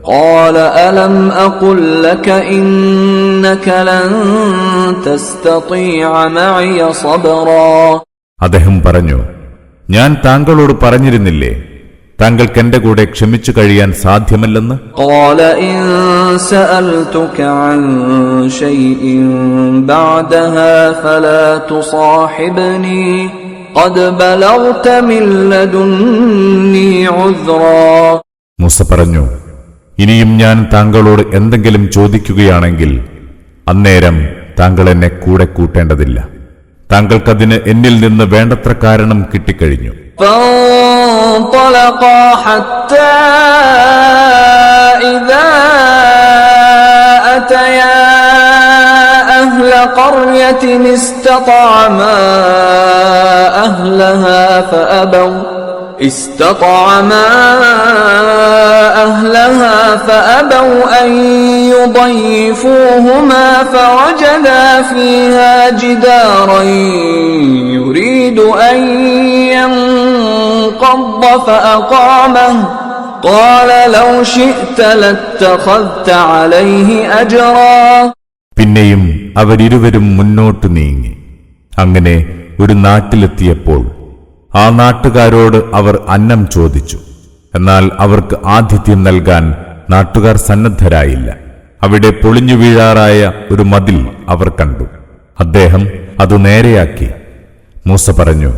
قال ألم أقل لك إنك لن تستطيع معي صبرا. അദ്ദേഹം പറഞ്ഞു, ഞാൻ താങ്കളോട് പറഞ്ഞിരുന്നില്ലേ താങ്കൾക്ക് എന്റെ കൂടെ ക്ഷമിച്ചു കഴിയാൻ സാധ്യമല്ലെന്ന്. قال إن سألتك عن شيء بعدها فلا تصاحبني قد بلغت من لدني عذرا. മൂസ പറഞ്ഞു, ഇനിയും ഞാൻ താങ്കളോട് എന്തെങ്കിലും ചോദിക്കുകയാണെങ്കിൽ അന്നേരം താങ്കൾ എന്നെ കൂടെ കൂട്ടേണ്ടതില്ല. താങ്കൾക്കതിന് എന്നിൽ നിന്ന് വേണ്ടത്ര കാരണം കിട്ടിക്കഴിഞ്ഞു. فانطلقا حتى إذا أتيا أهل قرية استطعما أهلها فأبوا أن يضيفوهما فوجدا فيها جدارا يريد أن ينقض فأقامه قال لو شئت لاتخذت عليه أجرا. പിന്നെയും അവരിരുവരും മുന്നോട്ടു നീങ്ങി. അങ്ങനെ ഒരു നാട്ടിലെത്തിയപ്പോൾ ആ നാട്ടുകാരോട് അവർ അന്നം ചോദിച്ചു. എന്നാൽ അവർക്ക് ആതിഥ്യം നൽകാൻ നാട്ടുകാർ സന്നദ്ധരായില്ല. അവിടെ പൊളിഞ്ഞു വീഴാറായ ഒരു മതിൽ അവർ കണ്ടു. അദ്ദേഹം അത് നേരെയാക്കി. മൂസ പറഞ്ഞു,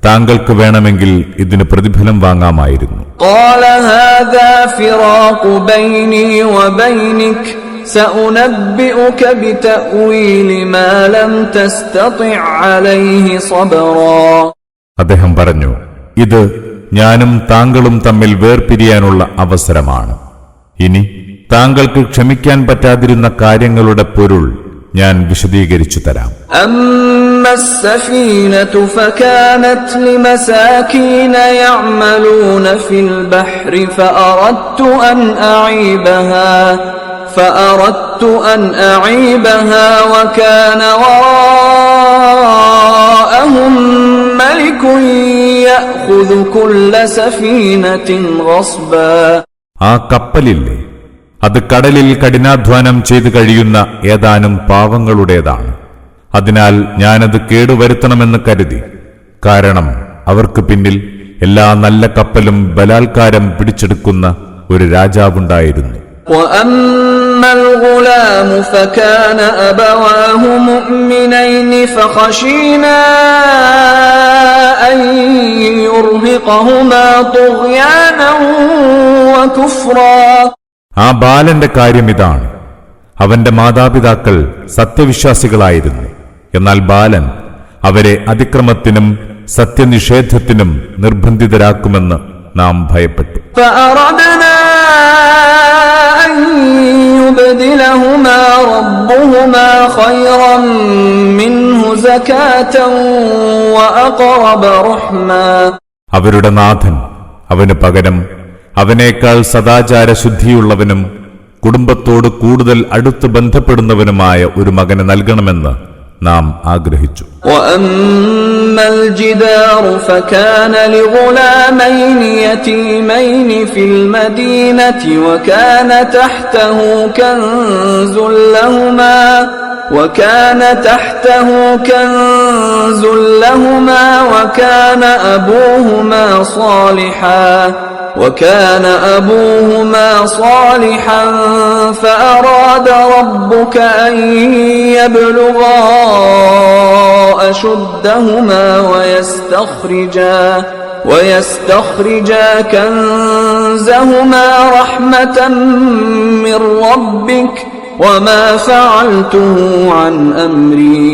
താങ്കൾക്ക് വേണമെങ്കിൽ ഇതിന് പ്രതിഫലം വാങ്ങാമായിരുന്നു. قال هذا فراق بيني وبينك سأنبئك بتأويل ما لم تستطع عليه صبرا. അദ്ദേഹം പറഞ്ഞു, ഇത് ഞാനും താങ്കളും തമ്മിൽ വേർപിരിയാനുള്ള അവസരമാണ്. ഇനി താങ്കൾക്ക് ക്ഷമിക്കാൻ പറ്റാതിരുന്ന കാര്യങ്ങളുടെ പൊരുൾ ഞാൻ വിശദീകരിച്ചു തരാം. أما السفينة فكانت لمساكين يعملون في البحر فأردت أن أعيبها وكان وراءهم ملك يأخذ كل سفينة غصبا. ആ കപ്പലില്ലേ, അത് കടലിൽ കഠിനാധ്വാനം ചെയ്തു കഴിയുന്ന ഏതാനും പാവങ്ങളുടേതാണ്. അതിനാൽ ഞാനത് കേടുവരുത്തണമെന്ന് കരുതി. കാരണം അവർക്ക് പിന്നിൽ എല്ലാ നല്ല കപ്പലും ബലാത്കാരം പിടിച്ചെടുക്കുന്ന ഒരു രാജാവുണ്ടായിരുന്നു. وأما الغلام فكان أبواه مؤمنين فخشينا أن يرهقهما طغيانا وكفرا. ആ ബാലന്റെ കാര്യമിതാണ്. അവന്റെ മാതാപിതാക്കൾ സത്യവിശ്വാസികളായിരുന്നു. എന്നാൽ ബാലൻ അവരെ അതിക്രമത്തിനും സത്യനിഷേധത്തിനും നിർബന്ധിതരാക്കുമെന്ന് നാം ഭയപ്പെട്ടു. يبدلهما ربهما خيرا منه زكاة وأقرب رحما. അവരുടെ നാഥൻ അവന് പകരം അവനേക്കാൾ സദാചാരശുദ്ധിയുള്ളവനും കുടുംബത്തോട് കൂടുതൽ അടുത്ത് ബന്ധപ്പെടുന്നവനുമായ ഒരു മകനെ നൽകണമെന്ന് നാം ആഗ്രഹിച്ചു. وأما الجدار فكان لغلامين يتيمين في المدينة وكان تحته كنز لهما وكان أبوهما صالحا فأراد ربك أن يبلغا أشدهما ويستخرجا كنزهما رحمة من ربك وما فعلته عن أمري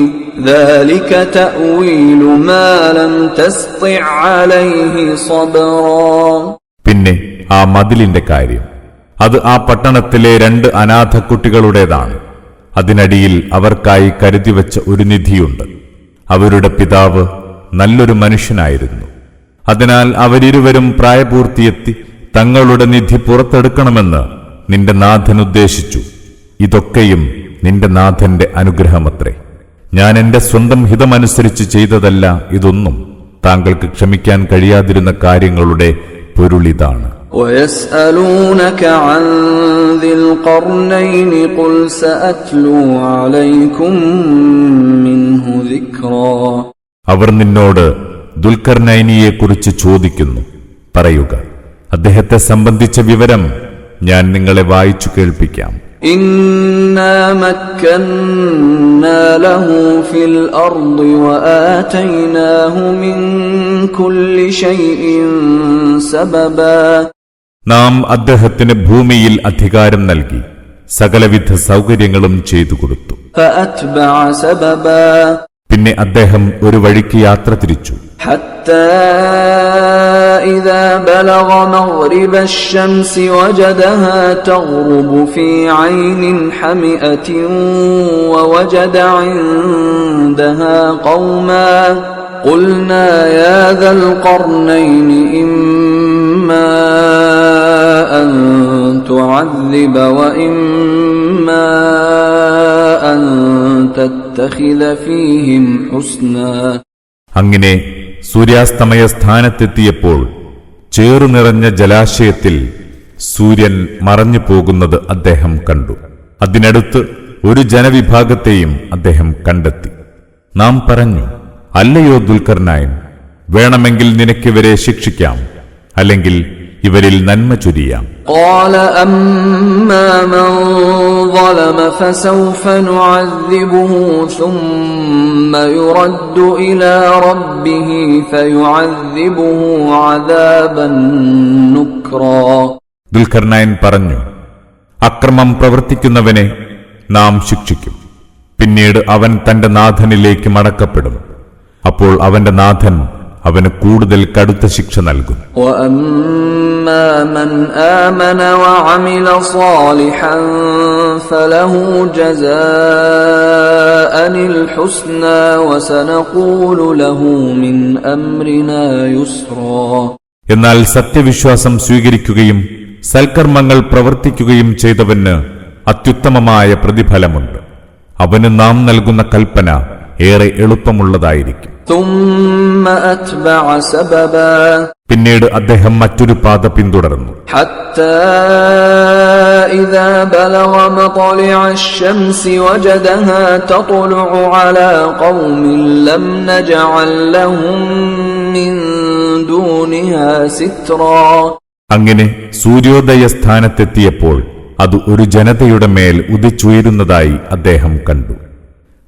ذلك تأويل ما لم تستطع عليه صبرا. പിന്നെ ആ മതിലിന്റെ കാര്യം, അത് ആ പട്ടണത്തിലെ 2 അനാഥ കുട്ടികളുടേതാണ്. അതിനടിയിൽ അവർക്കായി കരുതിവെച്ച ഒരു നിധിയുണ്ട്. അവരുടെ പിതാവ് നല്ലൊരു മനുഷ്യനായിരുന്നു. അതിനാൽ അവരിരുവരും പ്രായപൂർത്തിയെത്തി തങ്ങളുടെ നിധി പുറത്തെടുക്കണമെന്ന് നിന്റെ നാഥൻ ഉദ്ദേശിച്ചു. ഇതൊക്കെയും നിന്റെ നാഥന്റെ അനുഗ്രഹമത്രേ. ഞാൻ എന്റെ സ്വന്തം ഹിതമനുസരിച്ച് ചെയ്തതല്ല ഇതൊന്നും. താങ്കൾക്ക് ക്ഷമിക്കാൻ കഴിയാതിരുന്ന കാര്യങ്ങളുടെ പൊരുളിതാണ്. ويسألونك عن ذي القرنين قل سأتلو عليكم منه ذكرا. അവർ നിന്നോട് ദുൽഖർനൈനിയെക്കുറിച്ച് ചോദിക്കുന്നു. പറയുക, അദ്ദേഹത്തെ സംബന്ധിച്ച വിവരം ഞാൻ നിങ്ങളെ വായിച്ചു കേൾപ്പിക്കാം. إنا مكنا له في الأرض وآتيناه من كل شيء سببا. നാം അദ്ദേഹത്തിന് ഭൂമിയിൽ അധികാരം നൽകി സകലവിധ സൗകര്യങ്ങളും ചെയ്തു കൊടുത്തു. فأتبع سببا. പിന്നെ അദ്ദേഹം ഒരു വഴിക്ക് യാത്ര തിരിച്ചു. حتى إذا بلغ مغرب الشمس وجدها تغرب في عين حمئة ووجد عندها قوما قلنا يا ذا القرنين إما أن تعذب وإما أن تتخذ فيهم حسنا. അങ്ങനെ സൂര്യാസ്തമയ സ്ഥാനത്തെത്തിയപ്പോൾ ചേറുനിറഞ്ഞ ജലാശയത്തിൽ സൂര്യൻ മറഞ്ഞു പോകുന്നത് അദ്ദേഹം കണ്ടു. അതിനടുത്ത് ഒരു ജനവിഭാഗത്തെയും അദ്ദേഹം കണ്ടെത്തി. നാം പറഞ്ഞു, അല്ലയോ ദുൽഖർനൈൻ, വേണമെങ്കിൽ നിനക്കിവരെ ശിക്ഷിക്കാം, അല്ലെങ്കിൽ ഇവരിൽ നന്മ ചൊരിയാം. قال أما من ظلم فسوف نعذبه ثم يرد إلى ربه فيعذبه عذابا نكرا. ദുൽഖർനൈൻ പറഞ്ഞു, അക്രമം പ്രവർത്തിക്കുന്നവനെ നാം ശിക്ഷിക്കും, പിന്നീട് അവൻ തന്റെ നാഥനിലേക്ക് മടക്കപ്പെടും. അപ്പോൾ അവന്റെ നാഥൻ അവന് കൂടുതൽ കടുത്ത ശിക്ഷ നൽകും. وَأَمَّا مَنْ آمَنَ وَعَمِلَ صَالِحًا فَلَهُ جَزَاءً الْحُسْنَى وَسَنَقُولُ لَهُ مِنْ أَمْرِنَا يُسْرًا. എന്നാൽ സത്യവിശ്വാസം സ്വീകരിക്കുകയും സൽക്കർമ്മങ്ങൾ പ്രവർത്തിക്കുകയും ചെയ്തവന് അത്യുത്തമമായ പ്രതിഫലമുണ്ട്. അവന് നാം നൽകുന്ന കൽപ്പന ഏറെ എളുപ്പമുള്ളതായിരിക്കും. ثُمَّ أَتْبَعَ سَبَبًا. പിന്നീട് അദ്ദേഹം മറ്റൊരു പാത പിന്തുടർന്നു. حَتَّى إِذَا بَلَغَ مَطْلِعَ الشَّمْسِ وَجَدَهَا تَطْلُعُ عَلَى قَوْمٍ لَّمْ نَجْعَل لَّهُم مِّن دُونِهَا سِتْرًا. അങ്ങനെ സൂര്യോദയ സ്ഥാനത്തെത്തിയപ്പോൾ അത് ഒരു ജനതയുടെ മേൽ ഉദിച്ചുയരുന്നതായി അദ്ദേഹം കണ്ടു.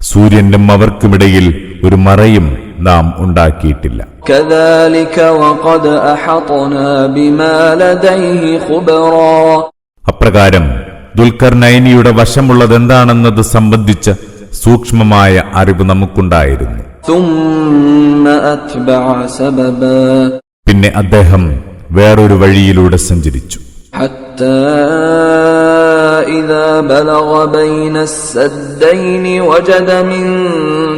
സൂര്യനും അവർക്കുമിടയിൽ ഒരു മറയും നാം ഉണ്ടാക്കിയിട്ടില്ല. كذلك وقد أحطنا بما لديه خبرا. അപ്രകാരം ദുൽഖർനൈനിയുടെ വശമുള്ളതെന്താണെന്നത് സംബന്ധിച്ച സൂക്ഷ്മമായ അറിവ് നമുക്കുണ്ടായിരുന്നു. ثم أتبع سببا. പിന്നെ അദ്ദേഹം വേറൊരു വഴിയിലൂടെ സഞ്ചരിച്ചു. حتى إذا بلغ بين السدين وجد من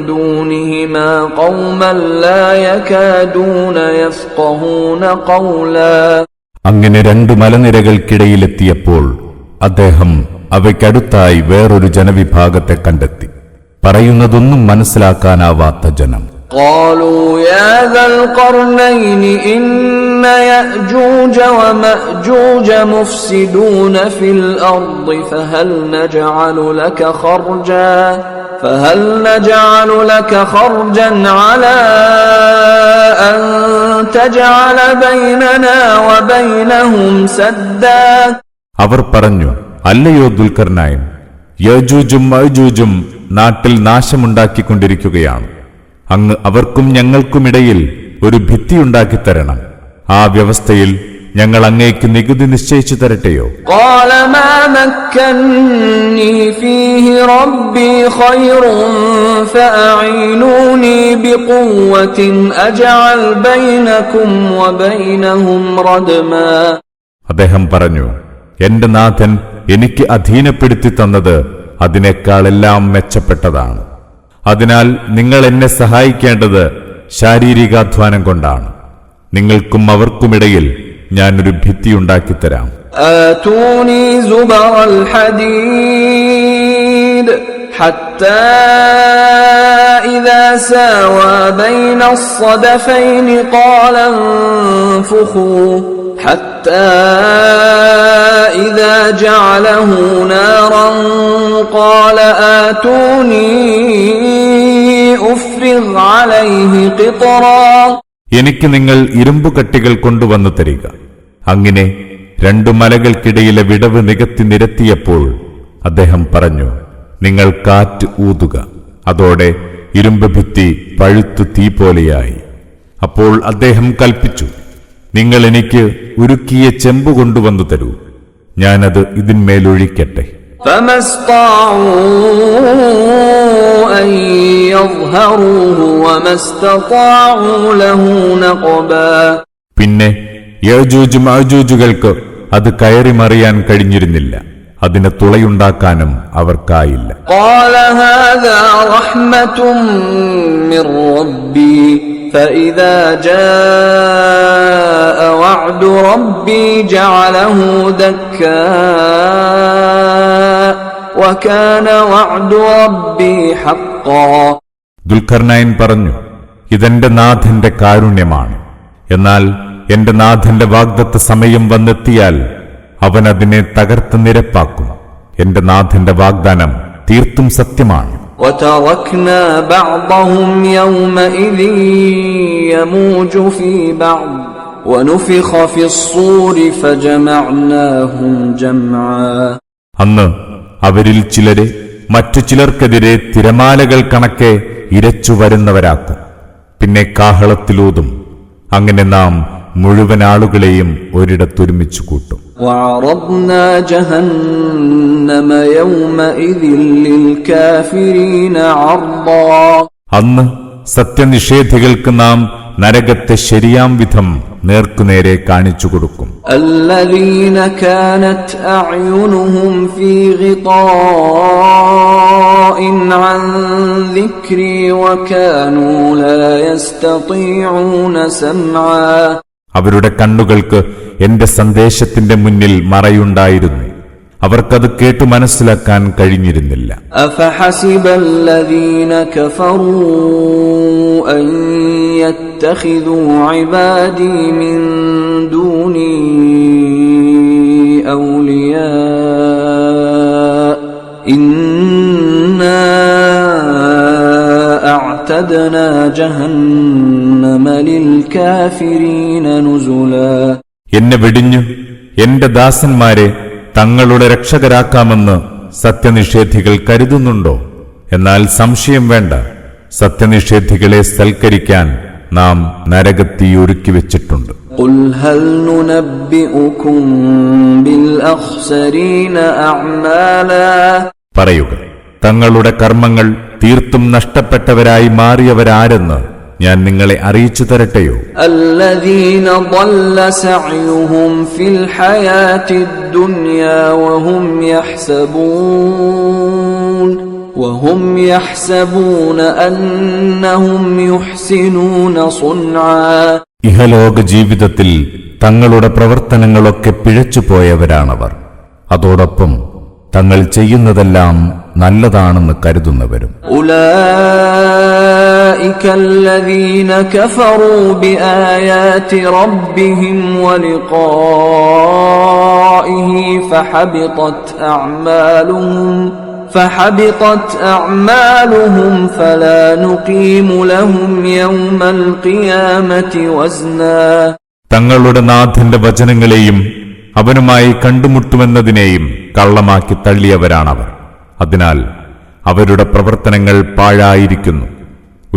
دونهما قوما لا يكادون يفقهون قولا. അങ്ങനെ രണ്ടു മലനിരകൾക്കിടയിലെത്തിയപ്പോൾ അദ്ദേഹം അവയ്ക്കടുത്തായി വേറൊരു ജനവിഭാഗത്തെ കണ്ടെത്തി. പറയുന്നതൊന്നും മനസ്സിലാക്കാനാവാത്ത ജനം. قالوا يا ذا القرنين إن يأجوج ومأجوج مفسدون في الأرض فهل نجعل لك خرجا على أن تجعل بيننا وبينهم سدا. അവർ പറഞ്ഞു, അല്ലയോ ദുൽഖർനൈൻ, യജൂജും മഅജൂജും നാട്ടിൽ നാശമുണ്ടാക്കിക്കൊണ്ടിരിക്കുകയാണ്. അങ്ങ് അവർക്കും ഞങ്ങൾക്കുമിടയിൽ ഒരു ഭിത്തിയുണ്ടാക്കിത്തരണം. ആ വ്യവസ്ഥയിൽ ഞങ്ങൾ അങ്ങേക്ക് നികുതി നിശ്ചയിച്ചു തരട്ടെയോ? قال ما مكنني فيه ربي خير فأعينوني بقوة أجعل بينكم وبينهم ردما. അദ്ദേഹം പറഞ്ഞു, എന്റെ നാഥൻ എനിക്ക് അധീനപ്പെടുത്തി തന്നത് അതിനേക്കാളെല്ലാം മെച്ചപ്പെട്ടതാണ്. അതിനാൽ നിങ്ങൾ എന്നെ സഹായിക്കേണ്ടത് ശാരീരികാധ്വാനം കൊണ്ടാണ്. നിങ്ങൾക്കും അവർക്കുമിടയിൽ ഞാനൊരു ഭിത്തിയുണ്ടാക്കിത്തരാം. آتوني زبر الحديد حتى إذا ساوى بين الصدفين قال انفخوا حتى إذا جعله نارا قال آتوني أفرغ عليه قطرا. എനിക്ക് നിങ്ങൾ ഇരുമ്പുകട്ടികൾ കൊണ്ടുവന്നു തരിക. അങ്ങനെ രണ്ടു മലകൾക്കിടയിലെ വിടവ് നികത്തി നിരത്തിയപ്പോൾ അദ്ദേഹം പറഞ്ഞു, നിങ്ങൾ കാറ്റ് ഊതുക. അതോടെ ഇരുമ്പ് ഭിത്തി പഴുത്തു തീ പോലെയായി. അപ്പോൾ അദ്ദേഹം കൽപ്പിച്ചു, നിങ്ങൾ എനിക്ക് ഉരുക്കിയ ചെമ്പ് കൊണ്ടുവന്നു തരൂ, ഞാനത് ഇതിന്മേലൊഴിക്കട്ടെ. فما استطاعوا أن يظهروه وما استطاعوا له نقبا. പിന്നെ യജൂജ് മഅജൂജുകൾക്ക് അത് കയറി മറിയാൻ കഴിഞ്ഞിരുന്നില്ല, അതിന് തുളയുണ്ടാക്കാനും അവർക്കായില്ല. قال هذا رحمة من ربي فإذا جاء وعد ربي جعله دكاء وكان وعد ربي حقا. ദുൽഖർനൈൻ പറഞ്ഞു, ഇതെന്റെ നാഥന്റെ കാരുണ്യമാണ്. എന്നാൽ എന്റെ നാഥന്റെ വാഗ്ദത്ത സമയം വന്നെത്തിയാൽ അവൻ അതിനെ തകർത്ത് നിരപ്പാക്കും. എന്റെ നാഥന്റെ വാഗ്ദാനം തീർത്തും സത്യമാണ്. وتركنا بعضهم يومئذ يموج في بعض ونفخ في الصور فجمعناهم جمعا. അന്ന് അവരിൽ ചിലരെ മറ്റു ചിലർക്കെതിരെ തിരമാലകൾ കണക്കെ ഇരച്ചു വരുന്നവരാക്കും. പിന്നെ കാഹളത്തിലൂതും. അങ്ങനെ നാം മുഴുവൻ ആളുകളെയും ഒരിടത്തൊരുമിച്ചു കൂട്ടും. وعرضنا جهنم يومئذ للكافرين عرضا. അന്ന് സത്യനിഷേധികൾക്ക് നാം നരകത്തെ ശരിയാം വിധം നേർക്കുനേരെ കാണിച്ചു കൊടുക്കും. الذين كانت أعينهم في غطاء عن ذكري وكانوا لا يستطيعون سمعا. അവരുടെ കണ്ണുകൾക്ക് എന്റെ സന്ദേശത്തിന്റെ മുന്നിൽ മറയുണ്ടായിരുന്നു. അവർക്കത് കേട്ടു മനസ്സിലാക്കാൻ കഴിഞ്ഞിരുന്നില്ല. أفحسب الذين كفروا أن يتخذوا عبادي من دوني أولياء إنا أعتدنا جهنم للكافرين نزلا. എന്നെ വെടിഞ്ഞു എന്റെ ദാസന്മാരെ തങ്ങളുടെ രക്ഷകരാക്കാമെന്ന് സത്യനിഷേധികൾ കരുതുന്നുണ്ടോ? എന്നാൽ സംശയം വേണ്ട, സത്യനിഷേധികളെ സൽക്കരിക്കാൻ നാം നരകത്തീ ഒരുക്കി വെച്ചിട്ടുണ്ട്. قل هل ننبئكم بالأخسرين أعمالا. പറയുക, തങ്ങളുടെ കർമ്മങ്ങൾ തീർത്തും നഷ്ടപ്പെട്ടവരായി മാറിയവരാരെന്ന് ഞാൻ നിങ്ങളെ അറിയിച്ചു തരട്ടെയോ? الذين ضل سعيهم في الحياة الدنيا وهم يحسبون أنهم يحسنون صنعا. ഇഹലോക ജീവിതത്തിൽ തങ്ങളുടെ പ്രവർത്തനങ്ങളൊക്കെ പിഴച്ചുപോയവരാണവർ. അതോടൊപ്പം തങ്ങൾ ചെയ്യുന്നതെല്ലാം നല്ലതാണെന്ന് കരുതുന്നവരും. أولئك الذين كفروا بآيات ربهم ولقائه فحبطت أعمالهم فلا نقيم لهم يوم القيامة وزنا. തങ്ങളുടെ നാഥന്റെ വചനങ്ങളെയും അവനുമായി കണ്ടുമുട്ടുമെന്നതിനെയും കള്ളമാക്കി തള്ളിയവരാണവർ. അതിനാൽ അവരുടെ പ്രവർത്തനങ്ങൾ പാഴായിരിക്കുന്നു.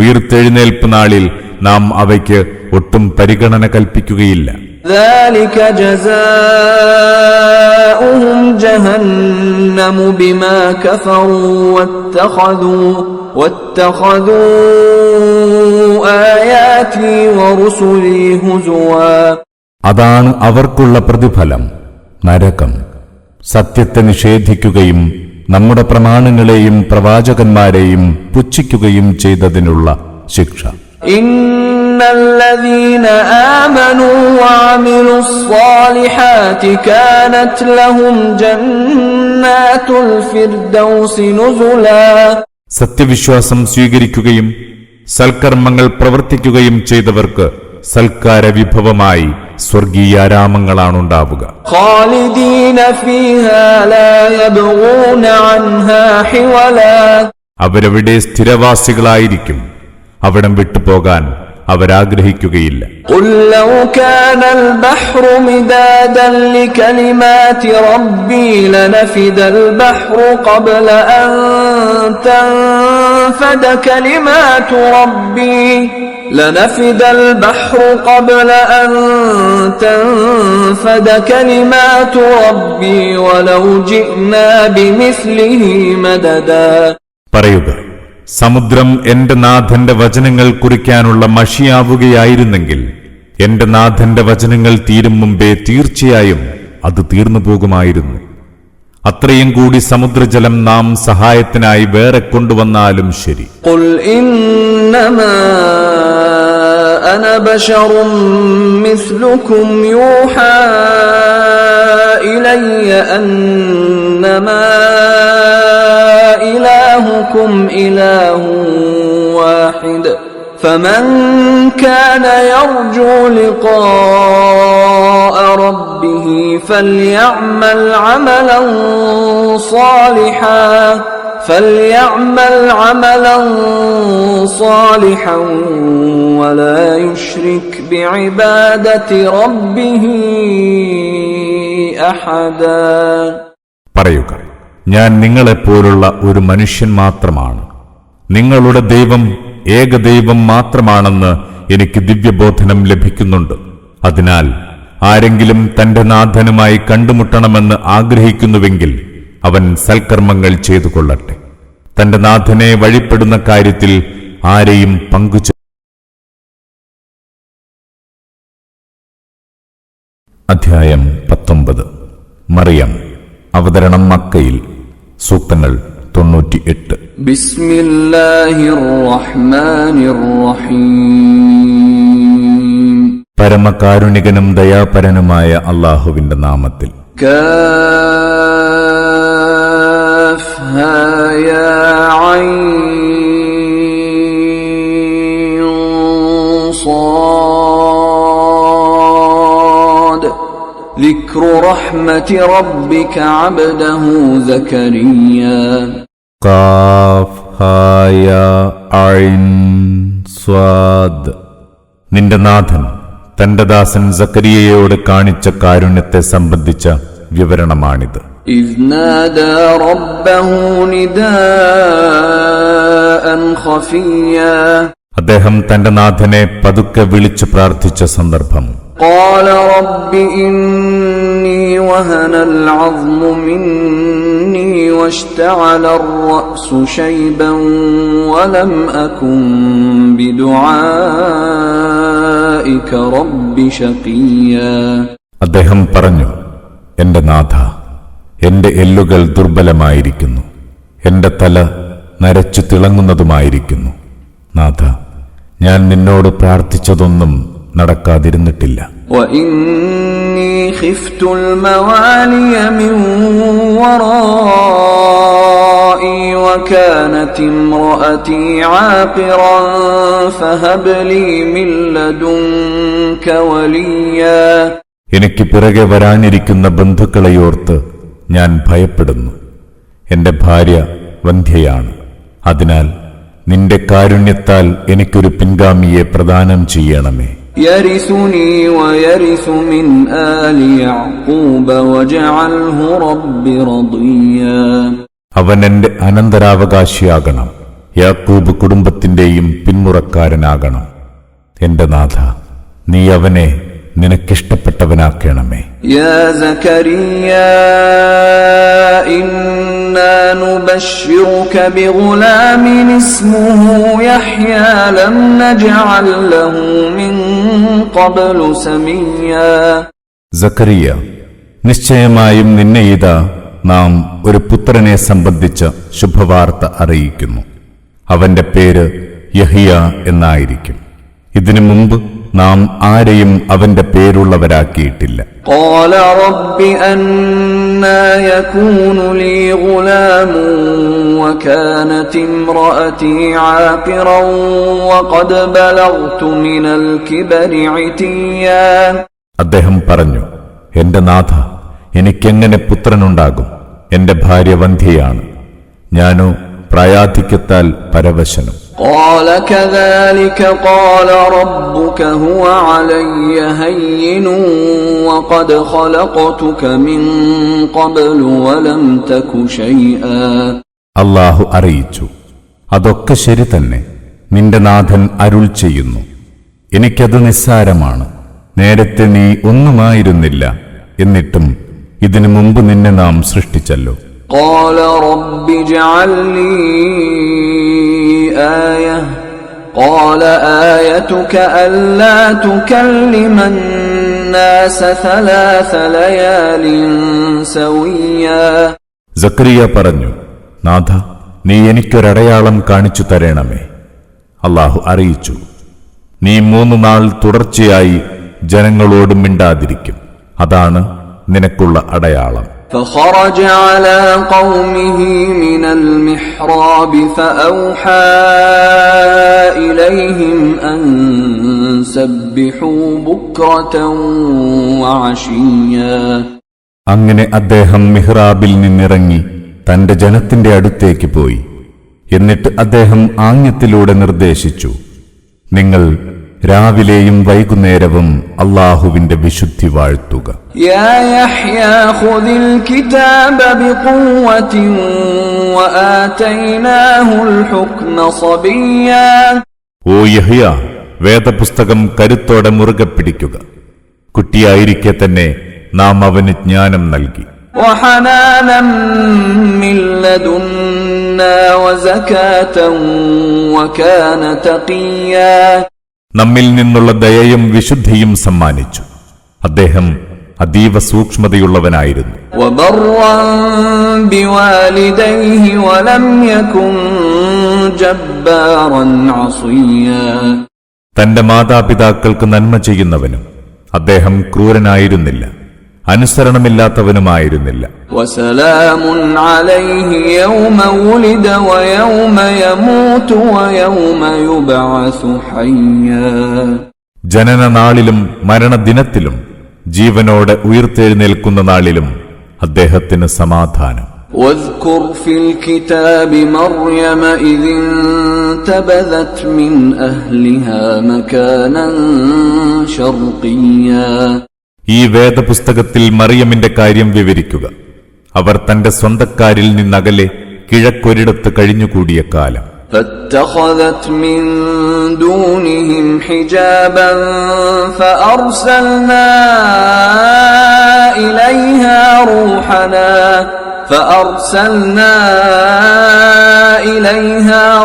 ഉയിർത്തെഴുന്നേൽപ്പ് നാളിൽ നാം അവയ്ക്ക് ഒട്ടും പരിഗണന കൽപ്പിക്കുകയില്ല. ذلك جزاؤهم جهنم بما كفروا واتخذوا آياتي ورسلي هزوا. അതാണ് അവർക്കുള്ള പ്രതിഫലം, നരകം. സത്യത്തെ നിഷേധിക്കുകയും നമ്മുടെ പ്രമാണങ്ങളെയും പ്രവാചകന്മാരെയും പുച്ഛിക്കുകയും ചെയ്തതിനുള്ള ശിക്ഷ. ഇന്നല്ലദീന ആമനൂ വഅമിലുസ് സ്വാലിഹാതി കാനത് ലഹും ജന്നാത്തുൽ ഫിർദൗസി നുസുലാ. സത്യവിശ്വാസം സ്വീകരിക്കുകയും സൽക്കർമ്മങ്ങൾ പ്രവർത്തിക്കുകയും ചെയ്തവർക്ക് സൽക്കാര വിഭവമായി സ്വർഗീയാരാമങ്ങളാണുണ്ടാവുക. ഖാലിദീന ഫീഹാ ലാ യബ്ഗൂന അൻഹാ ഹിവലാ. അവരവിടെ സ്ഥിരവാസികളായിരിക്കും, അവിടം വിട്ടുപോകാൻ അവരാഗ്രഹിക്കുകയില്ല. ഖുൽ ലൗ കാനൽ ബഹ്റു മിദാദൻ ലികലിമാതി റബ്ബി ലനഫിദൽ ബഹ്റു ഖബ്ല അൻ തൻഫദ കലിമാതു റബ്ബി لنفد البحر قبل أن تنفد كلمات ربي ولو جئنا بمثله مددا. പറയുക, സമുദ്രം എന്റെ നാഥന്റെ വചനങ്ങൾ കുറിക്കാനുള്ള മഷിയാവുകയായിരുന്നെങ്കിൽ എന്റെ നാഥന്റെ വചനങ്ങൾ തീരും മുമ്പേ തീർച്ചയായും അത് തീർന്നു പോകുമായിരുന്നു. അത്രയും കൂടി സമുദ്രജലം നാം സഹായത്തിനായി വേറെ കൊണ്ടുവന്നാലും ശരി. ഖുൽ ഇന്നമാ അന ബശറും മിസ്ലുകും യൂഹാ ഇലയ്യ അന്നമാ ഇലാഹുകും ഇലാഹുൻ വാഹിദ് فمن كان يرجو لقاء ربه فليعمل عملا صالحا ولا يشرك بعبادة ربه أحدا. പറയുക, ഞാൻ നിങ്ങളെപ്പോലുള്ള ഒരു മനുഷ്യൻ മാത്രമാണ്. നിങ്ങളുടെ ദൈവം ഏകദൈവം മാത്രമാണെന്ന് എനിക്ക് ദിവ്യബോധനം ലഭിക്കുന്നുണ്ട്. അതിനാൽ ആരെങ്കിലും തന്റെ നാഥനുമായി കണ്ടുമുട്ടണമെന്ന് ആഗ്രഹിക്കുന്നുവെങ്കിൽ അവൻ സൽക്കർമ്മങ്ങൾ ചെയ്തുകൊള്ളട്ടെ. തന്റെ നാഥനെ വഴിപ്പെടുന്ന കാര്യത്തിൽ ആരെയും പങ്കുചേ. അധ്യായം 19. മറിയം. അവതരണം മക്കയിൽ. സൂക്തങ്ങൾ 98. ബിസ്മില്ലാഹിർ റഹ്മാനിർ റഹീം. പരമകാരുണികനും ദയാപരനുമായ അല്ലാഹുവിന്റെ നാമത്തിൽ. കാഫ് ഹാ യാ ഐൻ സാദ്. ദിക്റു റഹ്മതി റബ്ബിക അബ്ദഹു സകരിയ. ഖാഫ് ഹാ യാ ഐൻ സ്വാദ്. നിന്റെ നാഥൻ തന്റെ ദാസൻ സക്കരിയയോട് കാണിച്ച കാരുണ്യത്തെ സംബന്ധിച്ച വിവരണമാണിത്. إذ نادى ربه نداء خفيا. അദ്ദേഹം തന്റെ നാഥനെ പതുക്കെ വിളിച്ചു പ്രാർത്ഥിച്ച സന്ദർഭം. قال رب إني وهن العظم مني واشتعل الرأس شيبا ولم أكن بدعائك رب شقيا. അദ്ദേഹം പറഞ്ഞു, എന്റെ നാഥ, എന്റെ എല്ലുകൾ ദുർബലമായിരിക്കുന്നു, എന്റെ തല നരച്ചു തിളങ്ങുന്നതുമായിരിക്കുന്നു. നാഥ, ഞാൻ നിന്നോട് പ്രാർത്ഥിച്ചതൊന്നും നടക്കാതിരുന്നിട്ടില്ല. وإني خفت الموالي من ورائي وكانت امرأتي عاقرا فهب لي من لدنك وليا. എനിക്ക് പിറകെ വരാനിരിക്കുന്ന ബന്ധുക്കളെയോർത്ത് ഞാൻ ഭയപ്പെടുന്നു. എന്റെ ഭാര്യ വന്ധ്യയാണ്. അതിനാൽ നിന്റെ കാരുണ്യത്താൽ എനിക്കൊരു പിൻഗാമിയെ പ്രദാനം ചെയ്യണമേ. يرثني ويرث من آل يعقوب واجعله رب رضيا. അവൻ എന്റെ അനന്തരാവകാശിയാകണം, യാക്കൂബ് കുടുംബത്തിന്റെയും പിന്മുറക്കാരനാകണം. എന്റെ നാഥ, നീ അവനെ നിനക്കിഷ്ടപ്പെട്ടവനാക്കണമേ. يا زكريا إنا نبشرك بغلام اسمه يحيى لم نجعل له من قبل سميا. സക്കരിയ, നിശ്ചയമായും നിന്നെ ഇതാ നാം ഒരു പുത്രനെ സംബന്ധിച്ച ശുഭവാർത്ത അറിയിക്കുന്നു. അവന്റെ പേര് യഹിയ എന്നായിരിക്കും. ഇതിനു മുമ്പ് നാം ആരെയും അവന്റെ പേരുള്ളവരാക്കിയിട്ടില്ല. قال رب أنى يكون لي غلام وكانت امرأتي عاقرا وقد بلغت من الكبر عتيا. അദ്ദേഹം പറഞ്ഞു, എന്റെ നാഥ, എനിക്കെങ്ങനെ പുത്രനുണ്ടാകും? എന്റെ ഭാര്യ വന്ധ്യയാണ്, ഞാനോ പ്രായാധിക്യത്താൽ പരവശനും. قال كذلك قال ربك هو علي هين وقد خلقتك من قبل ولم تك شيئا. അല്ലാഹു അറിയിച്ചു, അതൊക്കെ ശരി തന്നെ. നിന്റെ നാഥൻ അരുൾ ചെയ്യുന്നു, എനിക്കത് നിസ്സാരമാണ്. നേരത്തെ നീ ഒന്നുമായിരുന്നില്ല, എന്നിട്ടും ഇതിനു മുമ്പ് നിന്നെ നാം സൃഷ്ടിച്ചല്ലോ. قال رب اجعل لي آية قال آيتك ألا تكلم الناس 3 ليال سويا. സക്കരിയ പറഞ്ഞു, നാഥ, നീ എനിക്കൊരടയാളം കാണിച്ചു തരണമേ. അല്ലാഹു അറിയിച്ചു, നീ 3 നാൾ തുടർച്ചയായി ജനങ്ങളോട് മിണ്ടാതിരിക്കും. അതാണ് നിനക്കുള്ള അടയാളം. فخرج على قومه من المحراب فأوحى إليهم أن سبحوا بكرة وعشيا. അങ്ങനെ അദ്ദേഹം മിഹ്റാബിൽ നിന്നിറങ്ങി തന്റെ ജനത്തിന്റെ അടുത്തേക്ക് പോയി. എന്നിട്ട് അദ്ദേഹം ആംഗ്യത്തിലൂടെ നിർദ്ദേശിച്ചു, നിങ്ങൾ രാവിലെയും വൈകുന്നേരവും അല്ലാഹുവിന്റെ വിശുദ്ധി വാഴ്ത്തുക. യാ യഹ്യാ ഖുദിൽ കിതാബ ബിഖുവ്വതിൻ വആതൈനാഹുൽ ഹുക്മ സബിയ്യാ. ഓ യഹ്യ, വേദപുസ്തകം കരുത്തോടെ മുറുകെ പിടിക്കുക. കുട്ടിയായിരിക്കെ തന്നെ നാം അവന് ജ്ഞാനം നൽകി. വഹനാനം മിൻ ലദുന്നാ വസകാതൻ വകാന തഖിയ്യാ. നമ്മിൽ നിന്നുള്ള ദയയും വിശുദ്ധിയും സമ്മാനിച്ചു. അദ്ദേഹം അതീവ സൂക്ഷ്മതയുള്ളവനായിരുന്നു. തന്റെ മാതാപിതാക്കൾക്ക് നന്മ ചെയ്യുന്നവനും അദ്ദേഹം ക്രൂരനായിരുന്നില്ല, അനുസരണമില്ലാത്തവനുമായിരുന്നില്ല. ജനനനാളിലും മരണദിനത്തിലും ജീവനോടെ ഉയർത്തെഴുന്നേൽക്കുന്ന നാളിലും അദ്ദേഹത്തിന് സമാധാനം. واذكر في الكتاب مريم إذ انتبذت من أهلها مكانا شرقيا. ഈ വേദപുസ്തകത്തിൽ മറിയമിന്റെ കാര്യം വിവരിക്കുക. അവർ തന്റെ സ്വന്തക്കാരിൽ നിന്നകലെ കിഴക്കൊരിടത്ത് കഴിഞ്ഞുകൂടിയ കാലം. فاتخذت من دونهم حجابا فأرسلنا إليها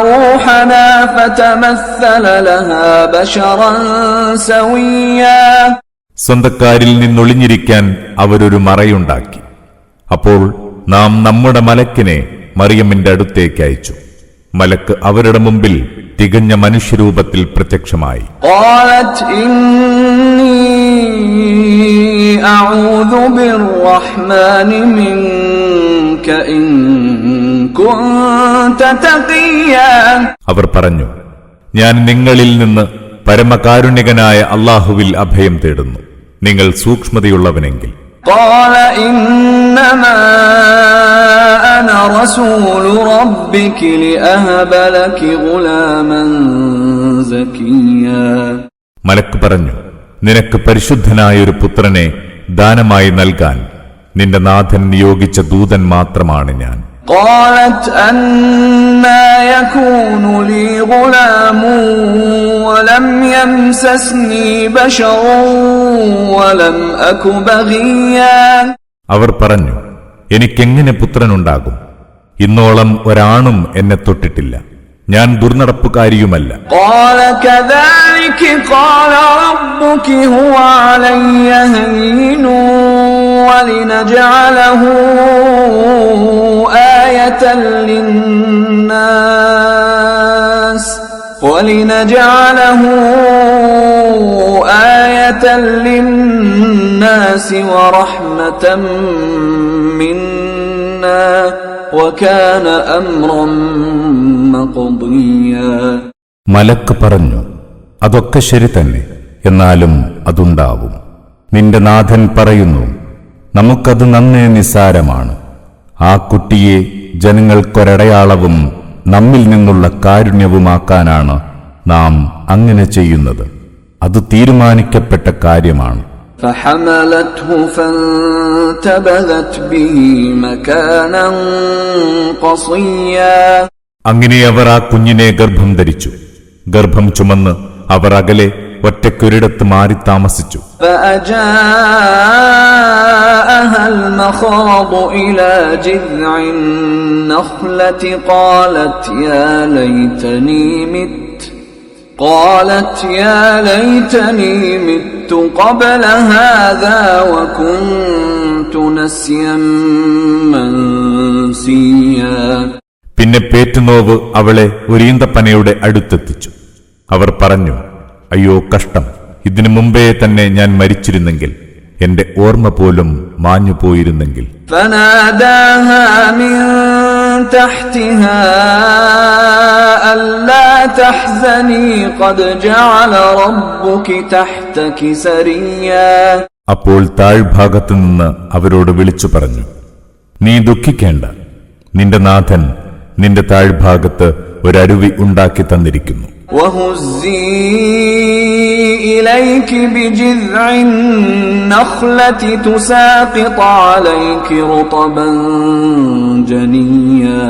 روحنا فتمثل لها بشرا سويا. സ്വന്തക്കാരിൽ നിന്നൊളിഞ്ഞിരിക്കാൻ അവരൊരു മറയുണ്ടാക്കി. അപ്പോൾ നാം നമ്മുടെ മലക്കിനെ മറിയമിന്റെ അടുത്തേക്ക് അയച്ചു. മലക്ക് അവരുടെ മുമ്പിൽ തികഞ്ഞ മനുഷ്യരൂപത്തിൽ പ്രത്യക്ഷമായി. അവർ പറഞ്ഞു, ഞാൻ നിങ്ങളിൽ നിന്ന് പരമകാരുണികനായ അല്ലാഹുവിൽ അഭയം തേടുന്നു, നിങ്ങൾ സൂക്ഷ്മതയുള്ളവനെങ്കിൽ. قال إنما أنا رسول ربك لأهب لك غلاما زكيا. മലക്ക് പറഞ്ഞു, നിനക്ക് പരിശുദ്ധനായൊരു പുത്രനെ ദാനമായി നൽകാൻ നിന്റെ നാഥൻ നിയോഗിച്ച ദൂതൻ മാത്രമാണ് ഞാൻ. قالت أنى يكون لي غلام ولم يمسسني بشر ولم أك بغيا. അവർ പറഞ്ഞു, എനിക്കെങ്ങനെ പുത്രനുണ്ടാകും? ഇന്നോളം ഒരാണും എന്നെ തൊട്ടിട്ടില്ല, ഞാൻ ദുർനടപ്പുകാരിയുമല്ല. قال كذلك قال ربك هو علي هين ولنجعله آية للناس ورحمة منا وكان أمرا مقضيا. മലക്ക് പറഞ്ഞു, അതൊക്കെ ശരി തന്നെ, എന്നാലും അതുണ്ടാവും. നിന്റെ നാഥൻ പറയുന്നു, നമുക്കത് നന്നേ നിസ്സാരമാണ്. ആ കുട്ടിയെ ജനങ്ങൾക്കൊരടയാളവും നമ്മിൽ നിന്നുള്ള കാരുണ്യവുമാക്കാനാണ് നാം അങ്ങനെ ചെയ്യുന്നത്. അത് തീരുമാനിക്കപ്പെട്ട കാര്യമാണ്. فحملته فانتبذت به مكانا قصيا. അങ്ങനെ അവർ ആ കുഞ്ഞിനെ ഗർഭം ധരിച്ചു. ഗർഭം ചുമന്ന് അവർ അകലെ ഒറ്റയ്ക്കൊരിടത്ത് മാറി താമസിച്ചു. فأجاءها المخاض إلى جذع النخلة قالت يا ليتني مت قبل هذا وكنت نسيا منسيا. പിന്നെ പേറ്റുനോവ് അവളെ ഒരു ഈന്തപ്പനയുടെ അടുത്തെത്തിച്ചു. അവർ പറഞ്ഞു, അയ്യോ കഷ്ടം, ഇതിനു മുമ്പേ തന്നെ ഞാൻ മരിച്ചിരുന്നെങ്കിൽ, എന്റെ ഓർമ്മ പോലും മാഞ്ഞുപോയിരുന്നെങ്കിൽ. فناداها من تحتها ألا تحزني قد جعل ربك تحتك سريا. അപ്പോൾ താഴ്ഭാഗത്തു നിന്ന് അവരോട് വിളിച്ചു പറഞ്ഞു, നീ ദുഃഖിക്കേണ്ട, നിന്റെ നാഥൻ നിന്റെ താഴ്ഭാഗത്ത് ഒരരുവി ഉണ്ടാക്കി തന്നിരിക്കുന്നു. وهزي إليك بجذع النخلة تساقط عليك رطبا جنيا.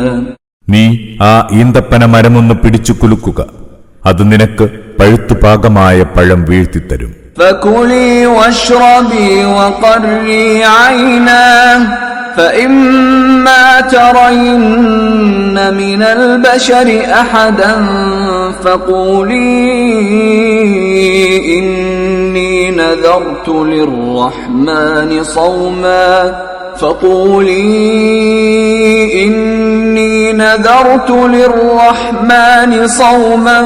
നീ ആ ഈന്തപ്പന മരമൊന്ന് പിടിച്ചു കുലുക്കുക, അത് നിനക്ക് പഴുത്തു പാകമായ പഴം വീഴ്ത്തിത്തരും. فكلي واشربي وقري عينا فإما ترين من البشر أحدا فقولي إني نذرت للرحمن صوما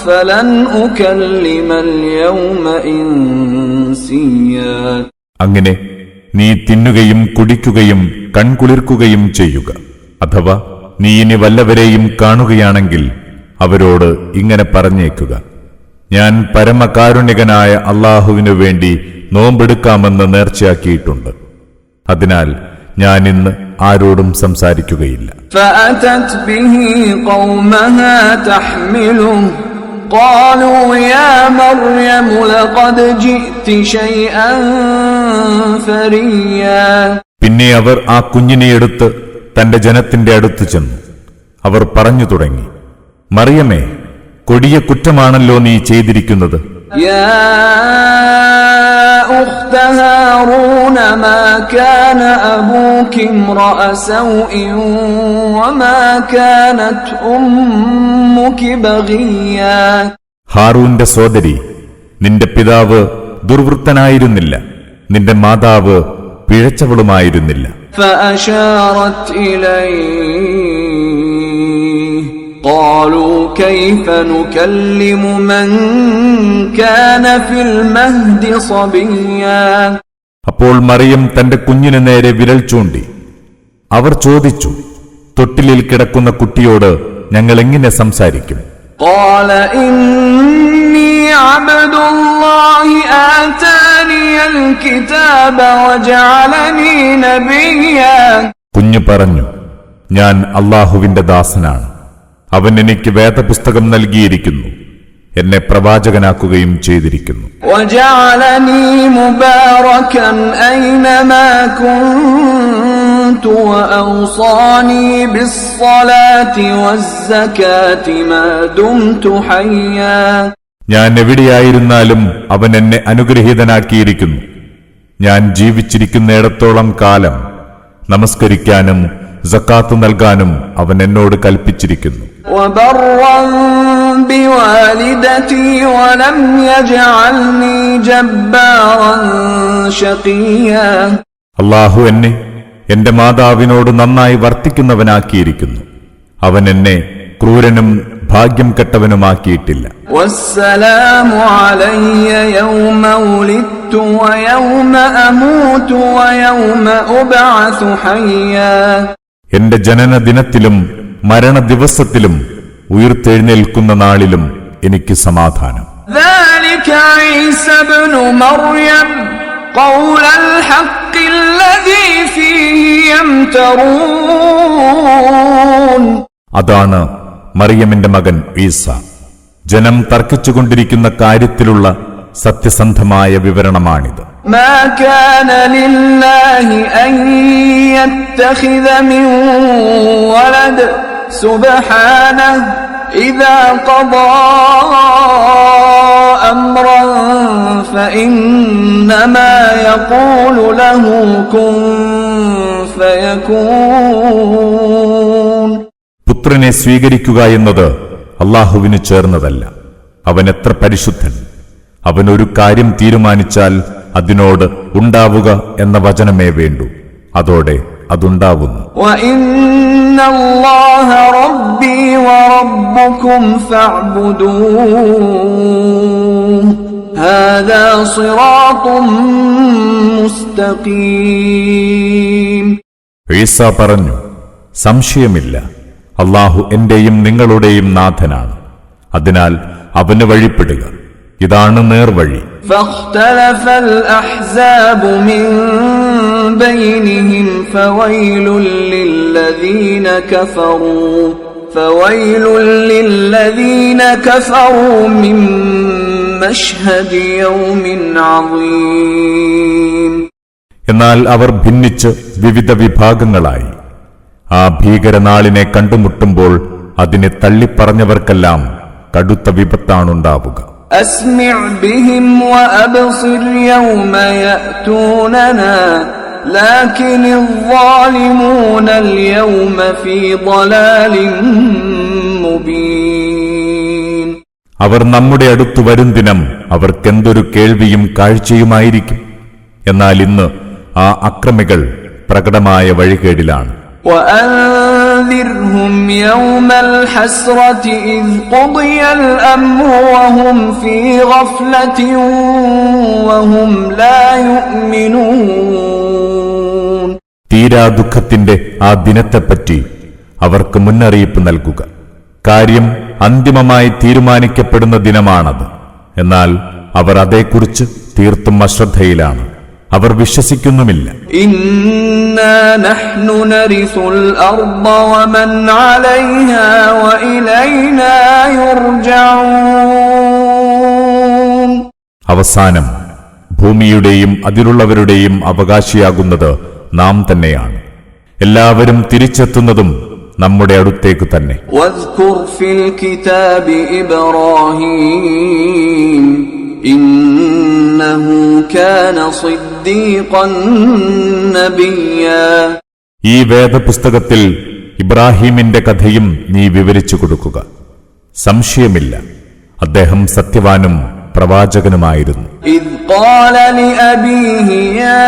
فلن أكلم اليوم إنسيا. അങ്ങനെ നീ തിന്നുകയും കുടിക്കുകയും കൺകുളിർക്കുകയും ചെയ്യുക. അഥവാ നീ ഇനി വല്ലവരെയും കാണുകയാണെങ്കിൽ അവരോട് ഇങ്ങനെ പറഞ്ഞേക്കുക, ഞാൻ പരമകാരുണ്യകനായ അല്ലാഹുവിനു വേണ്ടി നോമ്പെടുക്കാമെന്ന് നേർച്ചയാക്കിയിട്ടുണ്ട്. അതിനാൽ ഞാൻ ഇന്ന് ആരോടും സംസാരിക്കുകയില്ല. فأتت به قومها تحمله قالوا يا مريم لقد جئت شيئا فريا. പിന്നെ അവർ ആ കുഞ്ഞിനെ എടുത്ത് തന്റെ ജനത്തിന്റെ അടുത്ത് ചെന്നു. അവർ പറഞ്ഞു തുടങ്ങി, മറിയമേ, കൊടിയ കുറ്റമാണല്ലോ നീ ചെയ്തിരിക്കുന്നത്. يا أخت هارون ما كان أبوك امرأ سوء وما كانت أمك بغيا. ഹാറൂന്റെ സോദരി, നിന്റെ പിതാവ് ദുർവൃത്തനായിരുന്നില്ല, നിന്റെ മാതാവ് പിഴച്ചവളുമായിരുന്നില്ല. فأشارت إليه قالوا كيف نكلم من كان في المهد صبيا. അപ്പോൾ മറിയം തന്റെ കുഞ്ഞിനു നേരെ വിരൽ ചൂണ്ടി. അവർ ചോദിച്ചു, തൊട്ടിലിൽ കിടക്കുന്ന കുട്ടിയോട് ഞങ്ങൾ എങ്ങനെ സംസാരിക്കും? قال إني عبد الله آتاني الكتاب وجعلني نبيا. കുഞ്ഞു പറഞ്ഞു, ഞാൻ അല്ലാഹുവിന്റെ ദാസനാണ്, അവൻ എനിക്ക് വേദപുസ്തകം നൽകിയിരിക്കുന്നു, എന്നെ പ്രവാചകനാക്കുകയും ചെയ്തിരിക്കുന്നു. وجعلني مباركا أينما كنت وأوصاني بالصلاة والزكاة ما دمت حيا. ഞാൻ എവിടെയായിരുന്നാലും അവൻ എന്നെ അനുഗ്രഹീതനാക്കിയിരിക്കുന്നു. ഞാൻ ജീവിച്ചിരിക്കുന്നിടത്തോളം കാലം നമസ്കരിക്കാനും സക്കാത്ത് നൽകാനും അവൻ എന്നോട് കൽപ്പിച്ചിരിക്കുന്നു. وبرا بوالدتي ولم يجعلني جبارا شقيا. അല്ലാഹു എന്നെ എന്റെ മാതാവിനോട് നന്നായി വർത്തിക്കുന്നവനാക്കിയിരിക്കുന്നു. അവൻ എന്നെ ക്രൂരനും ഭാഗ്യം കെട്ടവനുമാക്കിയിട്ടില്ല. والسلام علي يوم ولدت ويوم أموت ويوم أبعث حيا. എന്റെ ജനനദിനത്തിലും മരണദിവസത്തിലും ഉയിർത്തെഴുന്നേൽക്കുന്ന നാളിലും എനിക്ക് സമാധാനം. ذلك ذلك عيسى ابن مريم قول الحق الذي فيه يمترون. അതാണ് മറിയമിന്റെ മകൻ ഈസ. ജനം തർക്കിച്ചുകൊണ്ടിരിക്കുന്ന കാര്യത്തിലുള്ള സത്യസന്ധമായ വിവരണമാണിത്. ما كان لله أن يتخذ من ولد سبحانه إذا قضى أمرا فإنما يقول له كن فيكون. പുത്രനെ സ്വീകരിക്കുക എന്നത് അല്ലാഹുവിന് ചേർന്നതല്ല. അവൻ എത്ര പരിശുദ്ധൻ! അവൻ ഒരു കാര്യം തീരുമാനിച്ചാൽ അതിനോട് ഉണ്ടാവുക എന്ന വചനമേ വേണ്ടൂ, അതോടെ അതുണ്ടാവുന്നു. وَإِنَّ اللَّهَ رَبِّي وَرَبُّكُمْ فَاعْبُدُوهُ هَذَا صِرَاطٌ مُسْتَقِيمٌ. ഈസ പറഞ്ഞു, സംശയമില്ല, അല്ലാഹു എന്റെയും നിങ്ങളുടെയും നാഥനാണ്. അതിനാൽ അവന് വഴിപ്പെടുക, ഇതാണ് നേർവഴി. فاختلف الأحزاب من بينهم فويل للذين كفروا من مشهد يوم عظيم. എന്നാൽ അവർ ഭിന്നിച്ച് വിവിധ വിഭാഗങ്ങളായി. ആ ഭീകരനാളിനെ കണ്ടുമുട്ടുമ്പോൾ അതിനെ തള്ളിപ്പറഞ്ഞവർക്കെല്ലാം കടുത്ത വിപത്താണുണ്ടാവുക. أسمع بهم وأبصر يوم يأتوننا لكن الظالمون اليوم في ضلال مبين. അവർ നമ്മുടെ അടുത്തു വരും ദിനം അവർക്കെന്തൊരു കേൾവിയും കാഴ്ചയുമായിരിക്കും. എന്നാൽ ഇന്ന് ആ അക്രമികൾ പ്രകടമായ വഴികേടിലാണ്. وأنذرهم يوم الحسرة إذ قضي الأمر وهم في غفلة وهم لا يؤمنون. തീരാ ദുഃഖത്തിന്റെ ആ ദിനത്തെപ്പറ്റി അവർക്ക് മുന്നറിയിപ്പ് നൽകുക. കാര്യം അന്തിമമായി തീരുമാനിക്കപ്പെടുന്ന ദിനമാണത്. എന്നാൽ അവർ അതേക്കുറിച്ച് തീർത്തും അശ്രദ്ധയിലാണ്. അവർ വിശ്വസിക്കുന്നുമില്ല. ഇന്നാ നഹ്നു നരിസുൽ അർദ വമൻ അലൈഹാ വഇലൈനാ യുർജഊൻ. അവസാനം ഭൂമിയുടെയും അതിലുള്ളവരുടെയും അവകാശിയാകുന്നത് നാം തന്നെയാണ്. എല്ലാവരും തിരിച്ചെത്തുന്നതും നമ്മുടെ അടുത്തേക്ക് തന്നെ. വദ്കുർ ഫിൽ കിതാബി ഇബ്രാഹീം ഇന്നഹു കാന സിദ്ദീഖൻ നബിയ്യാ. ഈ വേദപുസ്തകത്തിൽ ഇബ്രാഹീമിന്റെ കഥയും നീ വിവരിച്ചു കൊടുക്കുക. സംശയമില്ല, അദ്ദേഹം സത്യവാനും പ്രവാചകനുമായിരുന്നു. ഇദ് ഖാല ലിഅബീഹി യാ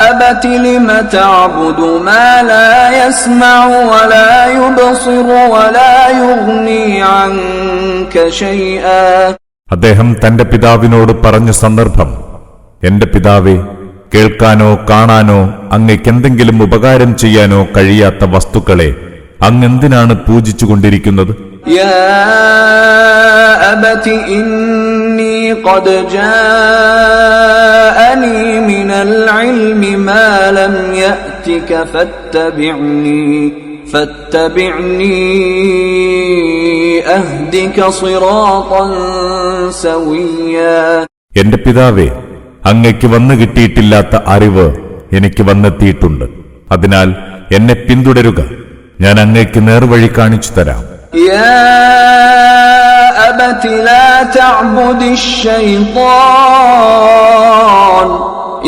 അബതി ലിമ തഅബുദു മാ ലാ യസ്മഉ വലാ യുബ്സിറു വലാ യുഗ്നി അൻക ശൈആ. അദ്ദേഹം തന്റെ പിതാവിനോട് പറഞ്ഞ സന്ദർഭം, എന്റെ പിതാവേ, കേൾക്കാനോ കാണാനോ അങ്ങയ്ക്കെന്തെങ്കിലും ഉപകാരം ചെയ്യാനോ കഴിയാത്ത വസ്തുക്കളെ അങ്ങെന്തിനാണ് പൂജിച്ചുകൊണ്ടിരിക്കുന്നത്? യാ അബതി ഇന്നി ഖദ് ജാഅനി മിനൽ ഇൽമി മാ ലം യഅതിക ഫത്തബിഅനി അഹ്ദിക സിറാത്തൻ സവിയ്യാ. എന്റെ പിതാവേ, അങ്ങയ്ക്ക് വന്നു കിട്ടിയിട്ടില്ലാത്ത അറിവ് എനിക്ക് വന്നെത്തിയിട്ടുണ്ട്. അതിനാൽ എന്നെ പിന്തുടരുക, ഞാൻ അങ്ങയ്ക്ക് നേർവഴി കാണിച്ചു തരാം. യാ അബതി ലാ തഅബുദിശ് ശൈത്വാൻ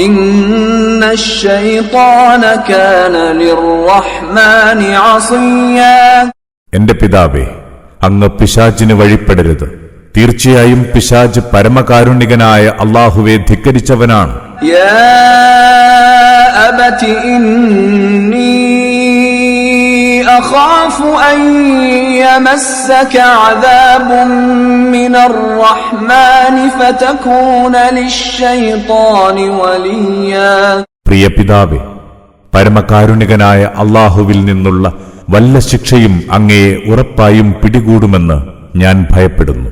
ഇന്നശ് ശൈത്വാന കാന ലിർറഹ്മാനി അസിയ്യാ. എന്റെ പിതാവേ, അങ്ങ് പിശാചിന് വഴിപ്പെടരുത്. തീർച്ചയായും പിശാച് പരമകാരുണികനായ അല്ലാഹുവെ ധിക്കരിച്ചവനാണ്. യാ അബതി ഇന്നി അഖാഫു അൻ യമസ്സക അദാബുൻ മിനർ റഹ്മാനി ഫതകൂന ലിശ്ശൈത്വാനി വലിയ്യാ. പ്രിയ പിതാവേ, പരമകാരുണികനായ അല്ലാഹുവിൽ നിന്നുള്ള വല്ല ശിക്ഷയും അങ്ങയെ ഉറപ്പായും പിടികൂടുമെന്ന് ഞാൻ ഭയപ്പെടുന്നു.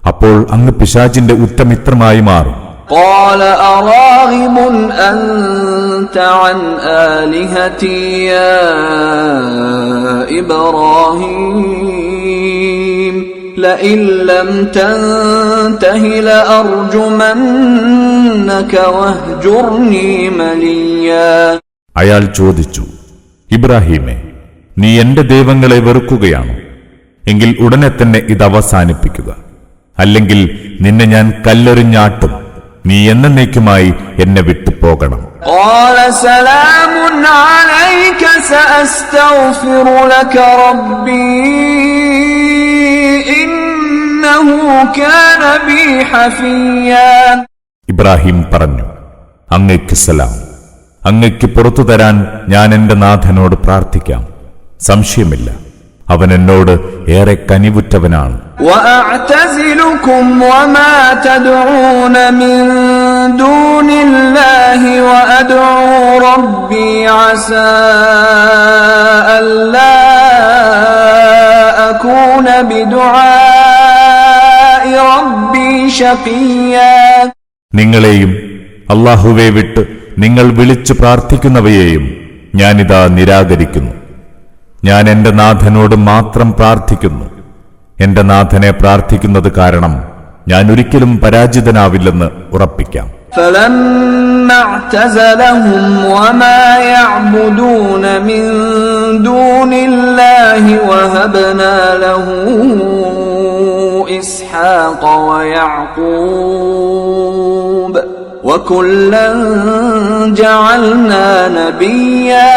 അപ്പോൾ അങ്ങ് പിശാചിന്റെ ഉറ്റമിത്രമായി മാറും. قال أراغب أنت عن آلهتي يا إبراهيم لئن لم تنته لأرجمنك واهجرني مليا. അയാൾ ചോദിച്ചു, ഇബ്രാഹീമേ, നീ എന്റെ ദൈവങ്ങളെ വെറുക്കുകയാണോ? എങ്കിൽ ഉടനെ തന്നെ ഇത് അവസാനിപ്പിക്കുക, അല്ലെങ്കിൽ നിന്നെ ഞാൻ കല്ലെറിഞ്ഞാട്ടും. നീ എന്നേക്കുമായി എന്നെ വിട്ടു പോകണം. قال سلام عليك سأستغفر لك ربي إنه كان بي حفيا. ഇബ്രാഹിം പറഞ്ഞു, അങ്ങയ്ക്ക് സലാം. അങ്ങയ്ക്ക് പുറത്തു തരാൻ ഞാൻ എന്റെ നാഥനോട് പ്രാർത്ഥിക്കാം. സംശയമില്ല, അവൻ എന്നോട് ഏറെ കനിവുറ്റവനാണ്. وأعتزلكم وما تدعون من دون الله وأدعو ربي عسى ألا أكون بدعاء ربي شقيا. നിങ്ങളെയും അല്ലാഹുവെ വിട്ട് നിങ്ങൾ വിളിച്ചു പ്രാർത്ഥിക്കുന്നവയെയും ഞാനിതാ നിരാകരിക്കുന്നു. ഞാൻ എന്റെ നാഥനോട് മാത്രം പ്രാർത്ഥിക്കുന്നു. എന്റെ നാഥനെ പ്രാർത്ഥിക്കുന്നത് കാരണം ഞാൻ ഒരിക്കലും പരാജിതനാവില്ലെന്ന് ഉറപ്പിക്കാം. فلما اعتزلهم وما يعبدون من دون الله وهبنا له إسحاق ويعقوب وكلا جعلنا نبيا.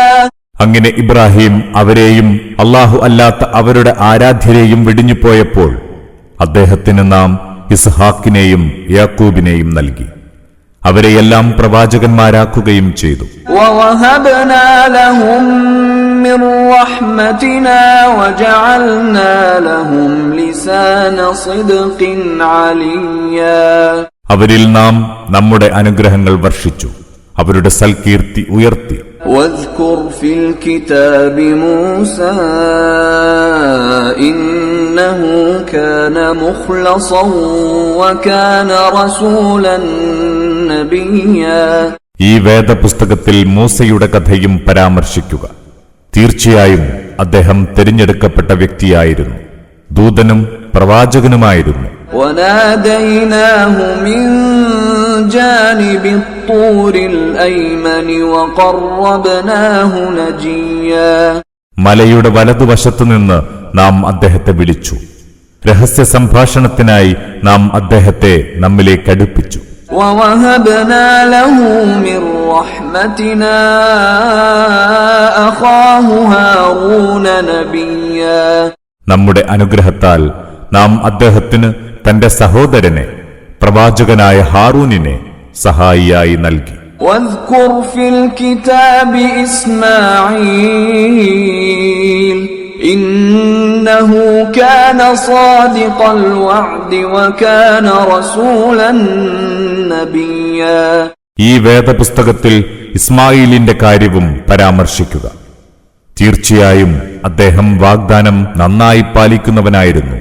അങ്ങനെ ഇബ്രാഹിം അവരെയും അല്ലാഹു അല്ലാത്ത അവരുടെ ആരാധ്യരെയും വെടിഞ്ഞുപോയപ്പോൾ അദ്ദേഹത്തിന് നാം ഇസ്ഹാക്കിനെയും യാക്കൂബിനെയും നൽകി. അവരെയെല്ലാം പ്രവാചകന്മാരാക്കുകയും ചെയ്തു. وَوَهَبْنَا لَهُم مِّن رَّحْمَتِنَا وَجَعَلْنَا لَهُمْ لِسَانَ صِدْقٍ عَلِيًّا. അവരിൽ നാം നമ്മുടെ അനുഗ്രഹങ്ങൾ വർഷിച്ചു, അവരുടെ സൽകീർത്തി ഉയർത്തി. واذكر في الكتاب موسى إنه كان مخلصا وكان رسولا نبيا. ഈ വേദപുസ്തകത്തിൽ മൂസയുടെ കഥയും പരാമർശിക്കുക. തീർച്ചയായും അദ്ദേഹം തിരഞ്ഞെടുക്കപ്പെട്ട വ്യക്തിയായിരുന്നു, ദൂതനും പ്രവാചകനുമായിരുന്നു. وناديناه من جانب الطور الأيمن وقربناه نجيا. മലയുടെ വലതുവശത്തുനിന്ന് നാം അദ്ദേഹത്തെ വിളിച്ചു. രഹസ്യ സംഭാഷണത്തിനായി നാം അദ്ദേഹത്തെ നമ്മിലേക്ക് അടുപ്പിച്ചു. ووهبنا له من رحمتنا أخاه هارون نبيا. നമ്മുടെ അനുഗ്രഹത്താൽ നാം അദ്ദേഹത്തിന് തന്റെ സഹോദരനെ പ്രവാചകനായ ഹാറൂനിനെ സഹായിയായി നൽകി. واذكر في الكتاب إسماعيل إنه كان صادق الوعد وكان رسولا نبيا. ഈ വേദപുസ്തകത്തിൽ ഇസ്മായിലിന്റെ കാര്യവും പരാമർശിക്കുക. തീർച്ചയായും അദ്ദേഹം വാഗ്ദാനം നന്നായി പാലിക്കുന്നവനായിരുന്നു,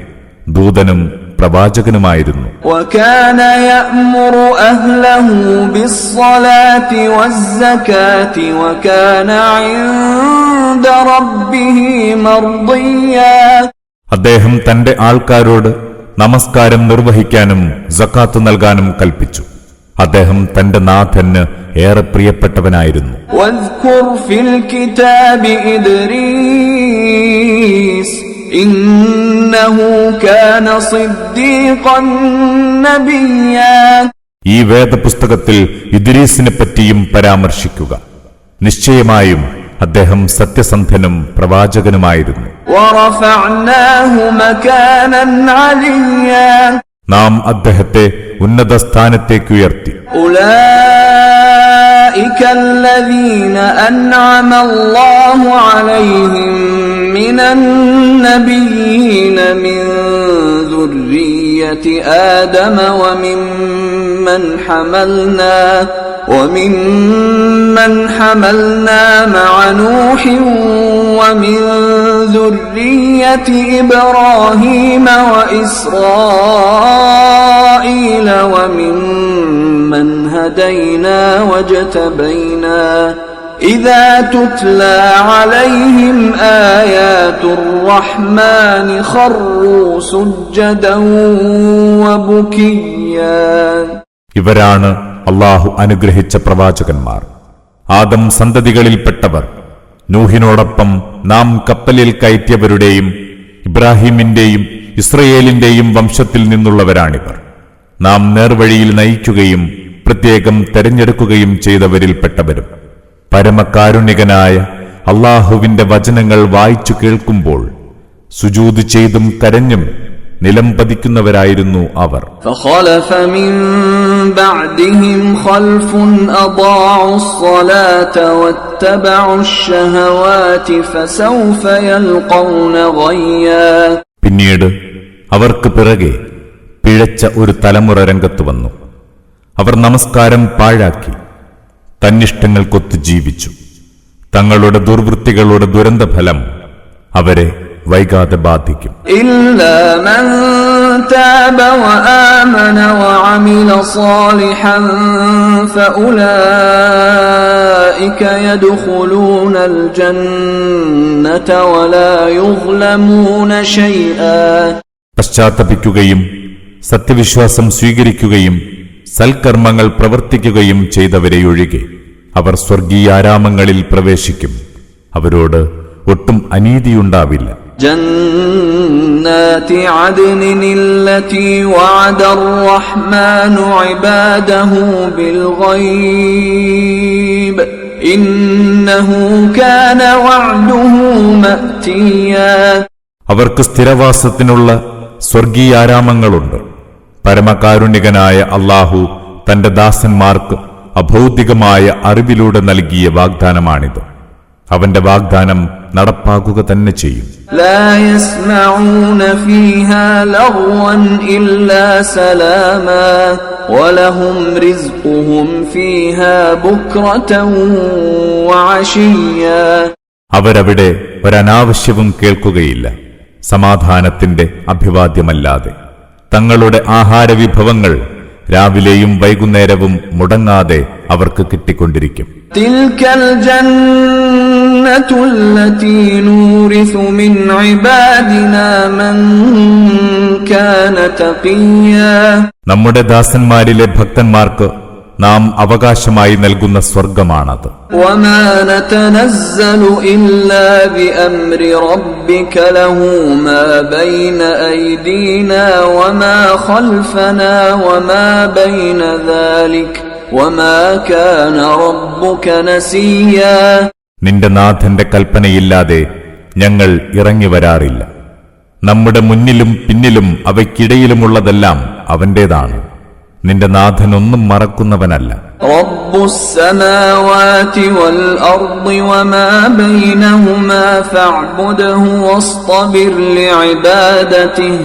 ദൂതനും പ്രവാചകനുമായിരുന്നു. وكان يأمر أهله بالصلاة والزكاة وكان عند ربه مرضيا. അദ്ദേഹം തന്റെ ആൾക്കാരോട് നമസ്കാരം നിർവഹിക്കാനും സക്കാത്ത് നൽകാനും കൽപ്പിച്ചു. അദ്ദേഹം തന്റെ നാഥന് ഏറെ പ്രിയപ്പെട്ടവനായിരുന്നു. واذكر في الكتاب إدريس إنه كان صديقا نبيا. ഈ വേദപുസ്തകത്തിൽ ഇദ്രീസിനെ പറ്റിയും പരാമർശിക്കുക. നിശ്ചയമായും അദ്ദേഹം സത്യസന്ധനും പ്രവാചകനുമായിരുന്നു. ورفعناه مكانا عليا. നാം അദ്ദേഹത്തെ ഉന്നത സ്ഥാനത്തേക്ക് ഉയർത്തി. أولئك الذين أنعم الله عليهم من النبيين من ذرية آدم وممن حملنا مع نوح ومن ذرية إبراهيم وإسرائيل وممن هدينا واجتبينا إذا تتلى عليهم آيات الرحمن خروا سجدا وبكيا. ഇവരാണ് അല്ലാഹു അനുഗ്രഹിച്ച പ്രവാചകന്മാർ. ആദം സന്തതികളിൽപ്പെട്ടവർ. നൂഹിനോടൊപ്പം നാം കപ്പലിൽ കയറ്റിയവരുടെയും ഇബ്രാഹിമിന്റെയും ഇസ്രയേലിന്റെയും വംശത്തിൽ നിന്നുള്ളവരാണിവർ. നാം നേർവഴിയിൽ നയിക്കുകയും പ്രത്യേകം തെരഞ്ഞെടുക്കുകയും ചെയ്തവരിൽപ്പെട്ടവരും. പരമകാരുണികനായ അല്ലാഹുവിന്റെ വചനങ്ങൾ വായിച്ചു കേൾക്കുമ്പോൾ സുജൂദ് ചെയ്തും കരഞ്ഞും നിലം പതിക്കുന്നവരായിരുന്നു അവർ. فخلف من بعدهم خلف أضاعوا الصلاة واتبعوا الشهوات فسوف يلقون غيا. പിന്നീട് അവർക്ക് പിറകെ പിഴച്ച ഒരു തലമുറ രംഗത്ത് വന്നു. അവർ നമസ്കാരം പാഴാക്കി തന്നിഷ്ടങ്ങൾക്കൊത്ത് ജീവിച്ചു. തങ്ങളുടെ ദുർവൃത്തികളുടെ ദുരന്തഫലം അവരെ വൈകാതെ ബാധിക്കും. إلا من تاب وآمن وعمل صالحا فأولئك يدخلون الجنة ولا يظلمون شيئا. പശ്ചാത്തപിക്കുകയും സത്യവിശ്വാസം സ്വീകരിക്കുകയും സൽക്കർമ്മങ്ങൾ പ്രവർത്തിക്കുകയും ചെയ്തവരെയൊഴികെ അവർ സ്വർഗീയാരാമങ്ങളിൽ പ്രവേശിക്കും. അവരോട് ഒട്ടും അനീതിയുണ്ടാവില്ല. جنات عدن التي وعد الرحمن عباده بالغيب إنه كان وعده مأتيا. അവർക്ക് സ്ഥിരവാസത്തിനുള്ള സ്വർഗീയാരാമങ്ങളുണ്ട്. പരമകാരുണികനായ അല്ലാഹു തന്റെ ദാസന്മാർക്ക് അഭൗതികമായ അറിവിലൂടെ നൽകിയ വാഗ്ദാനമാണിത്. അവന്റെ വാഗ്ദാനം നടപ്പാക്കുക തന്നെ ചെയ്യും. لا يسمعون فيها لغوا إلا سلاما ولهم رزقهم فيها بكرة وعشيا. അവരവിടെ ഒരനാവശ്യവും കേൾക്കുകയില്ല, സമാധാനത്തിന്റെ അഭിവാദ്യമല്ലാതെ. തങ്ങളുടെ ആഹാരവിഭവങ്ങൾ രാവിലെയും വൈകുന്നേരവും മുടങ്ങാതെ അവർക്ക് കിട്ടിക്കൊണ്ടിരിക്കും. تلك الجنة التي نورث من عبادنا من كان تقيا. നമ്മുടെ ദാസന്മാരിലെ ഭക്തന്മാർക്ക് നാം അവകാശമായി നൽകുന്ന സ്വർഗമാണത്. وما نتنزل إلا بأمر ربك له ما بين أيدينا وما خلفنا وما بين ذلك وما كان ربك نسيا. നിന്റെ നാഥന്റെ കൽപ്പനയില്ലാതെ ഞങ്ങൾ ഇറങ്ങി വരാറില്ല. നമ്മുടെ മുന്നിലും പിന്നിലും അവയ്ക്കിടയിലുമുള്ളതെല്ലാം അവന്റേതാണ്. നിന്റെ നാഥൻ ഒന്നും മറക്കുന്നവനല്ല. رب السماوات والأرض وما بينهما فاعبده واصطبر لعبادته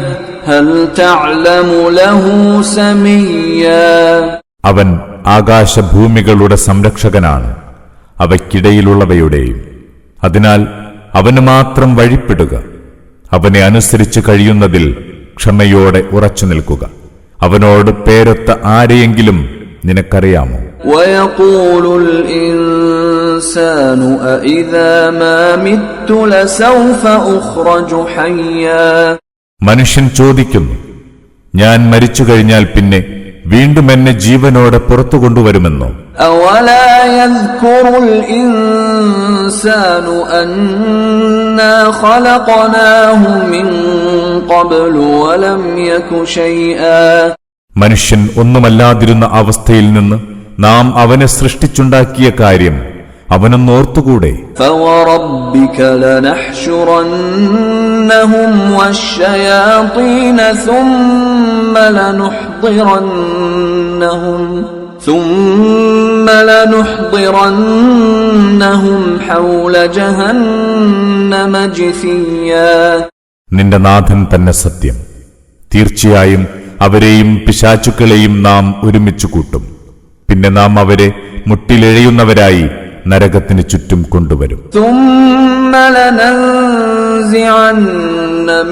هل تعلم له سميا. അവൻ ആകാശഭൂമികളുടെ സംരക്ഷകനാണ്, അവയ്ക്കിടയിലുള്ളവയുടെയും. അതിനാൽ അവന് മാത്രം വഴിപ്പെടുക. അവനെ അനുസരിച്ച് കഴിയുന്നതിൽ ക്ഷമയോടെ ഉറച്ചു നിൽക്കുക. അവനോട് പേരൊത്ത ആരെയെങ്കിലും നിനക്കറിയാമോ? ويقول الإنسان أإذا ما مت لسوف أخرج حيا. മനുഷ്യൻ ചോദിക്കുന്നു, ഞാൻ മരിച്ചു കഴിഞ്ഞാൽ പിന്നെ വീണ്ടും എന്നെ ജീവനോടെ പുറത്തു കൊണ്ടുവരുമെന്നോ? أولا يذكر الإنسان أنا خلقناه من قبل ولم يك شيئا. മനുഷ്യൻ ഒന്നുമല്ലാതിരുന്ന അവസ്ഥയിൽ നിന്ന് നാം അവനെ സൃഷ്ടിച്ചുണ്ടാക്കിയ കാര്യം അവനൊന്നോർത്തുകൂടെ? فوربك لنحشرنهم والشياطين ثم لنحضرنهم حول جهنم جثيا. നിന്റെ നാഥൻ തന്നെ സത്യം. തീർച്ചയായും അവരെയും പിശാചുക്കളെയും നാം ഒരുമിച്ചു കൂട്ടും. പിന്നെ നാം അവരെ മുട്ടിലെഴയുന്നവരായി നരകത്തിന് ചുറ്റും കൊണ്ടുവരും. ثم لننزعنهم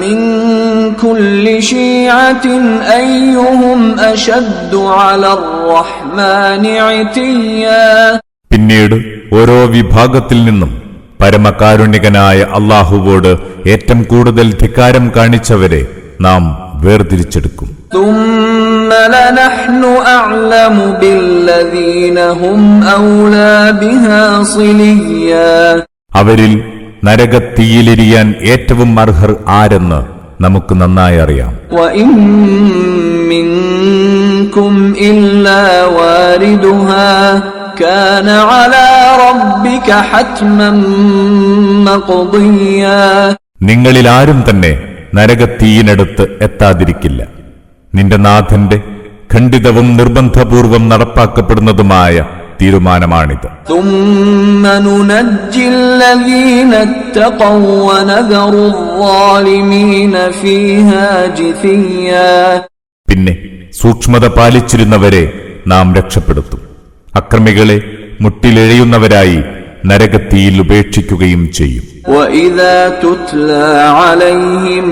من كل شيعة أيهم أشد على الرحمن عتيا. പിന്നീട് ഓരോ വിഭാഗത്തിൽ നിന്നും പരമകാരുണികനായ അല്ലാഹുവോട് ഏറ്റവും കൂടുതൽ ധിക്കാരം കാണിച്ചവരെ നാം വേർതിരിച്ചെടുക്കും. ثم لنحن أعلم بالذين هم أولى بها صليا. അവരിൽ നരകത്തീയിലെരിയാൻ ഏറ്റവും അർഹർ ആരെന്ന് നമുക്ക് നന്നായി അറിയാം. وإن منكم إلا واردها كان على ربك حتما مقضيا. നിങ്ങളിൽ ആരും തന്നെ നരകത്തീയിനടുത്ത് എത്താതിരിക്കില്ല. നിന്റെ നാഥന്റെ ഖണ്ഡിതവും നിർബന്ധപൂർവം നടപ്പാക്കപ്പെടുന്നതുമായ തീരുമാനമാണിത്. ثم ننجي الذين اتقوا ونذر الظالمين فيها جثيا. പിന്നെ സൂക്ഷ്മത പാലിച്ചിരുന്നവരെ നാം രക്ഷപ്പെടുത്തും. അക്രമികളെ മുട്ടിലെഴയുന്നവരായി നരകത്തീയിൽ ഉപേക്ഷിക്കുകയും ചെയ്യും. وَإِذَا تُتْلَى عَلَيْهِمْ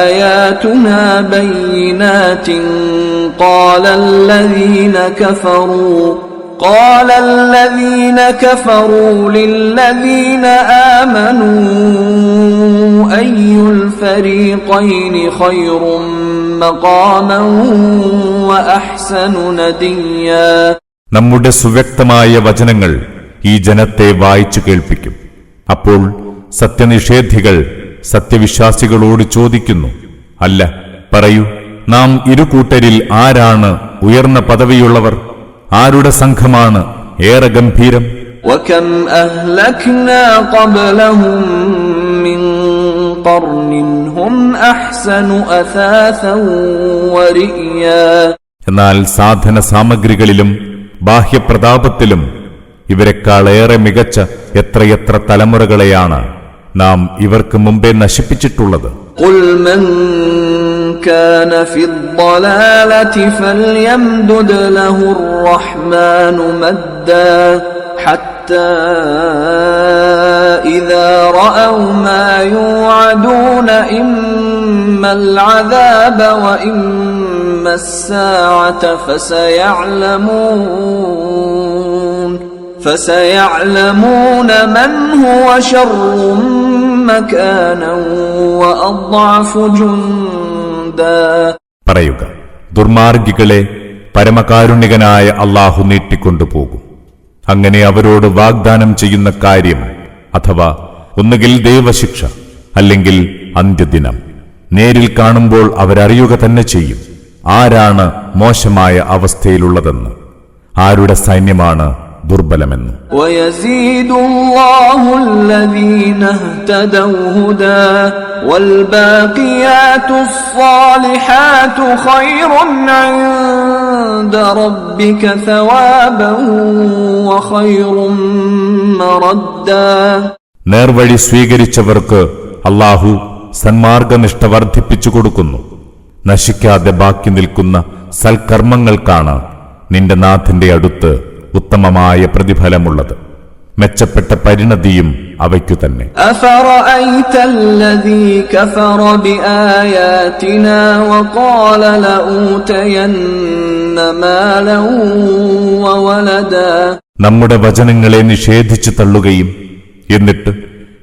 آيَاتُنَا بَيِّنَاتٍ قَالَ الَّذِينَ كَفَرُوا لِلَّذِينَ آمَنُوا أَيُّ الْفَرِيقَيْنِ خَيْرٌ مَقَامًا وَأَحْسَنُ نَدِيًّا. നമ്മുടെ സുവ്യക്തമായ വചനങ്ങൾ ഈ ജനത്തെ വായിച്ചു കേൾപ്പിക്കും. അപ്പോൾ സത്യനിഷേധികൾ സത്യവിശ്വാസികളോട് ചോദിക്കുന്നു, അല്ല പറയൂ, നാം ഇരുകൂട്ടരിൽ ആരാണ് ഉയർന്ന പദവിയുള്ളവർ? ആരുടെ സംഘമാണ് ഏറെ ഗംഭീരം? وَكَمْ أَهْلَكْنَا قَبْلَهُمْ مِنْ قَرْنٍ هُمْ أَحْسَنُ أَثَاثًا وَرِئْيًا. എന്നാൽ സാധന സാമഗ്രികളിലും ബാഹ്യപ്രതാപത്തിലും ഇവരെക്കാളേറെ മികച്ച എത്രയെത്ര തലമുറകളെയാണ് നാം ഇവർക്ക് മുമ്പേ നശിപ്പിച്ചിട്ടുള്ളത്. قُلْ مَنْ كَانَ فِي الضَّلَالَةِ فَلْيَمْدُدْ لَهُ الرَّحْمَنُ مَدًّا حَتَّى إِذَا رَأَوْا مَا يُوعَدُونَ إِمَّا الْعَذَابَ وَإِمَّا السَّاعَةَ فسيعلمون من هو شر مكانا وأضعف جندا. പറയുക, ദുർമാർഗികളെ പരമകാരുണികനായ അല്ലാഹു നീട്ടിക്കൊണ്ടുപോകും. അങ്ങനെ അവരോട് വാഗ്ദാനം ചെയ്യുന്ന കാര്യം, അഥവാ ഒന്നുകിൽ ദൈവശിക്ഷ അല്ലെങ്കിൽ അന്ത്യദിനം നേരിൽ കാണുമ്പോൾ അവരറിയുക തന്നെ ചെയ്യും ആരാണ് മോശമായ അവസ്ഥയിലുള്ളതെന്ന്, ആരുടെ സൈന്യമാണ് ദുർബലമെന്ന്. وَيَزِيدُ اللَّهُ الَّذِينَ اهْتَدَوْا هُدًى وَالْبَاقِيَاتُ الصَّالِحَاتُ خَيْرٌ عِندَ رَبِّكَ ثَوَابًا وَخَيْرٌ مَرَدًّا. നേർവഴി സ്വീകരിച്ചവർക്ക് അല്ലാഹു സന്മാർഗനിഷ്ഠ വർദ്ധിപ്പിച്ചു കൊടുക്കുന്നു. നശിക്കാതെ ബാക്കി നിൽക്കുന്ന സൽക്കർമ്മങ്ങൾക്കാണ് നിന്റെ നാഥന്റെ അടുത്ത് ഉത്തമമായ പ്രതിഫലമുള്ളത്. മെച്ചപ്പെട്ട പരിണതിയും അവയ്ക്കു തന്നെ. أفرأيت الذي كفر بآياتنا وقال لأوتين مالا وولدا. നമ്മുടെ വചനങ്ങളെ നിഷേധിച്ചു തള്ളുകയും എന്നിട്ട്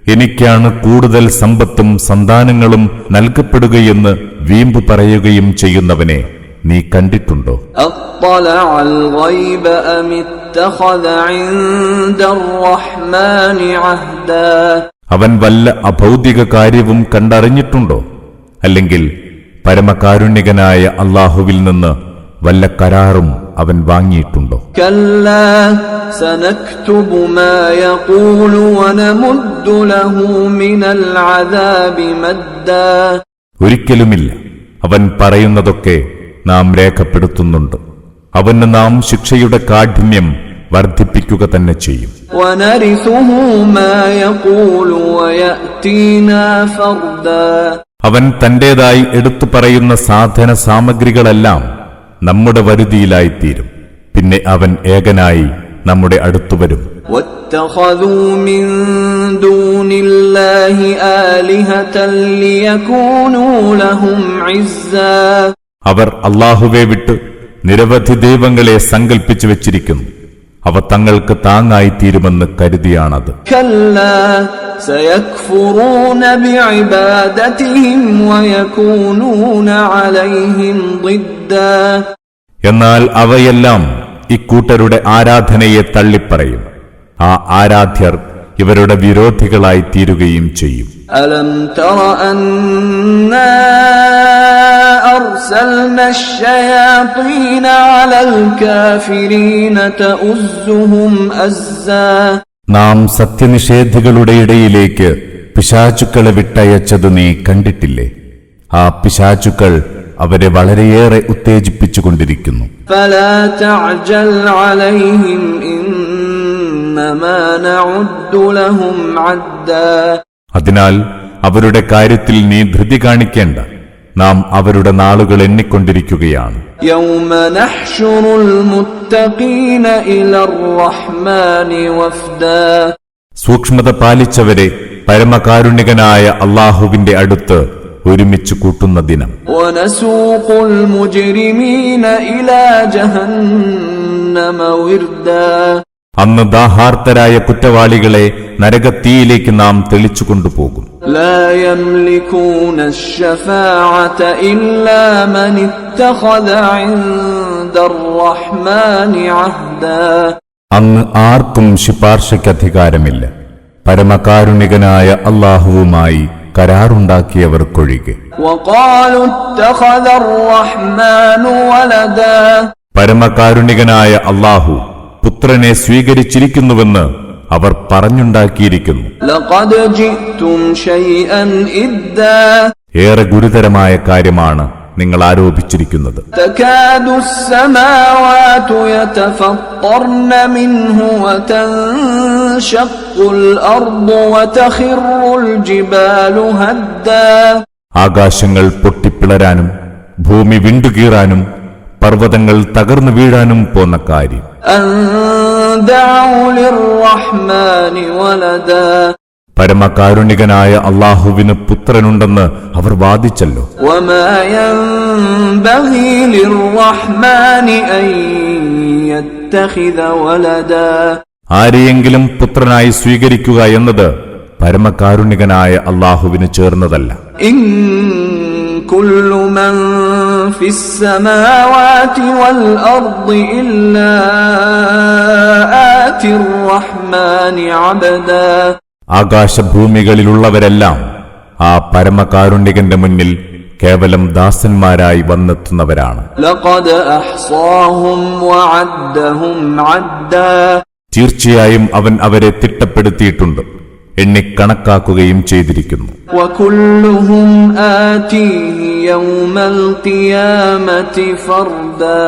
എനിക്കാണ് കൂടുതൽ സമ്പത്തും സന്താനങ്ങളും നൽകപ്പെടുകയെന്ന് വീമ്പു പറയുകയും ചെയ്യുന്നവനെ നീ കണ്ടിട്ടുണ്ടോ? أطلع الغيب أم اتخذ عند الرحمن عهدا. അവൻ വല്ല അഭൗതിക കാര്യവും കണ്ടറിഞ്ഞിട്ടുണ്ടോ? അല്ലെങ്കിൽ പരമകാരുണികനായ അല്ലാഹുവിൽ നിന്ന് വല്ല കരാറും അവൻ വാങ്ങിയിട്ടുണ്ടോ? كلا سنكتب ما يقول ونمد له من العذاب مدا. ഒരിക്കലുമില്ല, അവൻ പറയുന്നതൊക്കെ നാം രേഖപ്പെടുത്തുന്നുണ്ട്. അവന് നാം ശിക്ഷയുടെ കാഠിന്യം വർദ്ധിപ്പിക്കുക തന്നെ ചെയ്യും. ونرثه ما يقول ويأتينا فردا. അവൻ തന്റേതായി എടുത്തു പറയുന്ന സാധന സാമഗ്രികളെല്ലാം നമ്മുടെ വരുതിയിലായിത്തീരും. പിന്നെ അവൻ ഏകനായി നമ്മുടെ അടുത്തുവരും. واتخذوا من دون الله آلهة ليكونوا لهم عزا. അവർ അല്ലാഹുവെ വിട്ട് നിരവധി ദൈവങ്ങളെ സങ്കൽപ്പിച്ചു വെച്ചിരിക്കുന്നു. അവ തങ്ങൾക്ക് താങ്ങായി തീരുമെന്ന് കരുതിയാണത്. كلا سيكفرون بعبادتهم ويكونون عليهم ضدا. എന്നാൽ അവയെല്ലാം ഇക്കൂട്ടരുടെ ആരാധനയെ തള്ളിപ്പറയും. ആ ആരാധ്യർ ഇവരുടെ വിരോധികളായി തീരുകയും ചെയ്യും. ألم تر أنا أرسلنا الشياطين على الكافرين تؤزهم أزا. നാം സത്യനിഷേധികളുടെ ഇടയിലേക്ക് പിശാചുക്കളെ വിട്ടയച്ചത് നീ കണ്ടിട്ടില്ലേ? ആ പിശാചുക്കൾ അവരെ വളരെയേറെ ഉത്തേജിപ്പിച്ചുകൊണ്ടിരിക്കുന്നു. فلا تعجل عليهم إنما نعد لهم عدا. അതിനാൽ അവരുടെ കാര്യത്തിൽ നീ ധൃതി കാണിക്കേണ്ട. നാം അവരുടെ നാളുകൾ എണ്ണിക്കൊണ്ടിരിക്കുകയാണ്. يوم نحشر المتقين إلى الرحمن وفدا. സൂക്ഷ്മത പാലിച്ചവരെ പരമകാരുണികനായ അല്ലാഹുവിന്റെ അടുത്ത് ഒരുമിച്ച് കൂട്ടുന്ന ദിനം. ونسوق المجرمين إلى جهنم وردا. അന്ന് ദാഹാർത്തരായ കുറ്റവാളികളെ നരകത്തീയിലേക്ക് നാം തെളിച്ചുകൊണ്ടുപോകും. لا يملكون الشفاعة إلا من اتخذ عند الرحمن عهدا. അന്ന് ആർക്കും ശുപാർശയ്ക്ക് അധികാരമില്ല, പരമകാരുണികനായ അല്ലാഹുവുമായി കരാറുണ്ടാക്കിയവർക്കൊഴികെ. وقالوا اتخذ الرحمن ولدا. പരമകാരുണികനായ അല്ലാഹു പുത്രനെ സ്വീകരിച്ചിരിക്കുന്നുവെന്ന് അവർ പറഞ്ഞുണ്ടാക്കിയിരിക്കുന്നു. لقد جئتم شيئا إدا. ഏറെ ഗുരുതരമായ കാര്യമാണ് നിങ്ങൾ ആരോപിച്ചിരിക്കുന്നത്. تكاد السماوات يتفطرن منه وتنشق الأرض وتخر الجبال هدا. ആകാശങ്ങൾ പൊട്ടിപ്പിളരാനും ഭൂമി വിണ്ടുകീറാനും പർവ്വതങ്ങൾ തകർന്നു വീഴാനും പോന്ന കാര്യം. أن دعوا للرحمن ولدا. പരമകാരുണികനായ അല്ലാഹുവിന് പുത്രനുണ്ടെന്ന് അവർ വാദിച്ചല്ലോ. وما ينبغي للرحمن أن يتخذ ولدا. ആരെയെങ്കിലും പുത്രനായി സ്വീകരിക്കുക എന്നത് പരമകാരുണികനായ അല്ലാഹുവിന് ചേർന്നതല്ല. إن كل من في السماوات والأرض إلا آتي الرحمن عبدا. ആകാശഭൂമികളിലുള്ളവരെല്ലാം ആ പരമകാരുണികന്റെ മുന്നിൽ കേവലം ദാസന്മാരായി വന്നെത്തുന്നവരാണ്. لقد أحصاهم وعدهم عدا. തീർച്ചയായും അവൻ അവരെ തിട്ടപ്പെടുത്തിയിട്ടുണ്ട്, എണ്ണിക്കണക്കാക്കുകയും ചെയ്തിരിക്കുന്നു. وكلهم آتيه يوم القيامة فردا.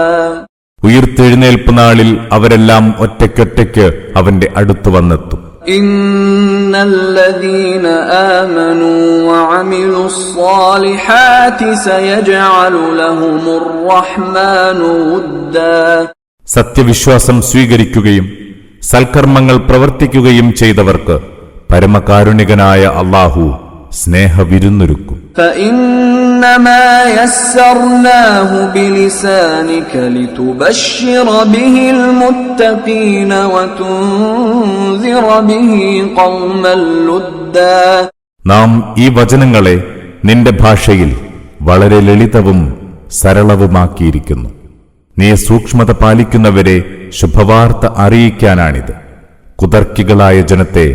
ഉയിർത്തെഴുന്നേൽപ്പ് നാളിൽ അവരെല്ലാം ഒറ്റയ്ക്കൊറ്റയ്ക്ക് അവന്റെ അടുത്ത് വന്നെത്തും. إن الذين آمنوا وعملوا الصالحات سيجعل لهم الرحمن ودا. സത്യവിശ്വാസം സ്വീകരിക്കുകയും സൽക്കർമ്മങ്ങൾ പ്രവർത്തിക്കുകയും ചെയ്തവർക്ക് പരമകാരുണികനായ അല്ലാഹു സ്നേഹവിരുന്നൊരുക്കും. فإنما يسرناه بلسانك لتبشر به المتقين وتنذر به قوما لدا. നാം ഈ വചനങ്ങളെ നിന്റെ ഭാഷയിൽ വളരെ ലളിതവും സരളവുമാക്കിയിരിക്കുന്നു. നീ സൂക്ഷ്മത പാലിക്കുന്നവരെ ശുഭവാർത്ത അറിയിക്കാനാണിത്, കുതർക്കികളായ ജനത്തെ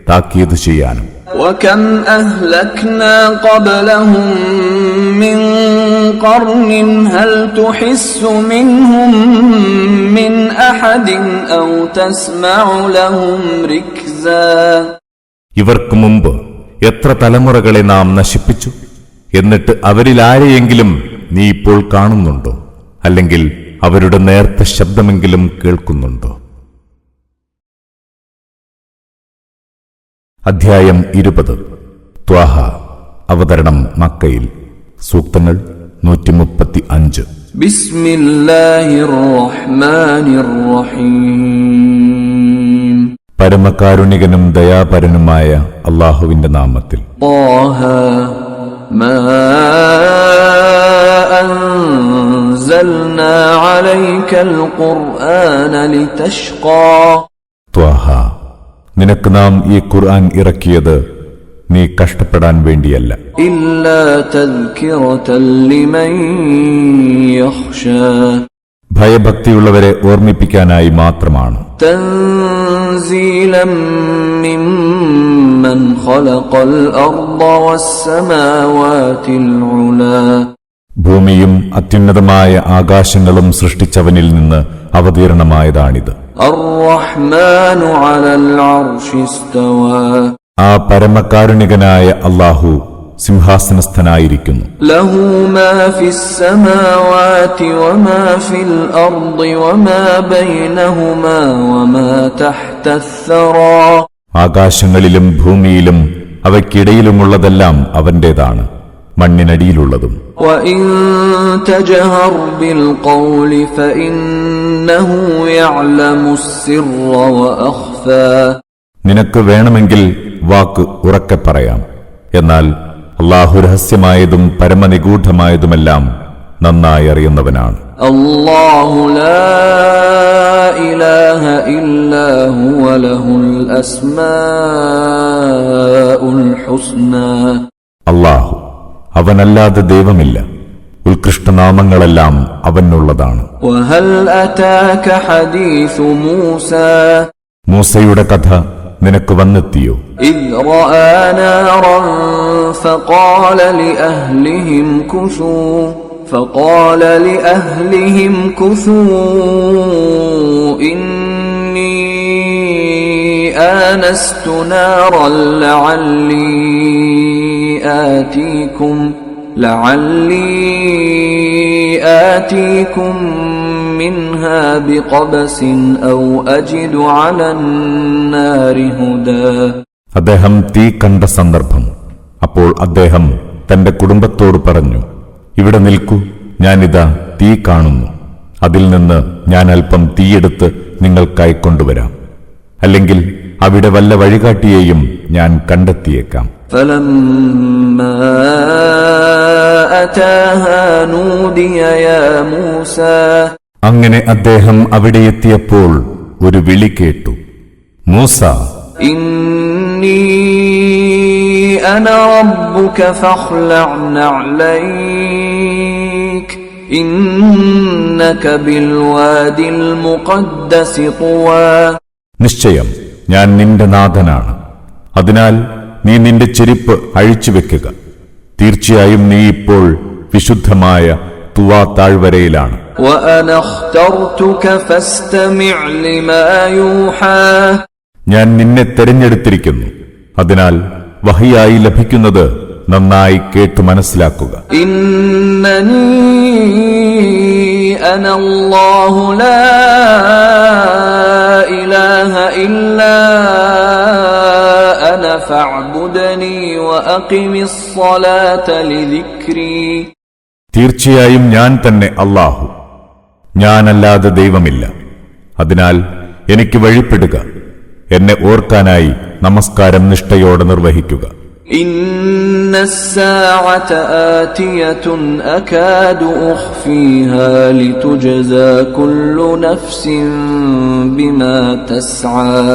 താക്കീത് ചെയ്യാനും. وكم أهلكنا قبلهم من قرن هل تحس منهم من أحد أو تسمع لهم ركزا. ഇവർക്ക് മുമ്പ് എത്ര തലമുറകളെ നാം നശിപ്പിച്ചു, എന്നിട്ട് അവരിൽ ആരെയെങ്കിലും നീ ഇപ്പോൾ കാണുന്നുണ്ടോ, അല്ലെങ്കിൽ അവരുടെ നേർത്ത ശബ്ദമെങ്കിലും കേൾക്കുന്നുണ്ടോ? അധ്യായം 20. ത്വാഹ. അവതരണം മക്കയിൽ. സൂക്തങ്ങൾ 135. بسم الله الرحمن الرحيم പരമകാരുണികനും ദയാപരനുമായ അല്ലാഹുവിന്റെ നാമത്തിൽ. طه ما أنزلنا عليك القرآن لتشقى ത്വാഹ, നിനക്ക് നാം ഈ ഖുർആൻ ഇറക്കിയത് നീ കഷ്ടപ്പെടാൻ വേണ്ടിയല്ല. إلا تذكرة لمن يخشى ഭയഭക്തിയുള്ളവരെ ഓർമ്മിപ്പിക്കാനായി മാത്രമാണ്. تنزيلا ممن خلق الأرض والسماوات العلى ഭൂമിയും അത്യുന്നതമായ ആകാശങ്ങളും സൃഷ്ടിച്ചവനിൽ നിന്ന് അവതീർണമായതാണിത്. الرحمن على العرش استوى ആ പരമകാരുണികനായ അല്ലാഹു സിംഹാസനസ്ഥനായിരിക്കുന്നു. له ما في السماوات وما في الأرض وما بينهما وما تحت الثرى ആകാശങ്ങളിലും ഭൂമിയിലും അവയ്ക്കിടയിലുമുള്ളതെല്ലാം അവന്റേതാണ്, മണ്ണിനടിയിലുള്ളതും. وإن تجهر بالقول فإنه يعلم السر وأخفى നിനക്ക് വേണമെങ്കിൽ വാക്ക് ഉറക്കെ പറയാം, എന്നാൽ അല്ലാഹു രഹസ്യമായതും പരമനിഗൂഢമായതുമെല്ലാം നന്നായി അറിയുന്നവനാണ്. الله لا إله إلا هو له الأسماء الحسنى അല്ലാഹു, അവനല്ലാതെ ദൈവമില്ല, ഉത്കൃഷ്ടനാമങ്ങളെല്ലാം അവനുള്ളതാണ്. وهل أتاك حديث موسى മൂസയുടെ കഥ നിനക്ക് വന്നെത്തിയോ? إذ رأى نارا فقال لأهلهم كثوا إني آنست نارا لعلي آتيكم منها بقبس أو أجد على النار هدى അദ്ദേഹം തീ കണ്ട സന്ദർഭം. അപ്പോൾ അദ്ദേഹം തന്റെ കുടുംബത്തോട് പറഞ്ഞു, ഇവിടെ നിൽക്കൂ, ഞാനിതാ തീ കാണുന്നു. അതിൽ നിന്ന് ഞാൻ അല്പം തീയെടുത്ത് നിങ്ങൾക്കായി കൊണ്ടുവരാം. അല്ലെങ്കിൽ അവിടെ വല്ല വഴികാട്ടിയെയും ഞാൻ കണ്ടെത്തിയേക്കാം. فلما أتاها نودي يا موسى അങ്ങനെ അദ്ദേഹം അവിടെ എത്തിയപ്പോൾ ഒരു വിളി കേട്ടു, മൂസ, إني أنا ربك فاخلع نعليك إنك بالواد المقدس طوى നിശ്ചയം ഞാൻ നിന്റെ നാഥനാണ്, അതിനാൽ നീ നിന്റെ ചെരിപ്പ് അഴിച്ചുവെക്കുക. തീർച്ചയായും നീ ഇപ്പോൾ വിശുദ്ധമായ തുവാ താഴ്വരയിലാണ്. وأنا اخترتك فاستمع لما يوحى ഞാൻ നിന്നെ തെരഞ്ഞെടുത്തിരിക്കുന്നു, അതിനാൽ വഹിയായി ലഭിക്കുന്നത് നന്നായി കേട്ടു മനസ്സിലാക്കുക. إنني أنا الله لا إله إلا أنا فاعبدني وأقم الصلاة لذكري തീർച്ചയായും ഞാൻ തന്നെ അല്ലാഹു, ഞാനല്ലാതെ ദൈവമില്ല, അതിനാൽ എനിക്ക് വഴിപ്പെടുക, എന്നെ ഓർക്കാനായി നമസ്കാരം നിഷ്ഠയോടെ നിർവഹിക്കുക. إن الساعة آتية أكاد أخفيها لتجزى كل نفس بما تسعى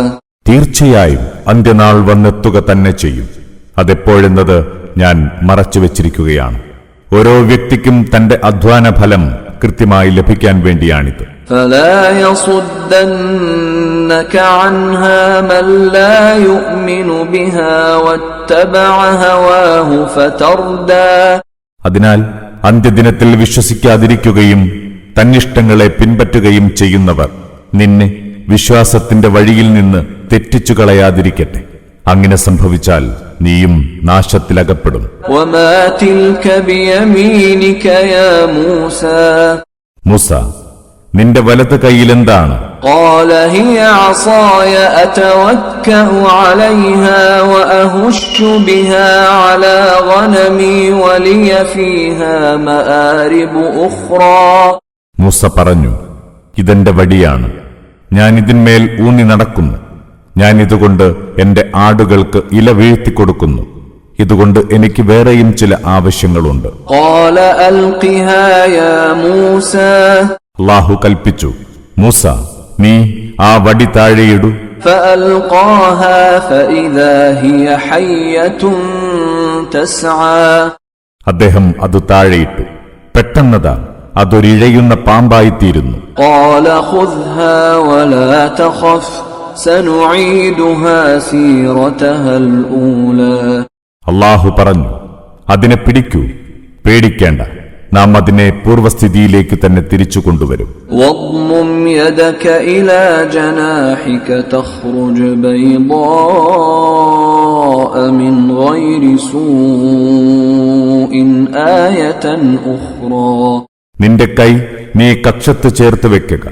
തീർച്ചയായും അന്ത്യനാൾ വന്നെത്തുക തന്നെ ചെയ്യും. അതെപ്പോഴെന്നത് ഞാൻ മറച്ചുവെച്ചിരിക്കുകയാണ്. ഓരോ വ്യക്തിക്കും തന്റെ അധ്വാന ഫലം കൃത്യമായി ലഭിക്കാൻ വേണ്ടിയാണിത്. فلا يصدنك عنها من لا يؤمن بها واتبع هواه فتردى അതിനാൽ അന്ത്യദിനത്തിൽ വിശ്വസിക്കാതിരിക്കുകയും തന്നിഷ്ടങ്ങളെ പിൻപറ്റുകയും ചെയ്യുന്നവർ നിന്നെ വിശ്വാസത്തിന്റെ വഴിയിൽ നിന്ന് തെറ്റിച്ചു കളയാതിരിക്കട്ടെ. അങ്ങനെ സംഭവിച്ചാൽ നീയും നാശത്തിലകപ്പെടും. وما تلك بيمينك يا موسى മൂസ, നിന്റെ വലത് കൈയിലെന്താണ്? قال هي عصاي أتوكأ عليها وأهش بها على غنمي ولي فيها مآرب أخرى. മൂസ പറഞ്ഞു, ഇതെന്റെ വടിയാണ്, ഞാൻ ഇതിന്മേൽ ഊന്നി നടക്കുന്നു. ഞാൻ ഇതുകൊണ്ട് എന്റെ ആടുകൾക്ക് ഇല വീഴ്ത്തിക്കൊടുക്കുന്നു. ഇതുകൊണ്ട് എനിക്ക് വേറെയും ചില ആവശ്യങ്ങളുണ്ട്. قال ألقها يا موسى. അല്ലാഹു കൽപ്പിച്ചു, മൂസ, നീ ആ വടി താഴെയിടൂ. فألقاها فإذا هي حية تسعى. അദ്ദേഹം അത് താഴെയിട്ടു. പെട്ടെന്നതാ അതൊരിഴയുന്ന പാമ്പായിത്തീരുന്നു. قال خذها ولا تخف سنعيدها سيرتها الأولى. അല്ലാഹു പറഞ്ഞു, അതിനെ പിടിക്കൂ, പേടിക്കേണ്ട, നാം അതിനെ പൂർവസ്ഥിതിയിലേക്ക് തന്നെ തിരിച്ചു കൊണ്ടുവരും. واضمم يدك إلى جناحك تخرج بيضاء من غير سوء آية أخرى. നിന്റെ കൈ നീ കക്ഷത്ത് ചേർത്ത് വെക്കുക,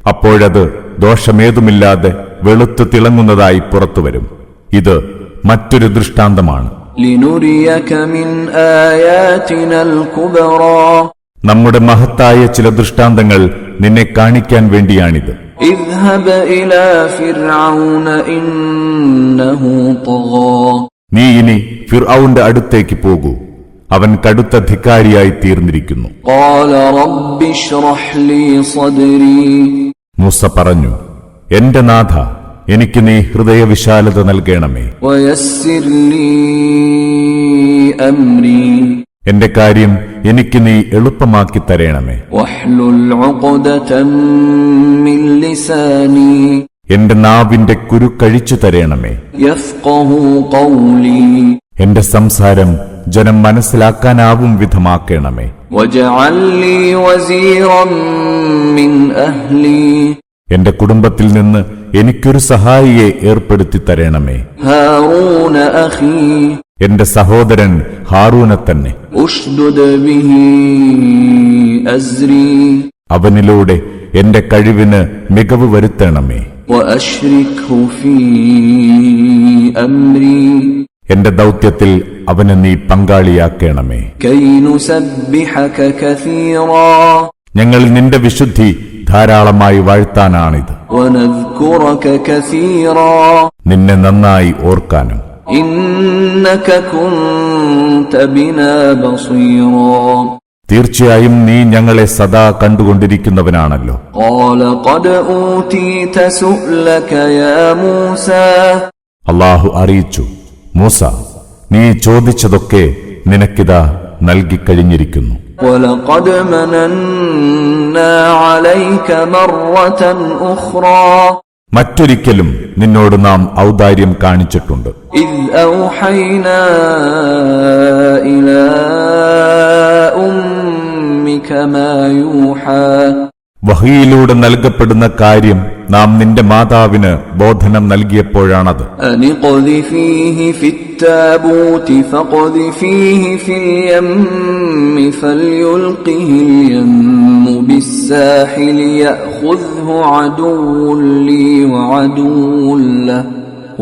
അപ്പോഴത് ദോഷമേതുമില്ലാതെ വെളുത്തു തിളങ്ങുന്നതായി പുറത്തുവരും. ഇത് മറ്റൊരു ദൃഷ്ടാന്തമാണ്. لنريك من آياتنا الكبرى. നമ്മുടെ മഹത്തായ ചില ദൃഷ്ടാന്തങ്ങൾ നിന്നെ കാണിക്കാൻ വേണ്ടിയാണിത്. اذهب إلى فرعون إنه طغى. നീ ഇനി ഫിർഔന്റെ അടുത്തേക്ക് പോകൂ, അവൻ കടുത്ത ധിക്കാരിയായി തീർന്നിരിക്കുന്നു. قال رب اشرح لي صدري. മൂസ പറഞ്ഞു, എന്റെ നാഥ, എനിക്ക് നീ ഹൃദയവിശാലത നൽകണമേ. ويسر لي أمري. എന്റെ കാര്യം എനിക്ക് നീ എളുപ്പമാക്കി തരണമേ. واحلل عقدة من لساني. എന്റെ നാവിന്റെ കുരുക്കഴിച്ചു തരണമേ. يفقه قولي. എന്റെ സംസാരം ജനം മനസ്സിലാക്കാനാവും വിധമാക്കണമേ. واجعل لي وزيرا من أهلي. എന്റെ കുടുംബത്തിൽ നിന്ന് എനിക്കൊരു സഹായിയെ ഏർപ്പെടുത്തി തരണമേ. هارون أخي. എന്റെ സഹോദരൻ ഹാറൂനെ തന്നെ. أشدد به أزري. അവനിലൂടെ എന്റെ കഴിവിന് മികവ് വരുത്തണമേ. وأشركه في أمري. എന്റെ ദൗത്യത്തിൽ അവനെ നീ പങ്കാളിയാക്കണമേ. كي نسبحك كثيرا. ഞങ്ങൾ നിന്റെ വിശുദ്ധി ധാരാളമായി വാഴ്ത്താനാണിത്. ونذكرك كثيرا. നിന്നെ നന്നായി ഓർക്കാനും. إنك كنت بنا بصيرا. തീർച്ചയായും നീ ഞങ്ങളെ സദാ കണ്ടുകൊണ്ടിരിക്കുന്നവനാണല്ലോ. قال قد أوتيت سؤلك يا موسى. അല്ലാഹു അറിയിച്ചു, മൂസ, നീ ചോദിച്ചതൊക്കെ നിനക്കിതാ നൽകിക്കഴിഞ്ഞിരിക്കുന്നു. ولقد مننا عليك مرة أخرى. മറ്റൊരിക്കലും നിന്നോട് നാം ഔദാര്യം കാണിച്ചിട്ടുണ്ട്. إذ أوحينا إلى أمك ما يوحى. വഹിയിലൂടെ നൽകപ്പെടുന്ന കാര്യം നാം നിന്റെ മാതാവിന് ബോധനം നൽകിയപ്പോഴാണത്. أن اقذفيه في التابوت فاقذفيه في اليم فليلقه اليم بالساحل يأخذه عدو لي وعدو له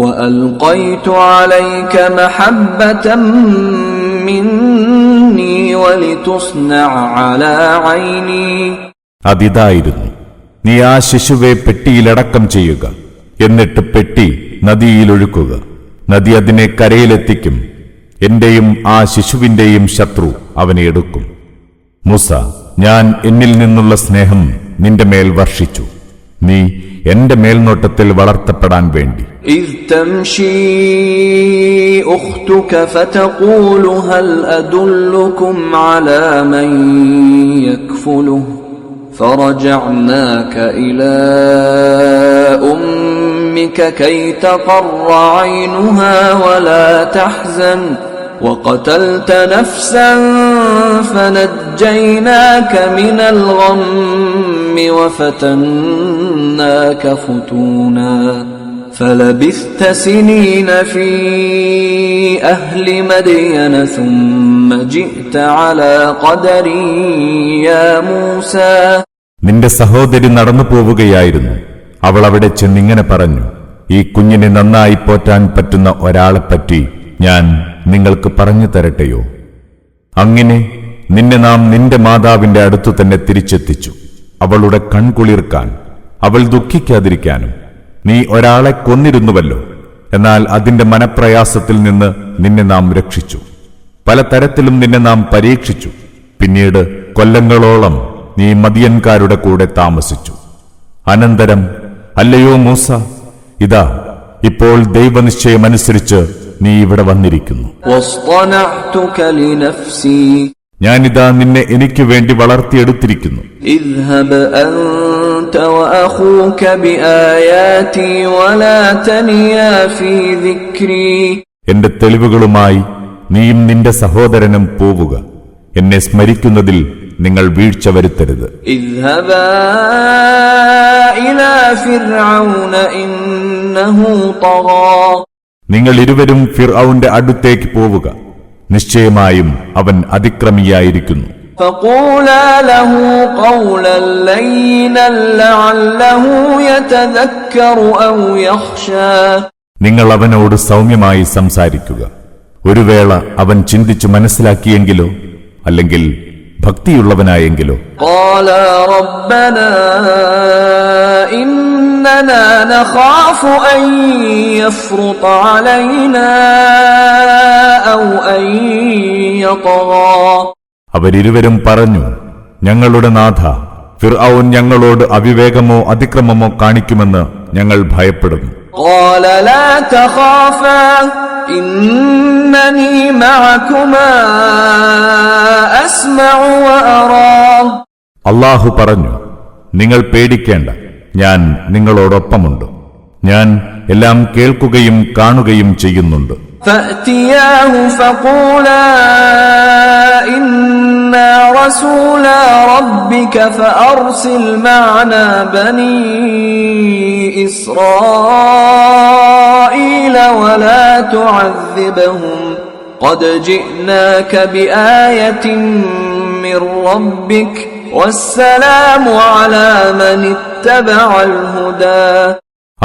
وألقيت عليك محبة مني ولتصنع على عيني. അതിതായിരുന്നു, നീ ആ ശിശുവെ പെട്ടിയിലടക്കം ചെയ്യുക, എന്നിട്ട് പെട്ടി നദിയിലൊഴുക്കുക. നദി അതിനെ കരയിലെത്തിക്കും. എന്റെയും ആ ശിശുവിന്റെയും ശത്രു അവനെ എടുക്കും. മൂസ, ഞാൻ എന്നിൽ നിന്നുള്ള സ്നേഹം നിന്റെ മേൽ വർഷിച്ചു, നീ എന്റെ മേൽനോട്ടത്തിൽ വളർത്തപ്പെടാൻ വേണ്ടി. إذ تمشي أختك فتقول هل أدلكم على من يكفله فرجعناك إلى أمك كي تقر عينها ولا تحزن وقتلت نفسا فنجيناك من الغم وفتناك فتونا فلبثت سنين في أهل مدين ثم جئت على قدر يا موسى. നിന്റെ സഹോദരി നടന്നു പോവുകയായിരുന്നു. അവൾ അവിടെ ചെന്നിങ്ങനെ പറഞ്ഞു, ഈ കുഞ്ഞിനെ നന്നായി പോറ്റാൻ പറ്റുന്ന ഒരാളെപ്പറ്റി ഞാൻ നിങ്ങൾക്ക് പറഞ്ഞു തരട്ടെയോ? അങ്ങനെ നിന്നെ നാം നിന്റെ മാതാവിന്റെ അടുത്തു തന്നെ തിരിച്ചെത്തിച്ചു, അവളുടെ കൺകുളിർക്കാൻ, അവൾ ദുഃഖിക്കാതിരിക്കാനും. നീ ഒരാളെ കൊന്നിരുന്നുവല്ലോ, എന്നാൽ അതിന്റെ മനപ്രയാസത്തിൽ നിന്ന് നിന്നെ നാം രക്ഷിച്ചു. പലതരത്തിലും നിന്നെ നാം പരീക്ഷിച്ചു. പിന്നീട് കൊല്ലങ്ങളോളം നീ മദിയൻകാരുടെ കൂടെ താമസിച്ചു. അനന്തരം, അല്ലയോ മൂസ, ഇതാ ഇപ്പോൾ ദൈവനിശ്ചയമനുസരിച്ച് നീ ഇവിടെ വന്നിരിക്കുന്നു. واصطنعتك لنفسي ഞാനിതാ നിന്നെ എനിക്ക് വേണ്ടി വളർത്തിയെടുത്തിരിക്കുന്നു. اذهب أنت وأخوك بآياتي ولا تنيا في ذكري എന്റെ തെളിവുകളുമായി നീയും നിന്റെ സഹോദരനും പോവുക. എന്നെ സ്മരിക്കുന്നതിൽ നിങ്ങൾ വീഴ്ച വരുത്തരുത്. اذهبا إلى فرعون إنه طغى നിങ്ങൾ ഇരുവരും ഫിർഔന്റെ അടുത്തേക്ക് പോവുക. നിശ്ചയമായും അവൻ അതിക്രമിയായിരിക്കുന്നു. فقولا له قولا لينا لعله يتذكر أو يخشى നിങ്ങൾ അവനോട് സൗമ്യമായി സംസാരിക്കുക. ഒരു വേള അവൻ ചിന്തിച്ചു മനസ്സിലാക്കിയെങ്കിലോ അല്ലെങ്കിൽ ഭക്തിയുള്ളവനായെങ്കിലോ. قالا ربنا إننا نخاف أن يفرط علينا أو أن يطغى അവരിരുവരും പറഞ്ഞു, ഞങ്ങളുടെ നാഥ, ഫിർഔൻ ഞങ്ങളോട് അവിവേകമോ അതിക്രമമോ കാണിക്കുമെന്ന് ഞങ്ങൾ ഭയപ്പെടുന്നു. قال لا تخافا إنني معكما أسمع وأرى അല്ലാഹു പറഞ്ഞു, നിങ്ങൾ പേടിക്കേണ്ട, ഞാൻ നിങ്ങളോടൊപ്പമുണ്ട്. ഞാൻ എല്ലാം കേൾക്കുകയും കാണുകയും ചെയ്യുന്നുണ്ട്. فأتياه فقولا إنا رسولا ربك فأرسل معنا بني إسرائيل ولا تعذبهم قد جئناك بآية من ربك والسلام على من اتبع الهدى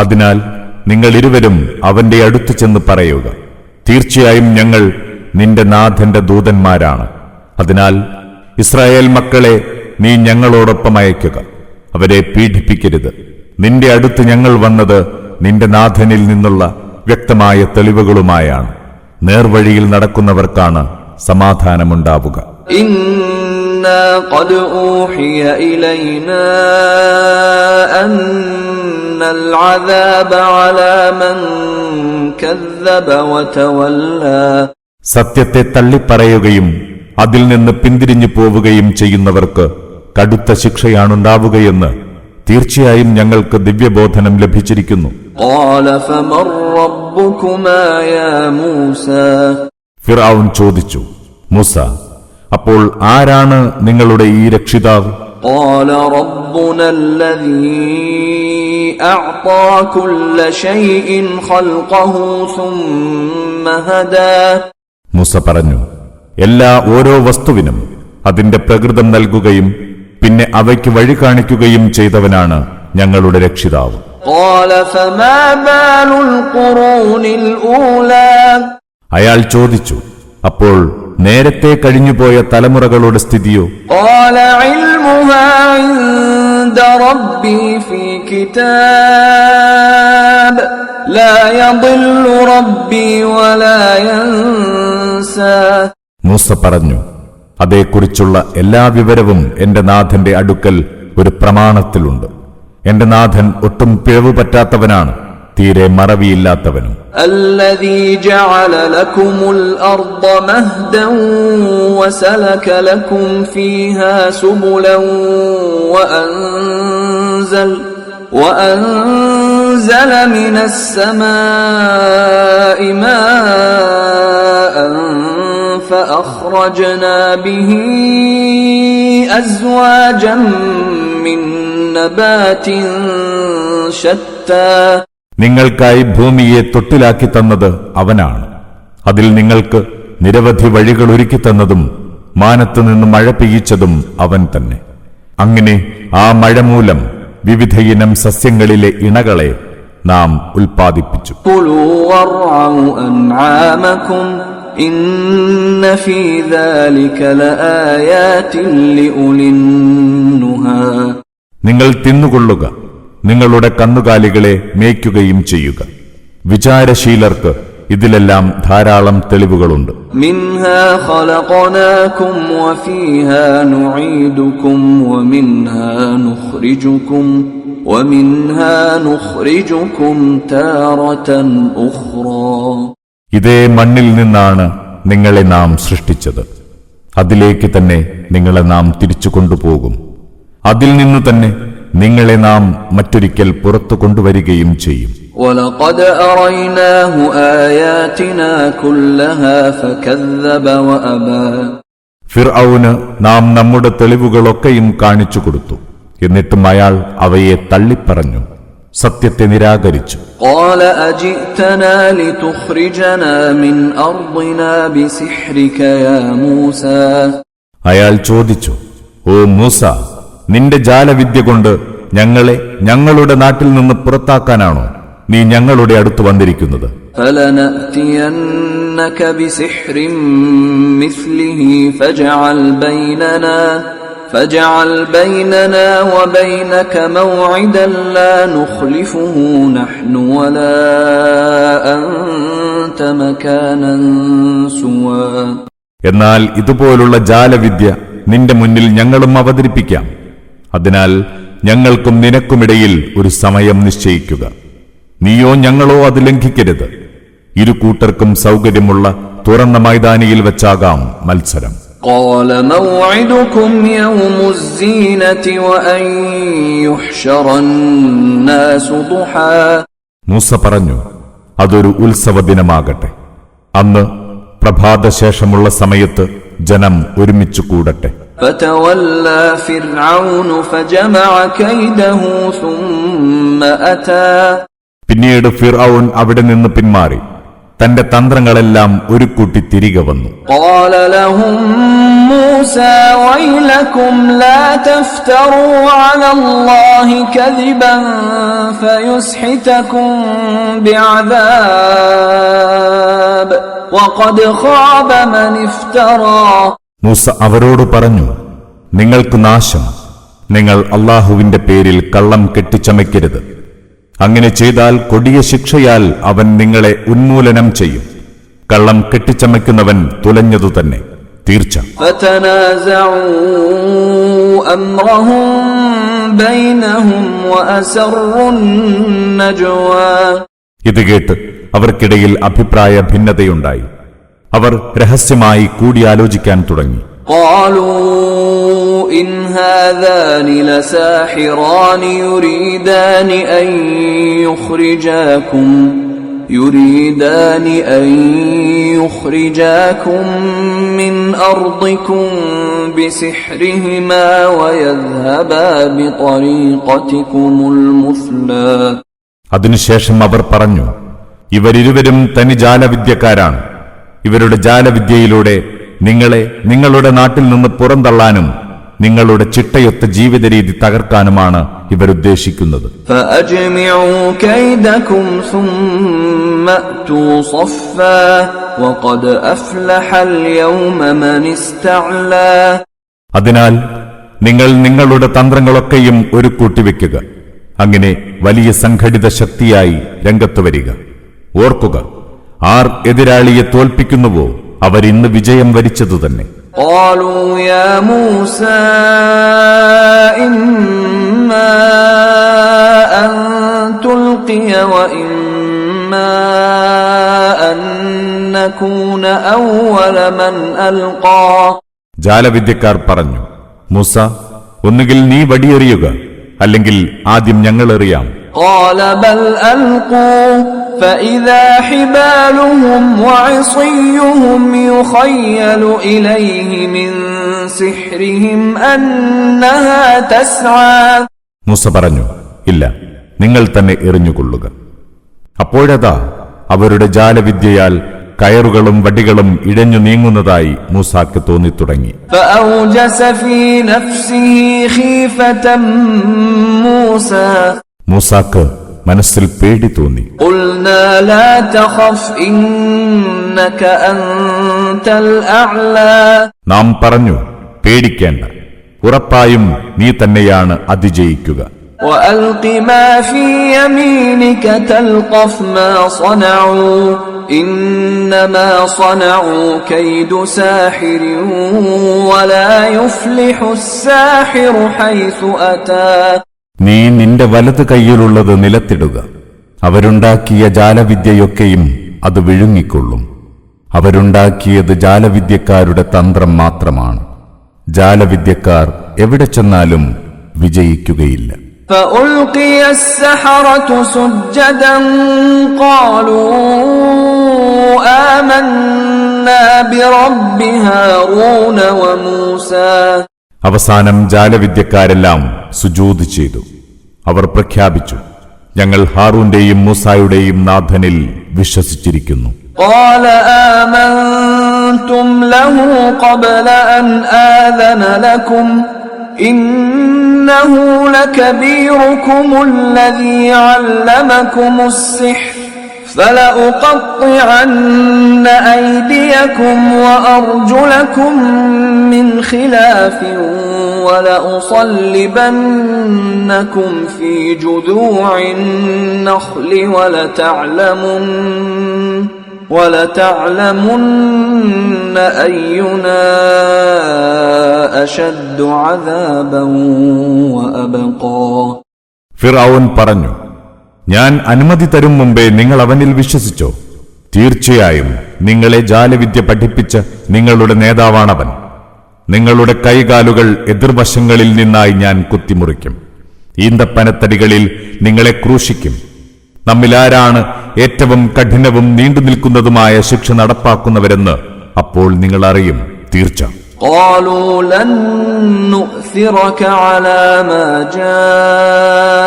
അതിനാൽ നിങ്ങൾ ഇരുവരും അവന്റെ അടുത്ത് ചെന്ന് പറയുക, തീർച്ചയായും ഞങ്ങൾ നിന്റെ നാഥന്റെ ദൂതന്മാരാണ്. അതിനാൽ ഇസ്രായേൽ മക്കളെ നീ ഞങ്ങളോടൊപ്പം അയക്കുക. അവരെ പീഡിപ്പിക്കരുത്. നിന്റെ അടുത്ത് ഞങ്ങൾ വന്നത് നിന്റെ നാഥനിൽ നിന്നുള്ള വ്യക്തമായ തെളിവുകളുമായാണ്. നേർവഴിയിൽ നടക്കുന്നവർക്കാണ് സമാധാനമുണ്ടാവുക. إنا قد أوحي إلينا أن العذاب على من كذب وتولى സത്യത്തെ തള്ളിപ്പറയുകയും അതിൽ നിന്ന് പിന്തിരിഞ്ഞു പോവുകയും ചെയ്യുന്നവർക്ക് കടുത്ത ശിക്ഷയാണുണ്ടാവുകയെന്ന് തീർച്ചയായും ഞങ്ങൾക്ക് ദിവ്യബോധനം ലഭിച്ചിരിക്കുന്നു. قال فمن ربكما يا موسى ഫിർഔൻ ചോദിച്ചു, മൂസ, അപ്പോൾ ആരാണ് നിങ്ങളുടെ ഈ രക്ഷിതാവ്? قال ربنا الذي أعطى كل شيء خلقه ثم هدى മൂസ പറഞ്ഞു, ഓരോ വസ്തുവിനും അതിന്റെ പ്രകൃതം നൽകുകയും പിന്നെ അവയ്ക്ക് വഴി കാണിക്കുകയും ചെയ്തവനാണ് ഞങ്ങളുടെ രക്ഷിതാവ്. قال فما بال القرون الأولى അയാൾ ചോദിച്ചു, അപ്പോൾ നേരത്തെ കഴിഞ്ഞുപോയ തലമുറകളുടെ സ്ഥിതിയോ? قال علمها عند ربي في كتاب لا يضل ربي ولا ينسى മൂസ പറഞ്ഞു, അതേക്കുറിച്ചുള്ള എല്ലാ വിവരവും എന്റെ നാഥന്റെ അടുക്കൽ ഒരു പ്രമാണത്തിലുണ്ട്. എന്റെ നാഥൻ ഒട്ടും പിഴവ് പറ്റാത്തവനാണ്, തീരെ മറവിയില്ലാത്തവനും. الذي جعل لكم الأرض مهدا وسلك لكم فيها سبلا وأنزل من السماء ماء فأخرجنا به أزواجا من نبات شتى നിങ്ങൾക്കായി ഭൂമിയെ തൊട്ടിലാക്കി തന്നത് അവനാണ്. അതിൽ നിങ്ങൾക്ക് നിരവധി വഴികൾ ഒരുക്കി തന്നതും മാനത്തുനിന്ന് മഴ പെയ്യിച്ചതും അവൻ തന്നെ. അങ്ങനെ ആ മഴ മൂലം വിവിധയിനം സസ്യങ്ങളിലെ ഇണകളെ നാം ഉൽപ്പാദിപ്പിച്ചു. قُلُوا وَارْعَوْا أَنْعَامَكُمْ إِنَّ فِي ذَلِكَ لَآيَاتٍ لِأُولِي النُّهَى. നിങ്ങൾ തിന്നുകൊള്ളുക, നിങ്ങളുടെ കന്നുകാലികളെ മേയ്ക്കുകയും ചെയ്യുക. വിചാരശീലർക്ക് ഇതിലെല്ലാം ധാരാളം തെളിവുകളുണ്ട്. مِنْهَا خَلَقْنَاكُمْ وَفِيهَا نُعِيدُكُمْ وَمِنْهَا نُخْرِجُكُمْ تَارَةً أُخْرَى. ഇതേ മണ്ണിൽ നിന്നാണ് നിങ്ങളെ നാം സൃഷ്ടിച്ചത്. അതിലേക്ക് തന്നെ നിങ്ങളെ നാം തിരിച്ചു കൊണ്ടുപോകും. അതിൽ നിന്നു തന്നെ നിങ്ങളെ നാം മറ്റൊരിക്കൽ പുറത്തു കൊണ്ടുവരികയും ചെയ്യും. وَلَقَدْ أَرَيْنَاهُ آيَاتِنَا كُلَّهَا فَكَذَّبَ وَأَبَى. ഫിർഔന് നാം നമ്മുടെ തെളിവുകളൊക്കെയും കാണിച്ചു കൊടുത്തു. എന്നിട്ടും അയാൾ അവയെ തള്ളിപ്പറഞ്ഞു, സത്യത്തെ നിരാകരിച്ചു. قَالَ أَجِئْتَنَا لِتُخْرِجَنَا مِنْ أَرْضِنَا بِسِحْرِكَ يَا مُوسَى. അയാൾ ചോദിച്ചു, ഓ മൂസ, നിന്റെ ജാലവിദ്യ കൊണ്ട് ഞങ്ങളെ ഞങ്ങളുടെ നാട്ടിൽ നിന്ന് പുറത്താക്കാനാണോ നീ ഞങ്ങളുടെ അടുത്ത് വന്നിരിക്കുന്നത്? فَلَنَأْتِيَنَّكَ بِسِحْرٍ مِثْلِهِ فَاجْعَلْ بَيْنَنَا وَبَيْنَكَ مَوْعِدًا لَا نُخْلِفُهُ نَحْنُ وَلَا أَنْتَ مَكَانًا سُوًى. എന്നാൽ ഇതുപോലുള്ള ജാലവിദ്യ നിന്റെ മുന്നിൽ ഞങ്ങളും അവതരിപ്പിക്കാം. അതിനാൽ ഞങ്ങൾക്കും നിനക്കുമിടയിൽ ഒരു സമയം നിശ്ചയിക്കുക. നീയോ ഞങ്ങളോ അത് ലംഘിക്കരുത്. ഇരു കൂട്ടർക്കും സൗകര്യമുള്ള തുറന്ന മൈതാനിയിൽ വച്ചാകാം മത്സരം. قَالَ مَوْعِدُكُمْ يَوْمُ الزِّينَةِ وَأَنْ يُحْشَرَ النَّاسُ ضُحًى. മൂസ പറഞ്ഞു, അതൊരു ഉത്സവ ദിനമാകട്ടെ. അന്ന് പ്രഭാതശേഷമുള്ള സമയത്ത് ജനം ഒരുമിച്ചു കൂടട്ടെ. فَتَوَلَّى فِرْعَوْنُ فَجَمَعَ كَيْدَهُ ثُمَّ أَتَى. പിന്നീട് ഫിർഔൻ അവിടെ നിന്ന് പിന്മാറി തന്റെ തന്ത്രങ്ങളെല്ലാം ഒരു കൂട്ടി തിരികെ വന്നു. قَالَ لَهُم مُوسَى وَيْلَكُمْ لَا تَفْتَرُوا عَلَى اللَّهِ كَذِبًا فَيُسْحِتَكُم بِعَذَابٍ وَقَدْ خَابَ مَنِ افْتَرَى. മൂസ അവരോട് പറഞ്ഞു, നിങ്ങൾക്ക് നാശം. നിങ്ങൾ അല്ലാഹുവിന്റെ പേരിൽ കള്ളം കെട്ടിച്ചമയ്ക്കരുത്. അങ്ങനെ ചെയ്താൽ കൊടിയ ശിക്ഷയാൽ അവൻ നിങ്ങളെ ഉന്മൂലനം ചെയ്യും. കള്ളം കെട്ടിച്ചമയ്ക്കുന്നവൻ തുലഞ്ഞതു തന്നെ തീർച്ച. فَتَنَازَعُوا أَمْرَهُم بَيْنَهُمْ وَأَسَرُّوا النَّجْوَى. ഇത് കേട്ട് അവർക്കിടയിൽ അഭിപ്രായ ഭിന്നതയുണ്ടായി. അവർ രഹസ്യമായി കൂടിയാലോചിക്കാൻ തുടങ്ങി. قالوا إن هذان لساحران يريدان أن يخرجاكم من أرضكم بسحرهما ويذهبا بطريقتكم المثلى. അതിനുശേഷം അവർ പറഞ്ഞു, ഇവരിരുവരും തനി ജാലവിദ്യക്കാരാണ്. ഇവരുടെ ജാലവിദ്യയിലൂടെ നിങ്ങളെ നിങ്ങളുടെ നാട്ടിൽ നിന്ന് പുറന്തള്ളാനും നിങ്ങളുടെ ചിട്ടയൊത്ത ജീവിതരീതി തകർക്കാനുമാണ് ഇവരുദ്ദേശിക്കുന്നത്. فَأَجْمِعُوا كَيْدَكُمْ ثُمَّ أْتُوا صَفًّا وَقَدْ أَفْلَحَ الْيَوْمَ مَنِ اسْتَعْلَى. അതിനാൽ നിങ്ങൾ നിങ്ങളുടെ തന്ത്രങ്ങളൊക്കെയും ഒരു കൂട്ടിവെക്കുക. അങ്ങനെ വലിയ സംഘടിത ശക്തിയായി രംഗത്ത് വരിക. ഓർക്കുക, ആർ എതിരാളിയെ തോൽപ്പിക്കുന്നുവോ അവരിന്ന് വിജയം വരിച്ചതു തന്നെ. قالوا يا موسى إما أن تلقي وإما أن نكون أول من ألقى. ജാലവിദ്യക്കാർ പറഞ്ഞു, മൂസ, ഒന്നുകിൽ നീ വടിയെറിയുക, അല്ലെങ്കിൽ ആദ്യം ഞങ്ങൾ എറിയാം. قال بل ألقوا فإذا حبالهم وعصيهم يخيل إليه من سحرهم أنها تسعى. മൂസ പറഞ്ഞു, ഇല്ല, നിങ്ങൾ തന്നെ എറിഞ്ഞുകൊള്ളുക. അപ്പോഴതാ അവരുടെ ജാലവിദ്യയാൽ കയറുകളും വടികളും ഇഴഞ്ഞു നീങ്ങുന്നതായി മൂസാക്ക് തോന്നിത്തുടങ്ങി. فأوجس في نفسه خيفة موسى മൂസാക്ക് മനസ്സിൽ പേടി തോന്നി. قلنا لا تخف إنك أنت الأعلى നാം പറഞ്ഞു, പേടിക്കേണ്ട, ഉറപ്പായും നീ തന്നെയാണ് അതിജയിക്കുക. وألق ما في يمينك تلقف ما صنعوا إنما صنعوا كيد ساحر ولا يفلح الساحر حيث أتى നീ നിന്റെ വലത് കൈയിലുള്ളത് നിലത്തിടുക. അവരുണ്ടാക്കിയ ജാലവിദ്യയൊക്കെയും അത് വിഴുങ്ങിക്കൊള്ളും. അവരുണ്ടാക്കിയത് ജാലവിദ്യക്കാരുടെ തന്ത്രം മാത്രമാണ്. ജാലവിദ്യക്കാർ എവിടെ ചെന്നാലും വിജയിക്കുകയില്ല. فألقي السحرة سجدا قالوا آمنا برب هارون وموسى അവസാനം ജാലവിദ്യക്കാരെല്ലാം സുജൂദ് ചെയ്തു. അവർ പ്രഖ്യാപിച്ചു, ഞങ്ങൾ ഹാറൂന്റെയും മൂസായുടെയും നാഥനിൽ വിശ്വസിച്ചിരിക്കുന്നു. قال آمنتم له قبل أن آذن لكم إنه لكبيركم الذي علمكم السحر فلأقطعن أيديكم وأرجلكم من خلاف ولأصلبنكم في جذوع النخل ولتعلمن أينا أشد عذابا وأبقى ഫിർഔൻ പറഞ്ഞു, ഞാൻ അനുമതി തരും മുമ്പേ നിങ്ങൾ അവനിൽ വിശ്വസിച്ചോ? തീർച്ചയായും നിങ്ങളെ ജാലവിദ്യ പഠിപ്പിച്ച നിങ്ങളുടെ നേതാവാണവൻ. നിങ്ങളുടെ കൈകാലുകൾ എതിർവശങ്ങളിൽ നിന്നായി ഞാൻ കുത്തിമുറിക്കും. ഈന്തപ്പനത്തടികളിൽ നിങ്ങളെ ക്രൂശിക്കും. നമ്മിലാരാണ് ഏറ്റവും കഠിനവും നീണ്ടുനിൽക്കുന്നതുമായ ശിക്ഷ നടപ്പാക്കുന്നവരെന്ന് അപ്പോൾ നിങ്ങൾ അറിയും തീർച്ച. قالوا لن نؤثرك على ما جاءنا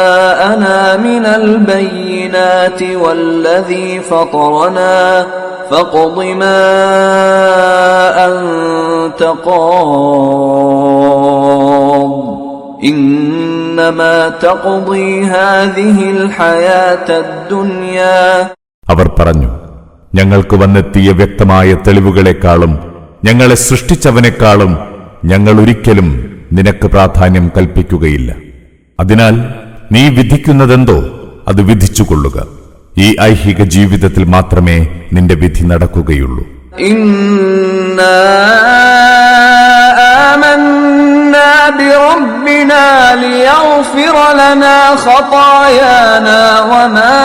من البينات والذي فطرنا فاقض ما أنت قاض إنما تقضي هذه الحياة الدنيا അവർ പറഞ്ഞു, ഞങ്ങൾക്ക് വന്നെത്തിയ വ്യക്തമായ തെളിവുകളെക്കാളും ഞങ്ങളെ സൃഷ്ടിച്ചവനേക്കാളും ഞങ്ങൾ ഒരിക്കലും നിനക്ക് പ്രാധാന്യം കൽപ്പിക്കുകയില്ല. അതിനാൽ നീ വിധിക്കുന്നതെന്തോ അത് വിധിച്ചുകൊള്ളുക. ഈ ഐഹിക ജീവിതത്തിൽ മാത്രമേ നിന്റെ വിധി നടക്കുകയുള്ളൂ. إنا آمنا بربنا ليغفر لنا خطايانا وما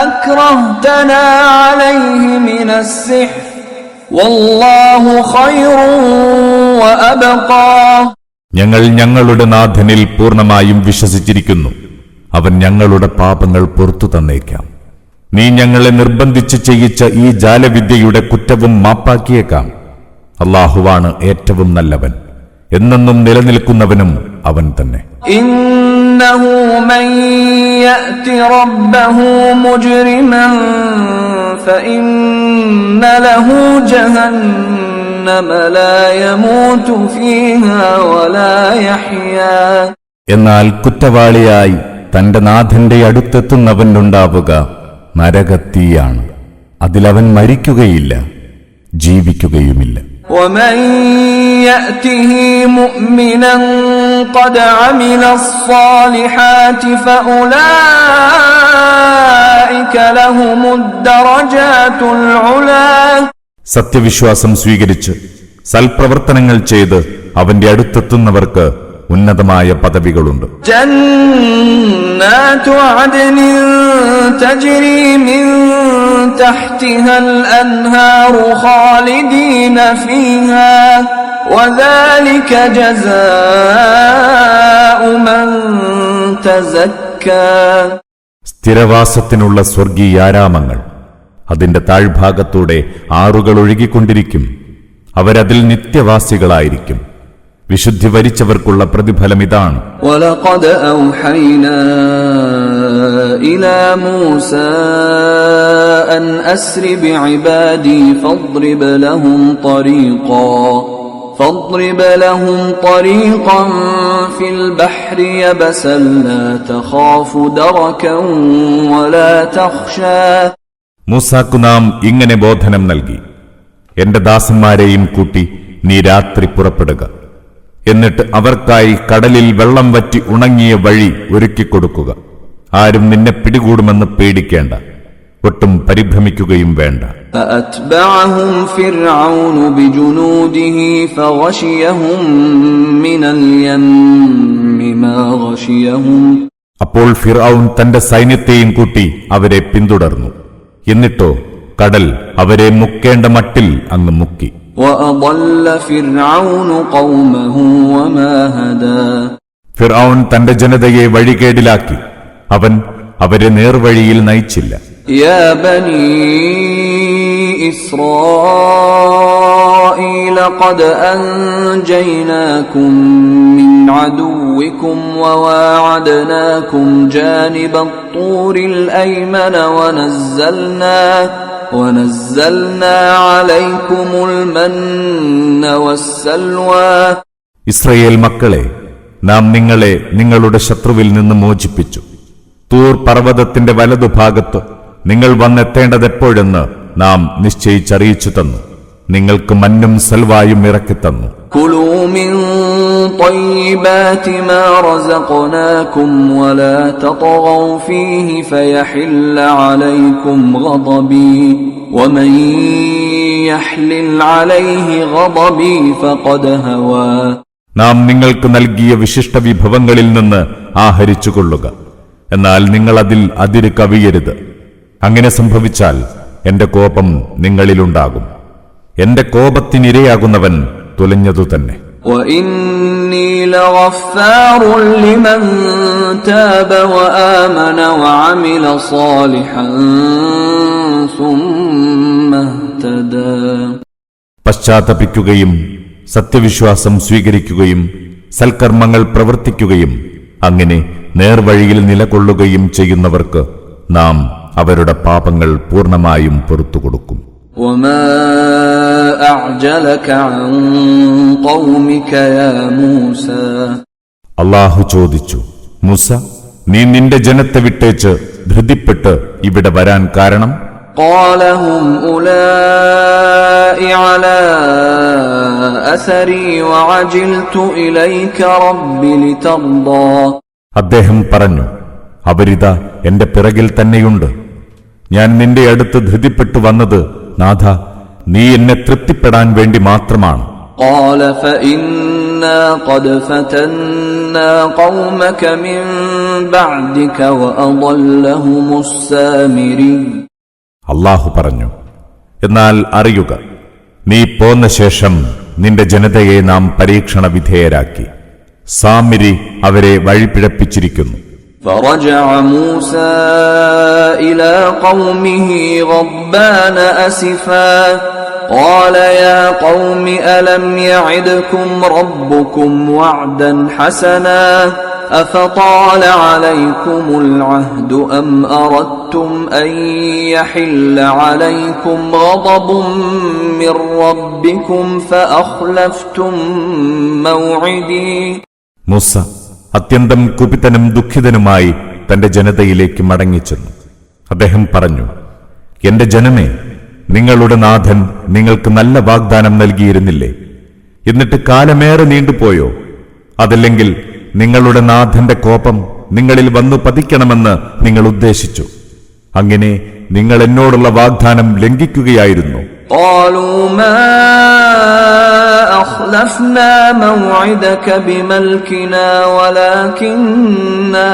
أكرهتنا عليه من السحر والله خير وأبقى ഞങ്ങൾ ഞങ്ങളുടെ നാഥനിൽ പൂർണ്ണമായും വിശ്വസിച്ചിരിക്കുന്നു. അവൻ ഞങ്ങളുടെ പാപങ്ങൾ പുറത്തു തന്നേക്കാം. നീ ഞങ്ങളെ നിർബന്ധിച്ച് ചെയ്യിച്ച ഈ ജാലവിദ്യയുടെ കുറ്റവും മാപ്പാക്കിയേക്കാം. അല്ലാഹുവാണ് ഏറ്റവും നല്ലവൻ, എന്നെന്നും നിലനിൽക്കുന്നവനും അവൻ തന്നെ. ഇന്നഹു മൻ യഅതി റബ്ബഹു മുജ്രിമൻ ഫഇന്ന ലഹു ജഹന്നമ ലാ യമൂതു ഫീഹാ വലാ യഹ്യാ. എന്നാൽ കുറ്റവാളിയായി തന്റെ നാഥന്റെ അടുത്തെത്തുന്നവനുണ്ടാവുക നരകത്തീയാണ്. അതിലവൻ മരിക്കുകയില്ല, ജീവിക്കുകയുമില്ല. ومن يأته مؤمنا قد عمل الصالحات فأولئك لهم الدرجات العلى. സത്യവിശ്വാസം സ്വീകരിച്ച് സൽപ്രവർത്തനങ്ങൾ ചെയ്ത് അവന്റെ അടുത്തെത്തുന്നവർക്ക് ഉന്നതമായ പദവികളുണ്ട്. جنات عدن تجري من تحتها الأنهار خالدين فيها وذلك جزاء من تزكى. സ്ഥിരവാസത്തിനുള്ള സ്വർഗീയാരാമങ്ങൾ, അതിന്റെ താഴ്ഭാഗത്തൂടെ ആറുകൾ ഒഴുകിക്കൊണ്ടിരിക്കും. അവരതിൽ നിത്യവാസികളായിരിക്കും. വിശുദ്ധി വരിച്ചവർക്കുള്ള പ്രതിഫലമിതാണ്. وَلَقَدْ أَوْحَيْنَا إِلَى مُوسَى أَنْ أَسْرِ بِعِبَادِي فاضرب لهم طريقا في البحر يبسا لا تخاف دركا ولا تخشى. മൂസാക്കു നാം ഇങ്ങനെ ബോധനം നൽകി, എന്റെ ദാസന്മാരെയും കൂട്ടി നീ രാത്രി പുറപ്പെടുക. എന്നിട്ട് അവർക്കായി കടലിൽ വെള്ളം വറ്റി ഉണങ്ങിയ വഴി ഒരുക്കിക്കൊടുക്കുക. ആരും നിന്നെ പിടികൂടുമെന്ന് പേടിക്കേണ്ട, ഒട്ടും പരിഭ്രമിക്കുകയും വേണ്ട. فأتبعهم فرعون بجنوده فغشيهم من اليم ما غشيهم. അപ്പോൾ ഫിർഔൻ തന്റെ സൈന്യത്തെയും കൂട്ടി അവരെ പിന്തുടർന്നു. എന്നിട്ടോ കടൽ അവരെ മുക്കേണ്ട മട്ടിൽ അങ്ങ് മുക്കി. وأضل فرعون قومه وما هدى. ഫിർഔൻ തന്റെ ജനതയെ വഴികേടിലാക്കി, അവൻ അവരെ നേർവഴിയിൽ നയിച്ചില്ല. يا بني إسرائيل قد أنجيناكم من عدوكم وواعدناكم جانب الطور الأيمن ونزلنا عليكم المن والسلوى. ഇസ്രായേൽ മക്കളെ, നാം നിങ്ങളെ നിങ്ങളുടെ ശത്രുവിൽ നിന്ന് മോചിപ്പിച്ചു. തൂർ പർവ്വതത്തിന്റെ വലതുഭാഗത്ത് നിങ്ങൾ വന്നെത്തേണ്ടതെപ്പോഴെന്ന് നാം നിശ്ചയിച്ചറിയിച്ചു തന്നു. നിങ്ങൾക്ക് മന്നും സൽവായും ഇറക്കിത്തന്നു. كلوا من طيبات ما رزقناكم ولا تطغوا فيه فيحل عليكم غضبي ومن يحلل عليه غضبي فقد هوى. നാം നിങ്ങൾക്ക് നൽകിയ വിശിഷ്ട വിഭവങ്ങളിൽ നിന്ന് ആഹരിച്ചുകൊള്ളുക. എന്നാൽ നിങ്ങൾ അതിൽ അതിര് കവിയരുത്. അങ്ങനെ സംഭവിച്ചാൽ എന്റെ കോപം നിങ്ങളിലുണ്ടാകും. എന്റെ കോപത്തിനിരയാകുന്നവൻ തുലഞ്ഞതു തന്നെ. وَإِنِّي لَغَفَّارٌ لِمَن تَابَ وَآمَنَ وَعَمِلَ صَالِحًا ثُمَّ اهْتَدَى. പശ്ചാത്തപിക്കുകയും സത്യവിശ്വാസം സ്വീകരിക്കുകയും സൽക്കർമ്മങ്ങൾ പ്രവർത്തിക്കുകയും അങ്ങനെ നേർവഴിയിൽ നിലകൊള്ളുകയും ചെയ്യുന്നവർക്ക് നാം അവരുടെ പാപങ്ങൾ പൂർണ്ണമായും പൊറുത്തുകൊടുക്കും. وَمَا أَعْجَلَكَ عَنْ قَوْمِكَ يَا مُوسَى. അല്ലാഹു ചോദിച്ചു, മൂസ, നീ നിന്റെ ജനത്തെ വിട്ടേച്ച് ധൃതിപ്പെട്ട് ഇവിടെ വരാൻ കാരണം? قَالَ هُمْ أُولَاءِ عَلَى أَثَرِي وَعَجِلْتُ إِلَيْكَ رَبِّ لِتَرْضَى. അദ്ദേഹം പറഞ്ഞു, അവരിതാ എന്റെ പിറകിൽ തന്നെയുണ്ട്. ഞാൻ നിന്റെ അടുത്ത് ധൃതിപ്പെട്ടു വന്നത് നാഥ, നീ എന്നെ തൃപ്തിപ്പെടാൻ വേണ്ടി മാത്രമാണ്. قَالَ فَإِنَّا قَدْ فَتَنَّا قَوْمَكَ مِنْ بَعْدِكَ وَأَضَلَّهُمُ السَّامِرِيُّ. അല്ലാഹു പറഞ്ഞു, എന്നാൽ അറിയുക, നീ പോന്ന ശേഷം നിന്റെ ജനതയെ നാം പരീക്ഷണ വിധേയരാക്കി. സാമിരി അവരെ വഴിപിഴപ്പിച്ചിരിക്കുന്നു. فرجع موسى إلى قومه غضبان أسفا قال يا قوم ألم يعدكم ربكم وعدا حسنا أفطال عليكم العهد أم أردتم أن يحل عليكم غضب من ربكم فأخلفتم موعدي. മൂസ അത്യന്തം കുപിതനും ദുഃഖിതനുമായി തന്റെ ജനതയിലേക്ക് മടങ്ങിച്ചെന്നു. അദ്ദേഹം പറഞ്ഞു, എന്റെ ജനമേ, നിങ്ങളുടെ നാഥൻ നിങ്ങൾക്ക് നല്ല വാഗ്ദാനം നൽകിയിരുന്നില്ലേ? എന്നിട്ട് കാലമേറെ നീണ്ടുപോയോ? അതല്ലെങ്കിൽ നിങ്ങളുടെ നാഥന്റെ കോപം നിങ്ങളിൽ വന്നു പതിക്കണമെന്ന് നിങ്ങൾ ഉദ്ദേശിച്ചു. അങ്ങനെ നിങ്ങൾ എന്നോടുള്ള വാഗ്ദാനം ലംഘിക്കുകയായിരുന്നു. قالوا ما أخلفنا موعدك بملكنا ولكننا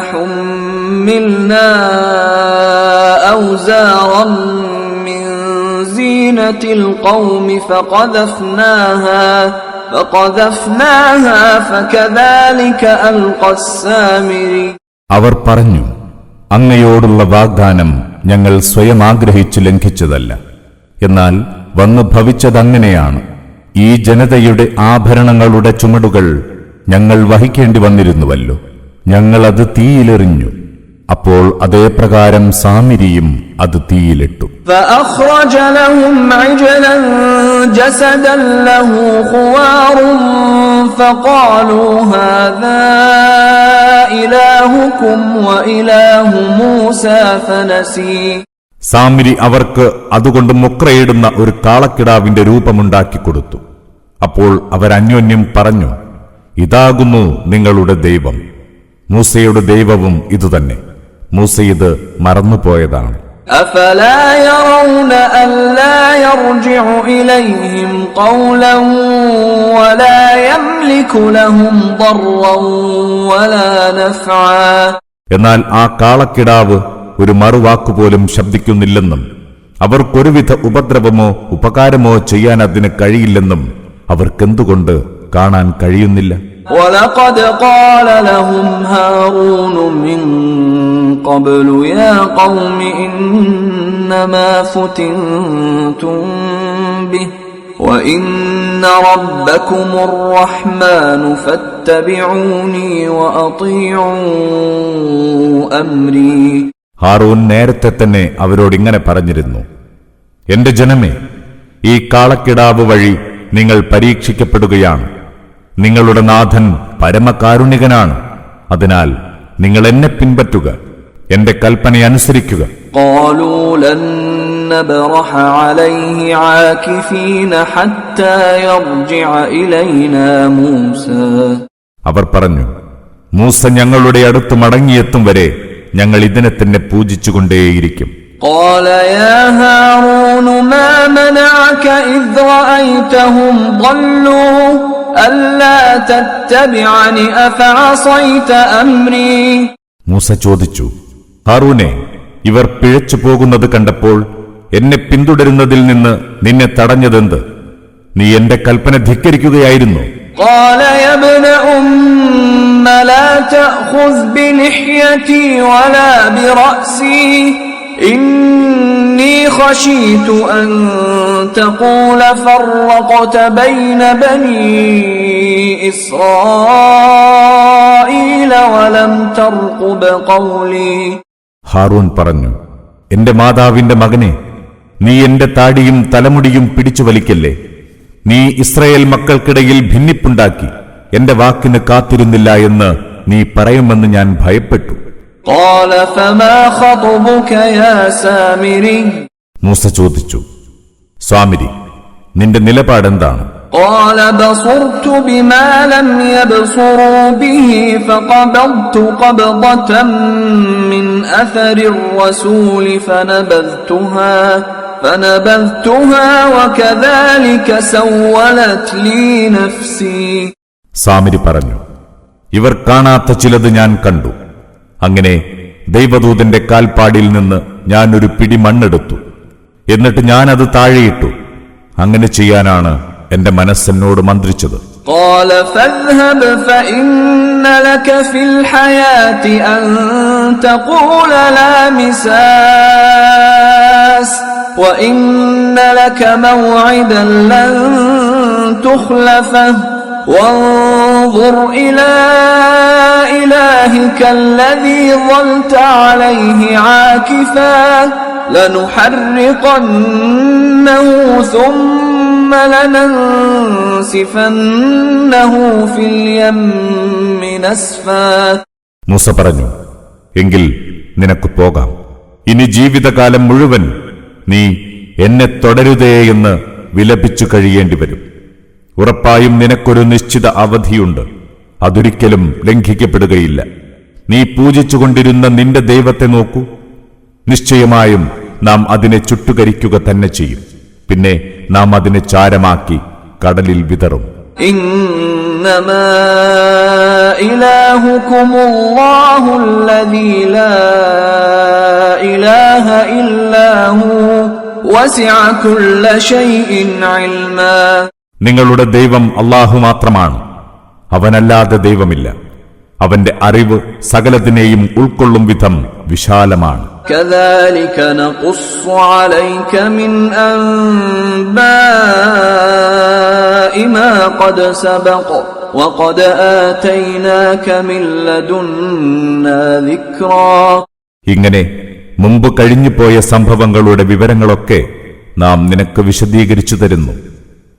حملنا أوزارا من زينة القوم فقذفناها فكذلك ألقى السامري. അവർ പറഞ്ഞു, അങ്ങയോടുള്ള വാഗ്ദാനം ഞങ്ങൾ സ്വയം ആഗ്രഹിച്ചു ലംഘിച്ചതല്ല. എന്നാൽ വന്നു ഭവിച്ചതങ്ങനെയാണ്. ഈ ജനതയുടെ ആഭരണങ്ങളുടെ ചുമടുകൾ ഞങ്ങൾ വഹിക്കേണ്ടി വന്നിരുന്നുവല്ലോ. ഞങ്ങളത് തീയിലെറിഞ്ഞു. അപ്പോൾ അതേപ്രകാരം സാമിരിയും അത് തീയിലിട്ടു. فأخرج لهم عجلا جسدا له خوار فقالوا هذا إلهكم وإله موسى فنسي. സാമിരി അവർക്ക് അതുകൊണ്ട് മുക്രയിടുന്ന ഒരു കാളക്കിടാവിന്റെ രൂപമുണ്ടാക്കി കൊടുത്തു. അപ്പോൾ അവരന്യോന്യം പറഞ്ഞു, ഇതാകുന്നു നിങ്ങളുടെ ദൈവം, മൂസയുടെ ദൈവവും ഇതുതന്നെ. മൂസ ഇത് മറന്നുപോയതാണ്. أفلا يرون ألا يرجع إليهم قولا ولا يملك لهم ضرا ولا نفعا. എന്നാൽ ആ കാളക്കിടാവ് ഒരു മറുവാക്കുപോലും ശബ്ദിക്കുന്നില്ലെന്നും അവർക്കൊരുവിധ ഉപദ്രവമോ ഉപകാരമോ ചെയ്യാൻ അതിന് കഴിയില്ലെന്നും അവർക്കെന്തുകൊണ്ട് കാണാൻ കഴിയുന്നില്ല? وَلَقَدْ قَالَ لَهُمْ هَارُونُ مِنْ قَبْلُ يَا قَوْمِ إِنَّمَا فُتِنْتُمْ بِهِ وَإِنَّ رَبَّكُمُ الرَّحْمَنُ فَاتَّبِعُونِي وَأَطِيعُوا أَمْرِي. ഹാറൂൻ നേരത്തെ തന്നെ അവരോടിങ്ങനെ പറഞ്ഞിരുന്നു, എന്റെ ജനമേ, ഈ കാളക്കിടാവ് വഴി നിങ്ങൾ പരീക്ഷിക്കപ്പെടുകയാണ്. നിങ്ങളുടെ നാഥൻ പരമകാരുണികനാണ്. അതിനാൽ നിങ്ങൾ എന്നെ പിൻപറ്റുക, എന്റെ കൽപ്പനയനുസരിക്കുക. قالوا لن نبرح عليه عاكفين حتى يرجع إلينا موسى. അവർ പറഞ്ഞു, മൂസ ഞങ്ങളുടെ അടുത്ത് മടങ്ങിയെത്തും വരെ ഞങ്ങൾ ഇതിനെ തന്നെ പൂജിച്ചുകൊണ്ടേയിരിക്കും. قال يا هارون ما منعك إذ رأيتهم ضلوا ألا تتبعني أفعصيت أمري. മൂസ ചോദിച്ചു, ഹാറൂനെ, ഇവർ പിഴച്ചു പോകുന്നത് കണ്ടപ്പോൾ എന്നെ പിന്തുടരുന്നതിൽ നിന്ന് നിന്നെ തടഞ്ഞതെന്ത്? നീ എന്റെ കൽപ്പന ധിക്കരിക്കുകയായിരുന്നു. قال يا ابن أم لا تأخذ بلحيتي ولا برأسي إني خشيت أن تقول فرقت بين بني إسرائيل ولم ترقب قولي. ഹാറൂൻ പറഞ്ഞു, എന്റെ മാതാവിന്റെ മകനെ, നീ എന്റെ താടിയും തലമുടിയും പിടിച്ചു വലിക്കല്ലേ. നീ ഇസ്രായേൽ മക്കൾക്കിടയിൽ ഭിന്നിപ്പുണ്ടാക്കി എന്റെ വാക്കിന് കാത്തിരുന്നില്ല എന്ന് നീ പറയുമെന്ന് ഞാൻ ഭയപ്പെട്ടു. قال فما خطبك يا سامري. മൂസ ചോദിച്ചു, സ്വാമിരി, നിന്റെ നിലപാടെന്താണ്? قال بصرت بما لم يبصروا به فقبضت قبضة من أثر الرسول فنبذتها وكذلك سولت لي نفسي. സാമിരി പറഞ്ഞു, ഇവർ കാണാത്ത ചിലത് ഞാൻ കണ്ടു. അങ്ങനെ ദൈവദൂതന്റെ കാൽപ്പാടിൽ നിന്ന് ഞാൻ ഒരു പിടി മണ്ണെടുത്തു. എന്നിട്ട് ഞാൻ അത് താഴെയിട്ടു. അങ്ങനെ ചെയ്യാനാണ് എന്റെ മനസ്സെന്നോട് മന്ത്രിച്ചത്. قال فاذهب فإن لك في الحياة أن تقول لا مساس وإن لك موعدا لن تخلفه وانظر إلى إلهك الذي ظلت عليه عاكفا لنحرقنه ثم لننسفنه في اليم نسفا. മൂസ പറഞ്ഞു, എങ്കിൽ നിനക്ക് പോകാം. ഇനി ജീവിതകാലം മുഴുവൻ നീ എന്നെ തുടരുതേയെന്ന് വിലപിച്ചു കഴിയേണ്ടി വരും. ഉറപ്പായും നിനക്കൊരു നിശ്ചിത അവധിയുണ്ട്. അതൊരിക്കലും ലംഘിക്കപ്പെടുകയില്ല. നീ പൂജിച്ചുകൊണ്ടിരുന്ന നിന്റെ ദൈവത്തെ നോക്കൂ. നിശ്ചയമായും നാം അതിനെ ചുട്ടുകരിക്കുക തന്നെ ചെയ്യും. പിന്നെ നാം അതിനെ ചാരമാക്കി കടലിൽ വിതറും. إنما إلهكم الله الذي لا إله إلا هو وسع كل شيء علما. നിങ്ങളുടെ ദൈവം അല്ലാഹു മാത്രമാണ്. അവനല്ലാതെ ദൈവമില്ല. അവന്റെ അറിവ് സകലതിനെയും ഉൾക്കൊള്ളും വിധം വിശാലമാണ്. كذلك نقص عليك من أنباء ما قد سبق وقد آتيناك من لدنا ذكرا. ഇങ്ങനെ മുമ്പ് കഴിഞ്ഞുപോയ സംഭവങ്ങളുടെ വിവരങ്ങളൊക്കെ നാം നിനക്ക് വിശദീകരിച്ചു തരുന്നു.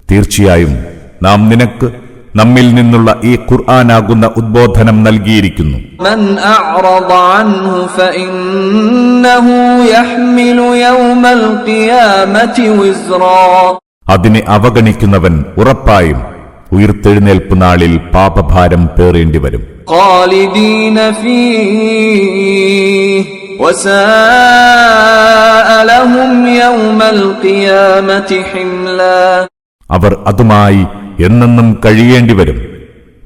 തീർച്ചയായും നാം നിനക്ക് നമ്മിൽ നിന്നുള്ള ഈ ഖുർആനാകുന്ന ഉദ്ബോധനം നൽകിയിരിക്കുന്നു. من أعرض عنه فإنه يحمل يوم القيامة وزرا. അതിനെ അവഗണിക്കുന്നവൻ ഉറപ്പായും ഉയിർത്തെഴുന്നേൽപ്പ് നാളിൽ പാപഭാരം പേറേണ്ടി വരും. خالدين فيه وساء لهم يوم القيامة حملا. അവർ അതുമായി എന്നെന്നും കഴിയേണ്ടി വരും.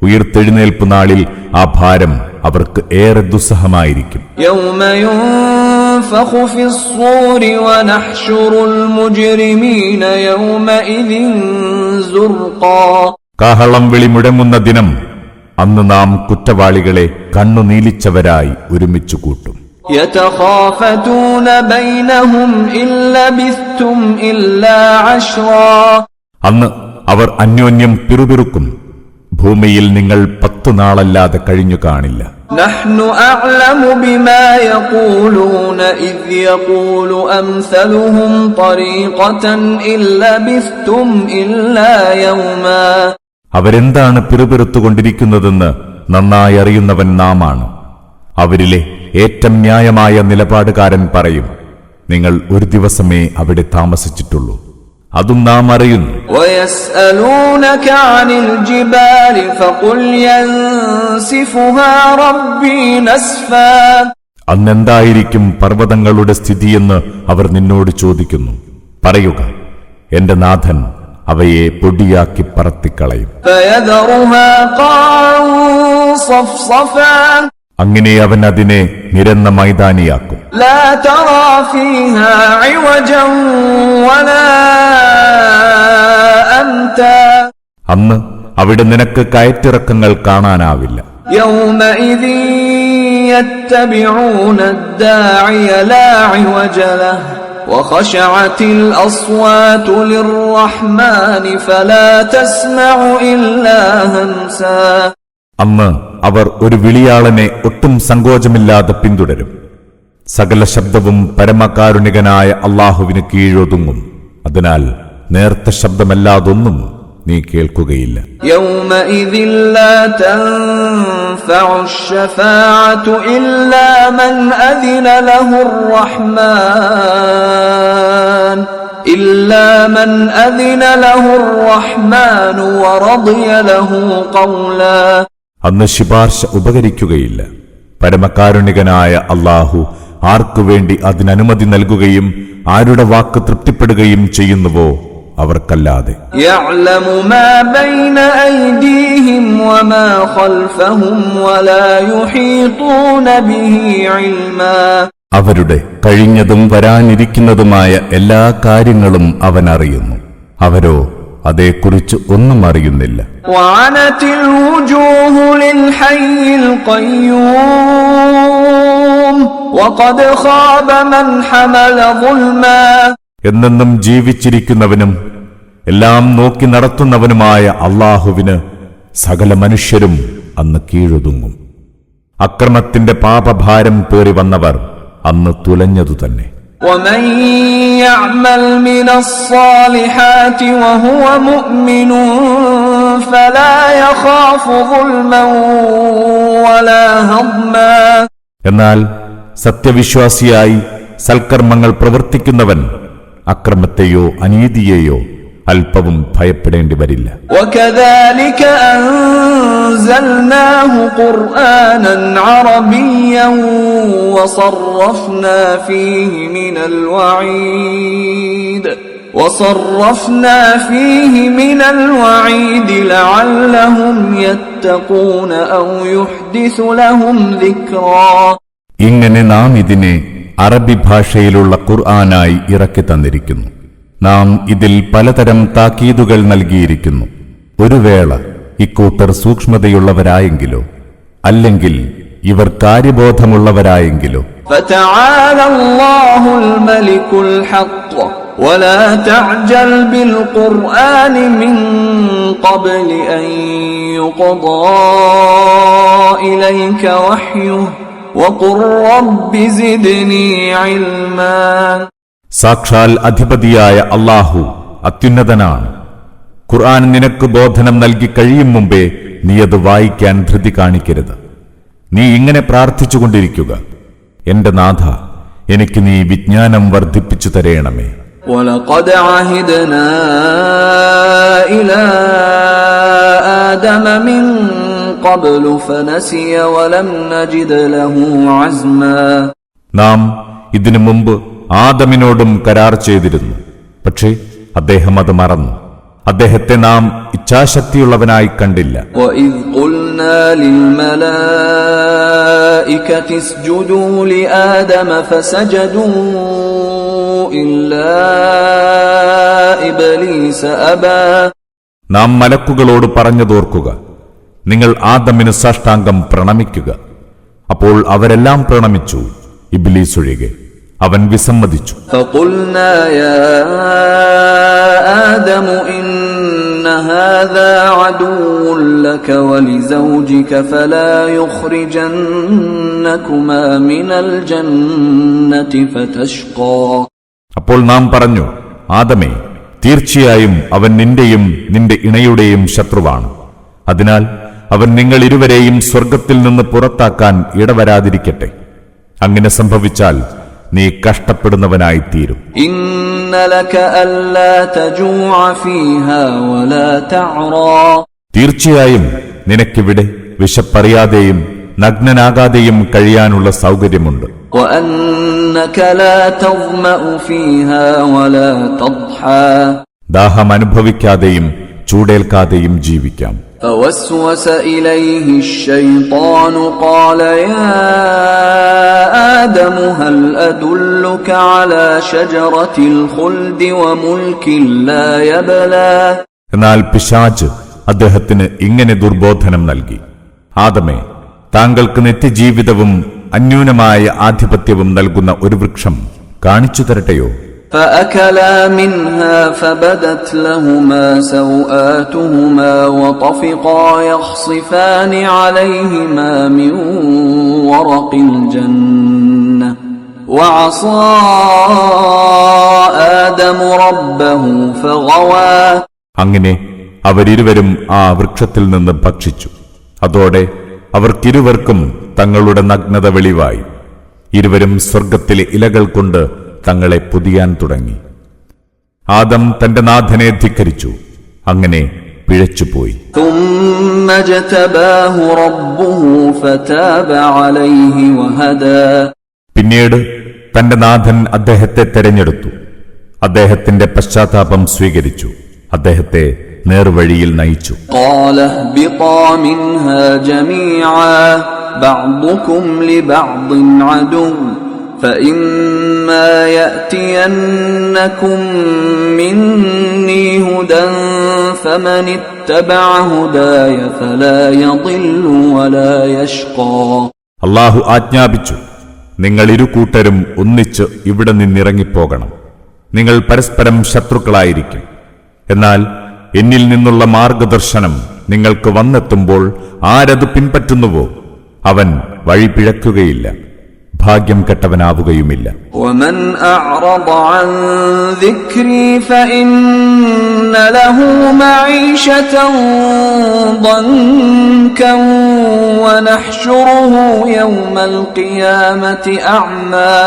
ഉയിർത്തെഴുന്നേൽപ്പ് നാളിൽ ആ ഭാരം അവർക്ക് ഏറെ ദുസ്സഹമായിരിക്കും. يوم ينفخ في الصور ونحشر المجرمين يومئذ زرقا. കാഹളം വിളി മുഴങ്ങുന്ന ദിനം അന്ന് നാം കുറ്റവാളികളെ കണ്ണുനീലിച്ചവരായി ഒരുമിച്ചു കൂട്ടും. يتخافتون بينهم إن لبثتم إلا عشرا. അന്ന് അവർ അന്യോന്യം പിറുപിറുക്കും, ഭൂമിയിൽ നിങ്ങൾ 10 നാളല്ലാതെ കഴിഞ്ഞു കാണില്ല. نحن أعلم بما يقولون إذ يقول أمثلهم طريقة إن لبثتم إلا يوما. അവരെന്താണ് പിറുപിറുത്തുകൊണ്ടിരിക്കുന്നതെന്ന് നന്നായി അറിയുന്നവൻ നാമാണ്. അവരിലെ ഏറ്റവും ന്യായമായ നിലപാടുകാരൻ പറയും, നിങ്ങൾ ഒരു ദിവസമേ അവിടെ താമസിച്ചിട്ടുള്ളൂ. അതും നാം അറിയുന്നു. ويسألونك عن الجبال فقل ينسفها ربي نسفا. അന്നെന്തായിരിക്കും പർവ്വതങ്ങളുടെ സ്ഥിതിയെന്ന് അവർ നിന്നോട് ചോദിക്കുന്നു. പറയുക, എന്റെ നാഥൻ അവയെ പൊടിയാക്കി പറത്തിക്കളയും. فيذرها قاعا صفصفا. അങ്ങനെ അവൻ അതിനെ നിരന്ന മൈതാനിയാക്കും. لا ترى فيها عوجا ولا أمتا. അന്ന് അവിടെ നിനക്ക് കയറ്റിറക്കങ്ങൾ കാണാനാവില്ല. يومئذ يتبعون الداعي لا عوج له وخشعت الأصوات للرحمن فلا تسمع إلا همسا. അന്ന് അവർ ഒരു വിളിയാളനെ ഒട്ടും സങ്കോചമില്ലാതെ പിന്തുടരും. സകല ശബ്ദവും പരമകാരുണികനായ അള്ളാഹുവിന് കീഴൊതുങ്ങും. അതിനാൽ നേർത്ത ശബ്ദമല്ലാതൊന്നും നീ കേൾക്കുകയില്ല. يومئذ لا تنفع الشفاعة إلا من أذن له الرحمن ورضي له قولا. അന്ന് ശുപാർശ ഉപകരിക്കുകയില്ല. പരമകാരുണികനായ അള്ളാഹു ആർക്കുവേണ്ടി അതിനനുമതി നൽകുകയും ആരുടെ വാക്ക് തൃപ്തിപ്പെടുകയും ചെയ്യുന്നുവോ അവർക്കല്ലാതെ. يعلم ما بين أيديهم وما خلفهم ولا يحيطون به علما. അവരുടെ കഴിഞ്ഞതും വരാനിരിക്കുന്നതുമായ എല്ലാ കാര്യങ്ങളും അവൻ അറിയുന്നു. അവരോ അതേക്കുറിച്ച് ഒന്നും അറിയുന്നില്ല. وعنت الوجوه للحي القيوم وقد خاب من حمل ظلما. എന്നെന്നും ജീവിച്ചിരിക്കുന്നവനും എല്ലാം നോക്കി നടത്തുന്നവനുമായ അള്ളാഹുവിന് സകല മനുഷ്യരും അന്ന് കീഴൊതുങ്ങും. അക്രമത്തിന്റെ പാപഭാരം പേറി വന്നവർ അന്ന് തുലഞ്ഞതു തന്നെ. ومن يعمل من الصالحات وهو مؤمن فلا يخاف ظلما ولا هضما. എന്നാൽ സത്യവിശ്വാസിയായി സൽക്കർമ്മങ്ങൾ പ്രവർത്തിക്കുന്നവൻ അക്രമത്തെയോ അനീതിയെയോ അല്പവും ഭയപ്പെടേണ്ടി വരില്ല. وكذلك أنزلناه قرآنا عربيا وصرفنا فيه من الوعيد لعلهم يتقون أو يحدث لهم ذكرا. ഇങ്ങനെ നാം ഇതിനെ അറബി ഭാഷയിലുള്ള ഖുർആനായി ഇറക്കി തന്നിരിക്കുന്നു. നാം ഇതിൽ പലതരം താക്കീതുകൾ നൽകിയിരിക്കുന്നു. ഒരു വേള ഇക്കൂട്ടർ സൂക്ഷ്മതയുള്ളവരായെങ്കിലോ അല്ലെങ്കിൽ ഇവർ കാര്യബോധമുള്ളവരായെങ്കിലോ. فتعالى الله الملك الحق ولا تعجل بالقرآن من قبل أن يقضى إليك وحيه وقل رب زدني علما. സാക്ഷാൽ അധിപതിയായ അല്ലാഹു അത്യുന്നതനാണ്. ഖുർആൻ നിനക്ക് ബോധനം നൽകി കഴിയും മുമ്പേ നീ അത് വായിക്കാൻ ധൃതി കാണിക്കരുത്. നീ ഇങ്ങനെ പ്രാർത്ഥിച്ചുകൊണ്ടിരിക്കുക, എന്റെ നാഥ, എനിക്ക് നീ വിജ്ഞാനം വർദ്ധിപ്പിച്ചു തരേണമേ. وَلَقَدْ عَهِدْنَا إِلَى آدَمَ مِنْ قَبْلُ فَنَسِيَ وَلَمْ نَجِدْ لَهُ عَزْمًا. നാം ഇതിനു മുമ്പ് ആദമിനോടും കരാർ ചെയ്തിരുന്നു, പക്ഷേ അദ്ദേഹം അത് മറന്നു. അദ്ദേഹത്തെ നാം ഇച്ഛാശക്തിയുള്ളവനായി കണ്ടില്ല. وَإِذْ قُلْنَا لِلْمَلَائِكَةِ اسْجُدُوا لِآدَمَ فَسَجَدُوا إِلَّا إِبْلِيسَ أَبَى. നാം മലക്കുകളോട് പറഞ്ഞതോർക്കുക, നിങ്ങൾ ആദമിന് സാഷ്ടാംഗം പ്രണമിക്കുക. അപ്പോൾ അവരെല്ലാം പ്രണമിച്ചു, ഇബ്ലീസ് ഒഴികെ. അവൻ വിസമ്മതിച്ചു. فَقُلْنَا يَا آدَمُ إِنَّ هَذَا عَدُوٌّ لَكَ وَلِزَوْجِكَ فَلَا يُخْرِجَنَّكُمَا مِنَ الْجَنَّةِ فَتَشْقَى. അപ്പോൾ നാം പറഞ്ഞു, ആദമേ, തീർച്ചയായും അവൻ നിന്റെയും നിന്റെ ഇണയുടെയും ശത്രുവാണ്. അതിനാൽ അവൻ നിങ്ങൾ ഇരുവരെയും സ്വർഗത്തിൽ നിന്ന് പുറത്താക്കാൻ ഇടവരാതിരിക്കട്ടെ. അങ്ങനെ സംഭവിച്ചാൽ നീ കഷ്ടപ്പെടുന്നവനായിത്തീരും. ഇന്ന ലക അല്ലാ തജൂഅ ഫീഹാ വലാ തഅറാ. തീർച്ചയായും നിനക്കിവിടെ വിശപ്പറിയാതെയും നഗ്നനാകാതെയും കഴിയാനുള്ള സൗകര്യമുണ്ട്. വഅന്നക ലാ തദ്മഉ ഫീഹാ വലാ തദ്ഹാ. ദാഹം അനുഭവിക്കാതെയും ചൂടേൽക്കാതെയും ജീവിക്കാം. فوسوس إليه الشيطان قال يا آدم هل أدلك على شجرة الخلد وملك لا يبلى. എന്നാൽ പിശാച് അദ്ദേഹത്തിന് ഇങ്ങനെ ദുർബോധനം നൽകി, ആദമേ, താങ്കൾക്ക് നിത്യജീവിതവും അന്യൂനമായ ആധിപത്യവും നൽകുന്ന ഒരു വൃക്ഷം കാണിച്ചു തരട്ടെയോ? فأكلا منها فبدت لهما سوآتهما وطفقا يخصفان عليهما من ورق الجنة وعصى آدم ربه فغوى. അങ്ങനെ അവരിരുവരും ആ വൃക്ഷത്തിൽ നിന്ന് ഭക്ഷിച്ചു. അതോടെ അവർക്കിരുവർക്കും തങ്ങളുടെ നഗ്നത വെളിവായി. ഇരുവരും സ്വർഗത്തിലെ ഇലകൾ കൊണ്ട് തങ്ങളെ പൊതിയാൻ തുടങ്ങി. ആദം തന്റെ നാഥനെ ധിക്കരിച്ചു, അങ്ങനെ പിഴച്ചുപോയി. ثم اجتباه ربه فتاب عليه وهدى. പിന്നീട് തന്റെ നാഥൻ അദ്ദേഹത്തെ തെരഞ്ഞെടുത്തു, അദ്ദേഹത്തിന്റെ പശ്ചാത്താപം സ്വീകരിച്ചു, അദ്ദേഹത്തെ നേർവഴിയിൽ നയിച്ചു. قال اهبطا منها جميعا بعضكم لبعض عدو فإما يأتينكم مني هدى فمن اتبع هداي فلا يضل ولا يشقى. അല്ലാഹു ആജ്ഞാപിച്ചു, നിങ്ങൾ ഇരു കൂട്ടരും ഒന്നിച്ച് ഇവിടെ നിന്നിറങ്ങിപ്പോകണം. നിങ്ങൾ പരസ്പരം ശത്രുക്കളായിരിക്കും. എന്നാൽ എന്നിൽ നിന്നുള്ള മാർഗദർശനം നിങ്ങൾക്ക് വന്നെത്തുമ്പോൾ ആരത് പിൻപറ്റുന്നുവോ അവൻ വഴി പിഴക്കുകയില്ല, ഭാഗ്യം കെട്ടവനാവുകയുമില്ല. ومن أعرض عن ذكري فإن له معيشة ضنكا ونحشره يوم القيامة أعمى.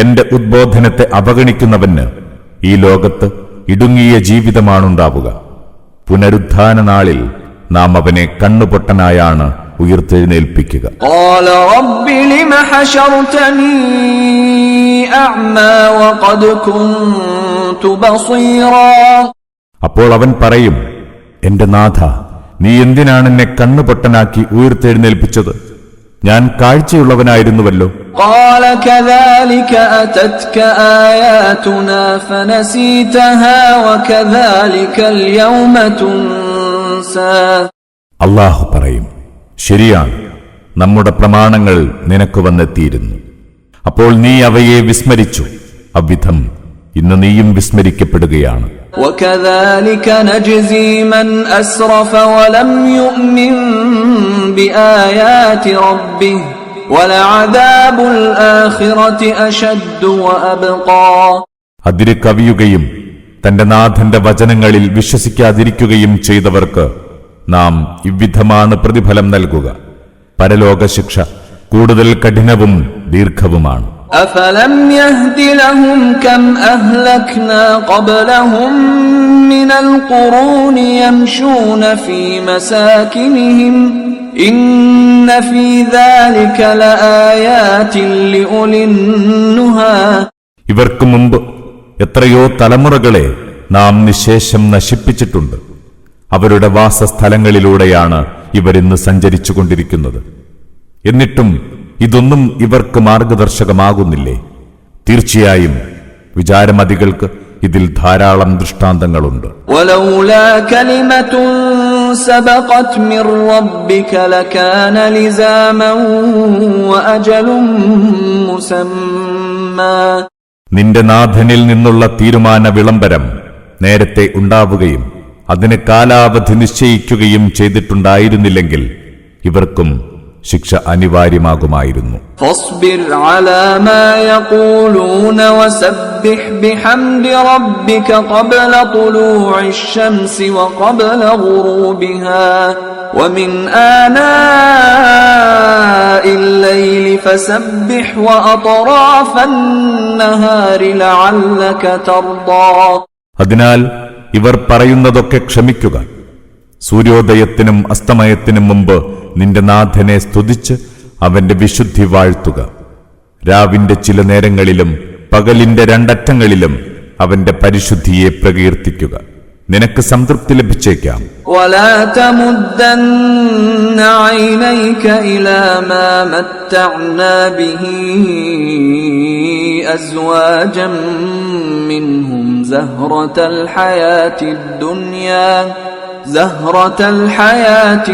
എന്റെ ഉദ്ബോധനത്തെ അവഗണിക്കുന്നവന് ഈ ലോകത്ത് ഇടുങ്ങിയ ജീവിതമാണുണ്ടാവുക. പുനരുദ്ധാന നാളിൽ നാം അവനെ കണ്ണുപൊട്ടനായാണ് ഉയർത്തെഴുന്നേൽപ്പിക്കുക. قال رب لم حشرتني أعمى وقد كنت بصيرا. അപ്പോൾ അവൻ പറയും, എന്റെ നാഥ, നീ എന്തിനാണ് എന്നെ കണ്ണുപൊട്ടനാക്കി ഉയർത്തെഴുന്നേൽപ്പിച്ചത്? ഞാൻ കാഴ്ചയുള്ളവനായിരുന്നുവല്ലോ. قال كذلك أتتك آياتنا فنسيتها وكذلك اليوم تنسى. അല്ലാഹു പറയും, ശരിയാണ്, നമ്മുടെ പ്രമാണങ്ങൾ നിനക്ക് വന്നെത്തിയിരുന്നു. അപ്പോൾ നീ അവയെ വിസ്മരിച്ചു. അவ்விധം ഇന്ന് നീയും വിസ്മരിക്കപ്പെടുകയാണ്. وكذلك نجزي من أسرف ولم يؤمن بآيات ربه ولعذاب الآخرة أشد وأبقى. അതിര് കവിയുകയും തന്റെ നാഥന്റെ വചനങ്ങളിൽ വിശ്വസിക്കാതിരിക്കുകയും ചെയ്തവർക്ക് നാം ഇவ்விധമാണ് പ്രതിഫലം നൽകുക. പരലോക ശിക്ഷ കൂടുതൽ കഠിനവും ദീർഘവുമാണ്. أفلم يهد لهم كم أهلكنا قبلهم من القرون يمشون في مساكنهم إن في ذلك لآيات لأولي النهى. ഇവർക്ക് മുമ്പ് എത്രയോ തലമുറകളെ നാം നിശേഷം നശിപ്പിച്ചിട്ടുണ്ട്. അവരുടെ വാസസ്ഥലങ്ങളിലൂടെയാണ് ഇവരിന്ന് സഞ്ചരിച്ചുകൊണ്ടിരിക്കുന്നത്. എന്നിട്ടും ഇതൊന്നും ഇവർക്ക് മാർഗദർശകമാകുന്നില്ലേ? തീർച്ചയായും വിചാരമതികൾക്ക് ഇതിൽ ധാരാളം ദൃഷ്ടാന്തങ്ങളുണ്ട്. ولولا كلمة سبقت من ربك لكان لزاما وأجل مسمى. നിന്റെ നാഥനിൽ നിന്നുള്ള തീരുമാന വിളംബരം നേരത്തെ ഉണ്ടാവുകയും അതിന് കാലാവധി നിശ്ചയിക്കുകയും ചെയ്തിട്ടുണ്ടായിരുന്നില്ലെങ്കിൽ ഇവർക്കും ശിക്ഷ അനിവാര്യമാകുമായിരുന്നു. فاصبر على ما يقولون وسبح بحمد ربك قبل طلوع الشمس وقبل غروبها ومن آناء الليل فسبح وأطراف النهار لعلك ترضى. അതിനാൽ ഇവർ പറയുന്നതൊക്കെ ക്ഷമിക്കുക. സൂര്യോദയത്തിനും അസ്തമയത്തിനും മുമ്പ് നിന്റെ നാഥനെ സ്തുതിച്ച് അവന്റെ വിശുദ്ധി വാഴ്ത്തുക. രാവിന്റെ ചില നേരങ്ങളിലും പകലിന്റെ രണ്ടറ്റങ്ങളിലും അവന്റെ പരിശുദ്ധിയെ പ്രകീർത്തിക്കുക. നിനക്ക് സംതൃപ്തി ലഭിച്ചേക്കാം. ولا تمدن عينيك إلى ما متعنا به أزواجا منهم زهرة الحياة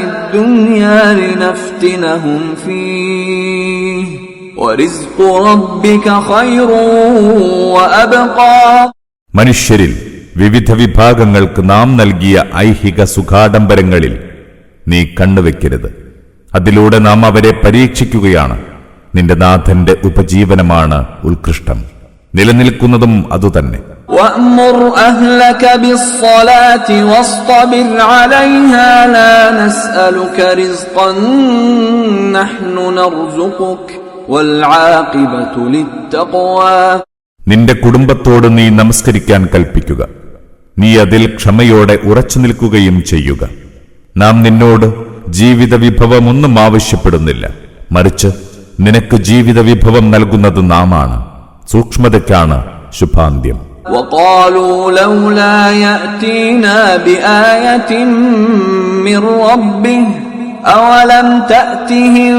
الدنيا لنفتنهم فيه ورزق ربك خير وأبقى. മനുഷ്യരിൽ വിവിധ വിഭാഗങ്ങൾക്ക് നാം നൽകിയ ഐഹിക സുഖാഡംബരങ്ങളിൽ നീ കണ്ണുവെക്കരുത്. അതിലൂടെ നാം അവരെ പരീക്ഷിക്കുകയാണ്. നിന്റെ നാഥന്റെ ഉപജീവനമാണ് ഉത്കൃഷ്ടം, നിലനിൽക്കുന്നതും അതുതന്നെ. وأمر أهلك بالصلاة واصطبر عليها لا نسألك رزقا نحن نرزقك والعاقبة للتقوى. നിന്റെ കുടുംബത്തോട് നീ നമസ്കരിക്കാൻ കൽപ്പിക്കുക. നീ അതിൽ ക്ഷമയോടെ ഉറച്ചു നിൽക്കുകയും ചെയ്യുക. നാം നിന്നോട് ജീവിത വിഭവമൊന്നും ആവശ്യപ്പെടുന്നില്ല, മറിച്ച് നിനക്ക് ജീവിത വിഭവം നൽകുന്നത് നാമാണ്. സൂക്ഷ്മതയ്ക്കാണ് ശുഭാന്ത്യം. وقالوا لولا يأتينا بآية من ربه أولم تأتهم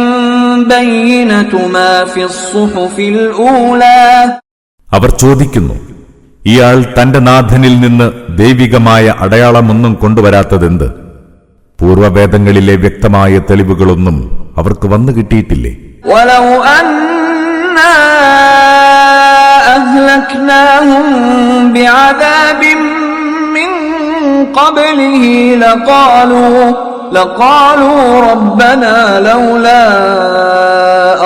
بينة ما في الصحف الأولى. അവർ ചോദിക്കുന്നു, ഇയാൾ തന്റെ നാഥനിൽ നിന്ന് ദൈവികമായ അടയാളമൊന്നും കൊണ്ടുവരാത്തതെന്ത്? പൂർവവേദങ്ങളിലെ വ്യക്തമായ തെളിവുകളൊന്നും അവർക്ക് വന്നു കിട്ടിയിട്ടില്ലേ? ولو أنا أهلكناهم بعذاب من قبله لقالوا ربنا لولا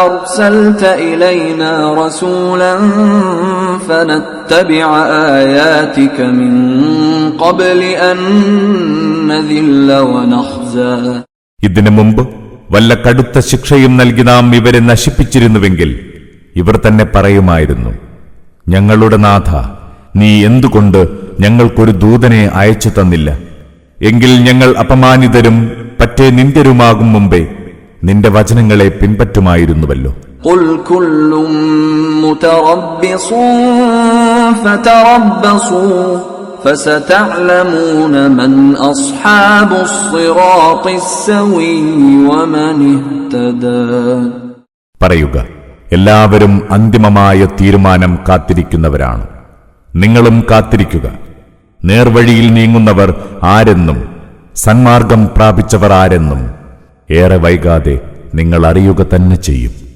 أرسلت إلينا رسولا فنتبع آياتك من قبل أن نذل ونخزى. ഇതിനു മുമ്പ് വല്ല കടുത്ത ശിക്ഷയും നൽകി നാം ഇവരെ നശിപ്പിച്ചിരുന്നുവെങ്കിൽ ഇവർ തന്നെ പറയുമായിരുന്നു, ഞങ്ങളുടെ നാഥ, നീ എന്തുകൊണ്ട് ഞങ്ങൾക്കൊരു ദൂതനെ അയച്ചു തന്നില്ല? എങ്കിൽ ഞങ്ങൾ അപമാനിതരും പറ്റേ നിന്ദ്യരുമാകും മുമ്പേ നിന്റെ വചനങ്ങളെ പിൻപറ്റുമായിരുന്നുവല്ലോ. قل كل متربص فتربصوا فستعلمون من أصحاب الصراط السوي ومن اهتدى. പറയുക, എല്ലാവരും അന്തിമമായ തീരുമാനം കാത്തിരിക്കുന്നവരാണ്. നിങ്ങളും കാത്തിരിക്കുക. നേർവഴിയിൽ നീങ്ങുന്നവർ ആരെന്നും സന്മാർഗം പ്രാപിച്ചവർ ആരെന്നും ഏറെ വൈകാതെ നിങ്ങൾ അറിയുക തന്നെ ചെയ്യും.